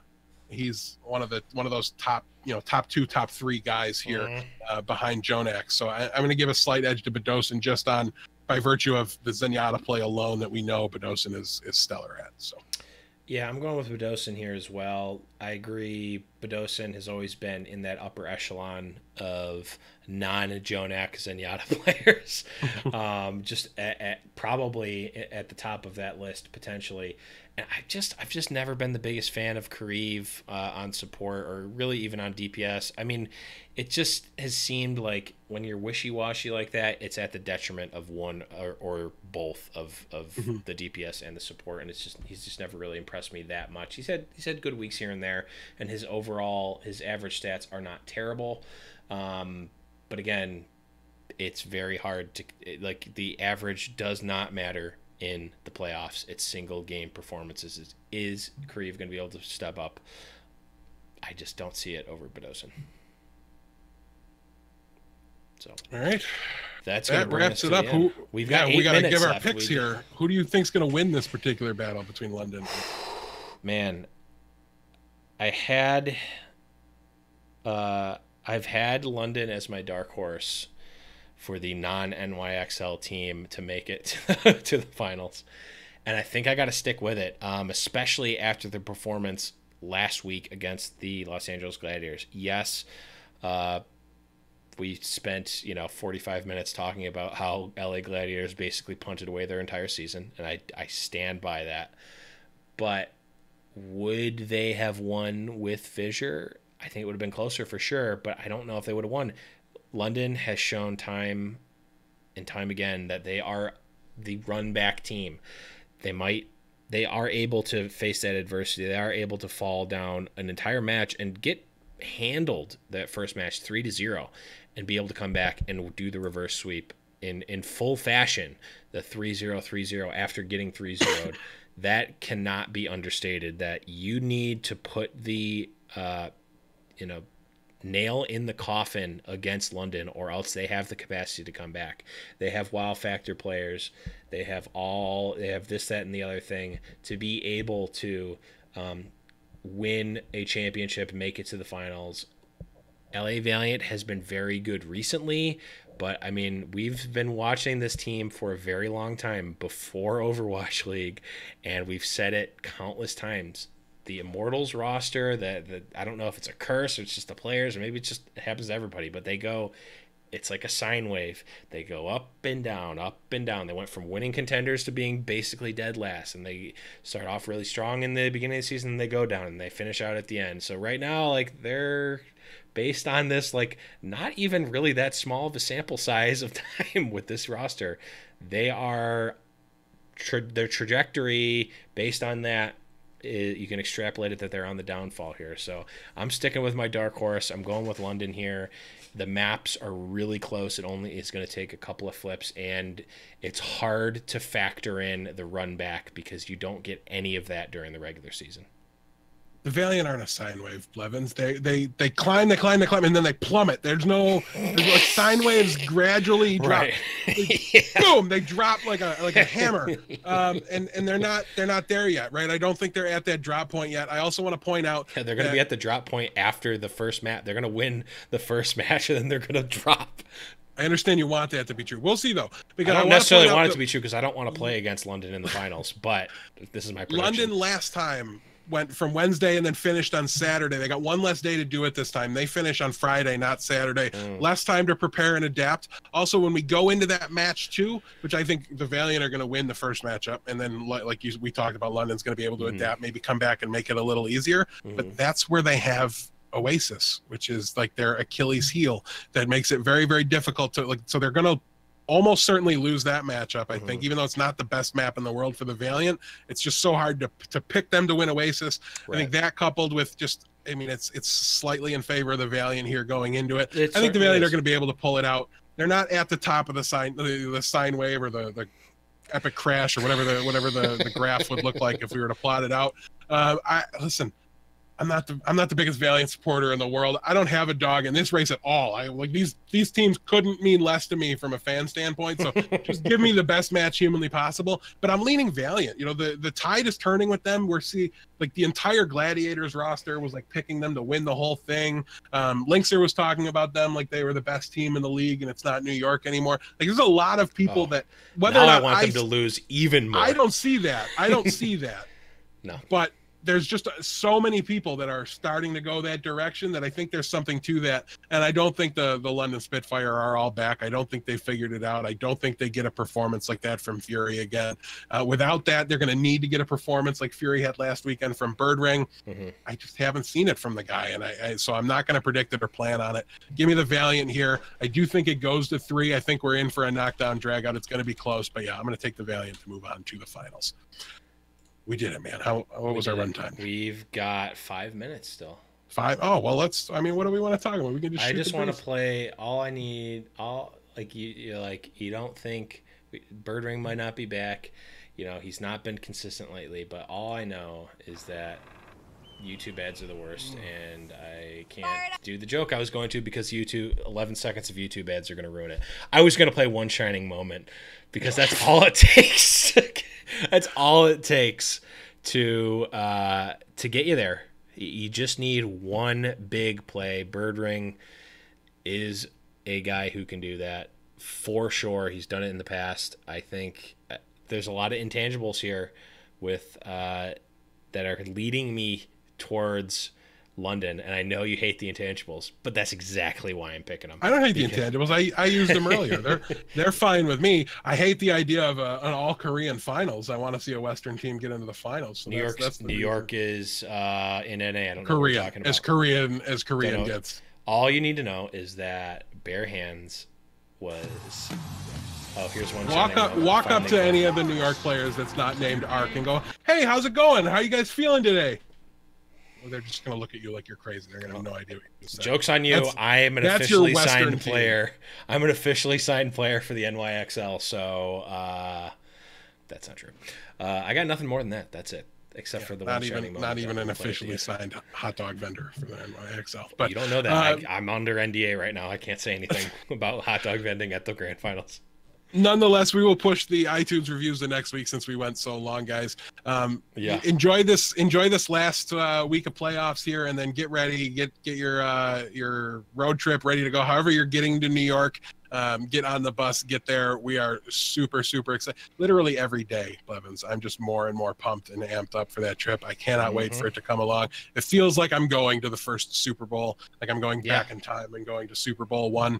Speaker 3: he's one of those top 2, top 3 guys here behind Jonak. So I'm going to give a slight edge to Badosin just by virtue of the Zenyatta play alone that we know Badosin is stellar at. So,
Speaker 1: yeah, I'm going with Badosin here as well. I agree. Badosin has always been in that upper echelon of non-Jonak Zenyatta players, just probably at the top of that list potentially. And I've just never been the biggest fan of Kareev on support or really even on DPS. I mean, it just has seemed like when you're wishy-washy like that, it's at the detriment of one or both of the DPS and the support, and he's just never really impressed me that much. He's had good weeks here and there, and his average stats are not terrible. But again, it's very hard to the average does not matter in the playoffs. It's single game performances. Is Kareev going to be able to step up? I just don't see it over Badosin. So
Speaker 3: all right,
Speaker 1: that
Speaker 3: wraps it up.
Speaker 1: We got to
Speaker 3: give our picks here. Who do you think's going to win this particular battle between London?
Speaker 1: Man, I've had London as my dark horse for the non-NYXL team to make it to the finals. And I think I got to stick with it, especially after the performance last week against the Los Angeles Gladiators. Yes, we spent 45 minutes talking about how LA Gladiators basically punted away their entire season, and I stand by that. But would they have won with Fissure? I think it would have been closer for sure, but I don't know if they would have won. London has shown time and time again that they are the run-back team. They are able to face that adversity. They are able to fall down an entire match and get handled that first match 3-0 and be able to come back and do the reverse sweep in full fashion, the 3-0, 3-0 after getting 3-0'd. That cannot be understated, that you need to put the nail in the coffin against London, or else they have the capacity to come back. They have wow factor players. They have this, that, and the other thing to be able to win a championship and make it to the finals LA Valiant has been very good recently, but I mean, we've been watching this team for a very long time before Overwatch League, and we've said it countless times. The Immortals roster, that I don't know if it's a curse or it's just the players, or maybe it just happens to everybody, but it's like a sine wave. They go up and down, up and down. They went from winning contenders to being basically dead last, and they start off really strong in the beginning of the season, and they go down, and they finish out at the end. So right now, like, they're based on this, like, not even really that small of a sample size of time with this roster. They are their trajectory based on that. You can extrapolate it that they're on the downfall here. So I'm sticking with my dark horse. I'm going with London here. The maps are really close. It's going to take a couple of flips, and it's hard to factor in the run back because you don't get any of that during the regular season.
Speaker 3: The Valiant aren't a sine wave, Blevins. They climb, and then they plummet. There's like sine waves gradually drop.
Speaker 1: Right.
Speaker 3: Yeah. Boom, they drop like a hammer. And they're not there yet, right? I don't think they're at that drop point yet. I also want to point out
Speaker 1: they're going to be at the drop point after the first match. They're going to win the first match, and then they're going to drop.
Speaker 3: I understand you want that to be true. We'll see, though.
Speaker 1: Because I don't necessarily want it to be true because I don't want to play against London in the finals, but this is my prediction.
Speaker 3: London last time went from Wednesday and then finished on Saturday. They got one less day to do it this time. They finish on Friday, not Saturday. Less time to prepare and adapt. Also, when we go into that match too, which I think the Valiant are going to win the first matchup, and then we talked about, London's going to be able to adapt, maybe come back and make it a little easier. But that's where they have Oasis, which is like their Achilles heel that makes it very, very difficult to so they're going to almost certainly lose that matchup, I think, even though it's not the best map in the world for the Valiant. It's just so hard to pick them to win Oasis. Right. I think that coupled with it's slightly in favor of the Valiant here going into it. I think the Valiant are going to be able to pull it out. They're not at the top of the sine wave or the epic crash or whatever the graph would look like if we were to plot it out. Listen, I'm not the biggest Valiant supporter in the world. I don't have a dog in this race at all. These teams couldn't mean less to me from a fan standpoint. So just give me the best match humanly possible. But I'm leaning Valiant. The tide is turning with them. We're seeing the entire Gladiators roster was picking them to win the whole thing. Linkser was talking about them like they were the best team in the league, and it's not New York anymore. There's a lot of people that whether
Speaker 1: now
Speaker 3: or not
Speaker 1: I want them to lose even more.
Speaker 3: I don't see that.
Speaker 1: No,
Speaker 3: but there's just so many people that are starting to go that direction that I think there's something to that. And I don't think the London Spitfire are all back. I don't think they figured it out. I don't think they get a performance like that from Fury again. Without that, they're going to need to get a performance like Fury had last weekend from Birdring. I just haven't seen it from the guy. And so I'm not going to predict it or plan on it. Give me the Valiant here. I do think it goes to 3. I think we're in for a knockdown drag out. It's going to be close, but yeah, I'm going to take the Valiant to move on to the finals. We did it, man. What was our runtime?
Speaker 1: We've got 5 minutes still.
Speaker 3: 5? Oh, well, what do we want to talk about? We can just
Speaker 1: I just want to play all I need. You don't think Birdring might not be back. He's not been consistent lately, but all I know is that YouTube ads are the worst, and I can't do the joke I was going to because 11 seconds of YouTube ads are going to ruin it. I was going to play One Shining Moment because that's all it takes. That's all it takes to get you there. You just need one big play. Birdring is a guy who can do that for sure. He's done it in the past. I think there's a lot of intangibles here with that are leading me towards London, and I know you hate the intangibles, but that's exactly why I'm picking them.
Speaker 3: I don't hate the intangibles. I used them earlier. They're fine with me. I hate the idea of an all-Korean finals. I want to see a Western team get into the finals. So
Speaker 1: New York is in NA. I don't know
Speaker 3: Korea,
Speaker 1: what you're talking about.
Speaker 3: As Korean gets.
Speaker 1: All you need to know is that Bare Hands was. Oh, here's one.
Speaker 3: Walk up to any of the New York players that's not named Ark and go, "Hey, how's it going? How you guys feeling today?" Well, they're just going to look at you like you're crazy. They're going to have no idea what you're saying.
Speaker 1: Joke's on you. I am an officially signed player. I'm an officially signed player for the NYXL, so that's not true. I got nothing more than that. That's it, except for the
Speaker 3: not even an officially signed hot dog vendor for the NYXL. But
Speaker 1: you don't know that. I'm under NDA right now. I can't say anything about hot dog vending at the grand finals.
Speaker 3: Nonetheless, we will push the iTunes reviews the next week since we went so long, guys.
Speaker 1: Yeah.
Speaker 3: Enjoy this last week of playoffs here, and then get ready, get your road trip ready to go. However you're getting to New York, get on the bus, get there. We are super, super excited. Literally every day, Blevins, I'm just more and more pumped and amped up for that trip. I cannot wait for it to come along. It feels like I'm going to the first Super Bowl, like I'm going back in time and going to Super Bowl one.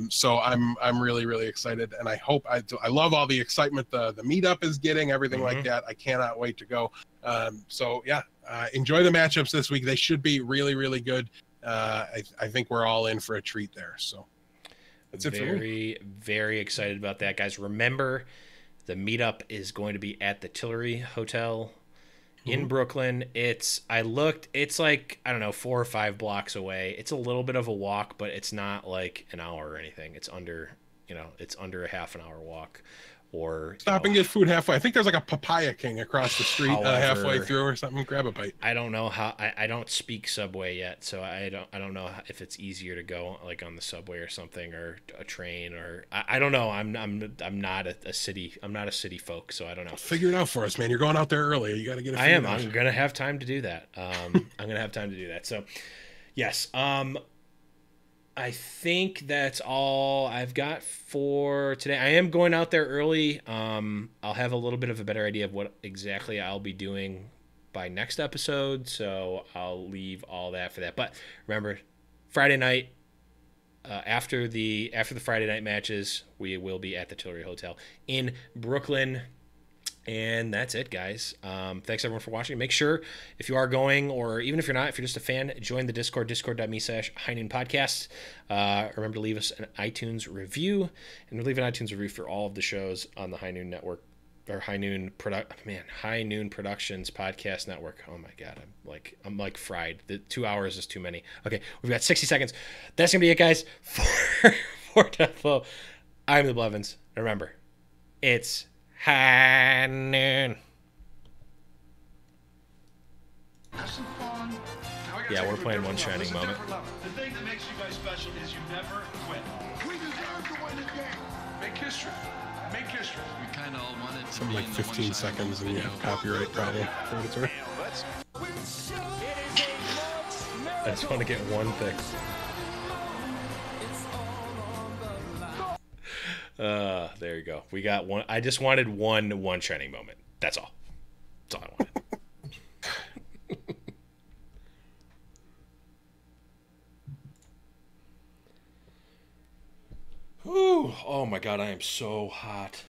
Speaker 3: So I'm really, really excited, and I hope I love all the excitement the meetup is getting, everything like that. I cannot wait to go. So yeah, enjoy the matchups this week. They should be really, really good. I think we're all in for a treat there. So that's it for me.
Speaker 1: Very, very excited about that, guys. Remember, the meetup is going to be at the Tillery Hotel in Brooklyn. It's like, I don't know, 4 or 5 blocks away. It's a little bit of a walk, but it's not like an hour or anything. It's under a half an hour walk. Or
Speaker 3: stop and get food halfway. I think there's like a Papaya King across the street halfway through or something. Grab a bite.
Speaker 1: I don't know how. I don't speak Subway yet, so I don't know if it's easier to go like on the subway or something, or a train, or I don't know. I'm not a city. I'm not a city folk, so I don't know.
Speaker 3: Figure it out for us, man. You're going out there early. You got to get it.
Speaker 1: I'm gonna have time to do that. I'm gonna have time to do that. So, yes. I think that's all I've got for today. I am going out there early. I'll have a little bit of a better idea of what exactly I'll be doing by next episode, so I'll leave all that for that. But remember, Friday night, after the Friday night matches, we will be at the Tillery Hotel in Brooklyn. And that's it, guys. Thanks, everyone, for watching. Make sure, if you are going, or even if you're not, if you're just a fan, join the Discord, discord.me/highnoonpodcast. Remember to leave us an iTunes review, and leave an iTunes review for all of the shows on the High Noon Network, or High Noon Productions Podcast Network. Oh, my God. I'm like fried. The 2 hours is too many. Okay, we've got 60 seconds. That's going to be it, guys, for DeathBlow. I'm TheBlevins. Remember, it's High Noon. Yeah, we're playing One Shining Moment.
Speaker 6: The thing that makes you guys special is you never quit.
Speaker 5: We deserve to win the game.
Speaker 6: Make history. Make history.
Speaker 7: We kind of all wanted to
Speaker 3: Something
Speaker 7: be
Speaker 3: like
Speaker 7: in the
Speaker 3: 15
Speaker 7: one
Speaker 3: seconds
Speaker 7: shot
Speaker 3: and you have a copyright problem for what it's worth.
Speaker 1: I just want to get one fix. There you go. We got one. I just wanted one shining moment. That's all. That's all I wanted. Ooh, oh my God, I am so hot.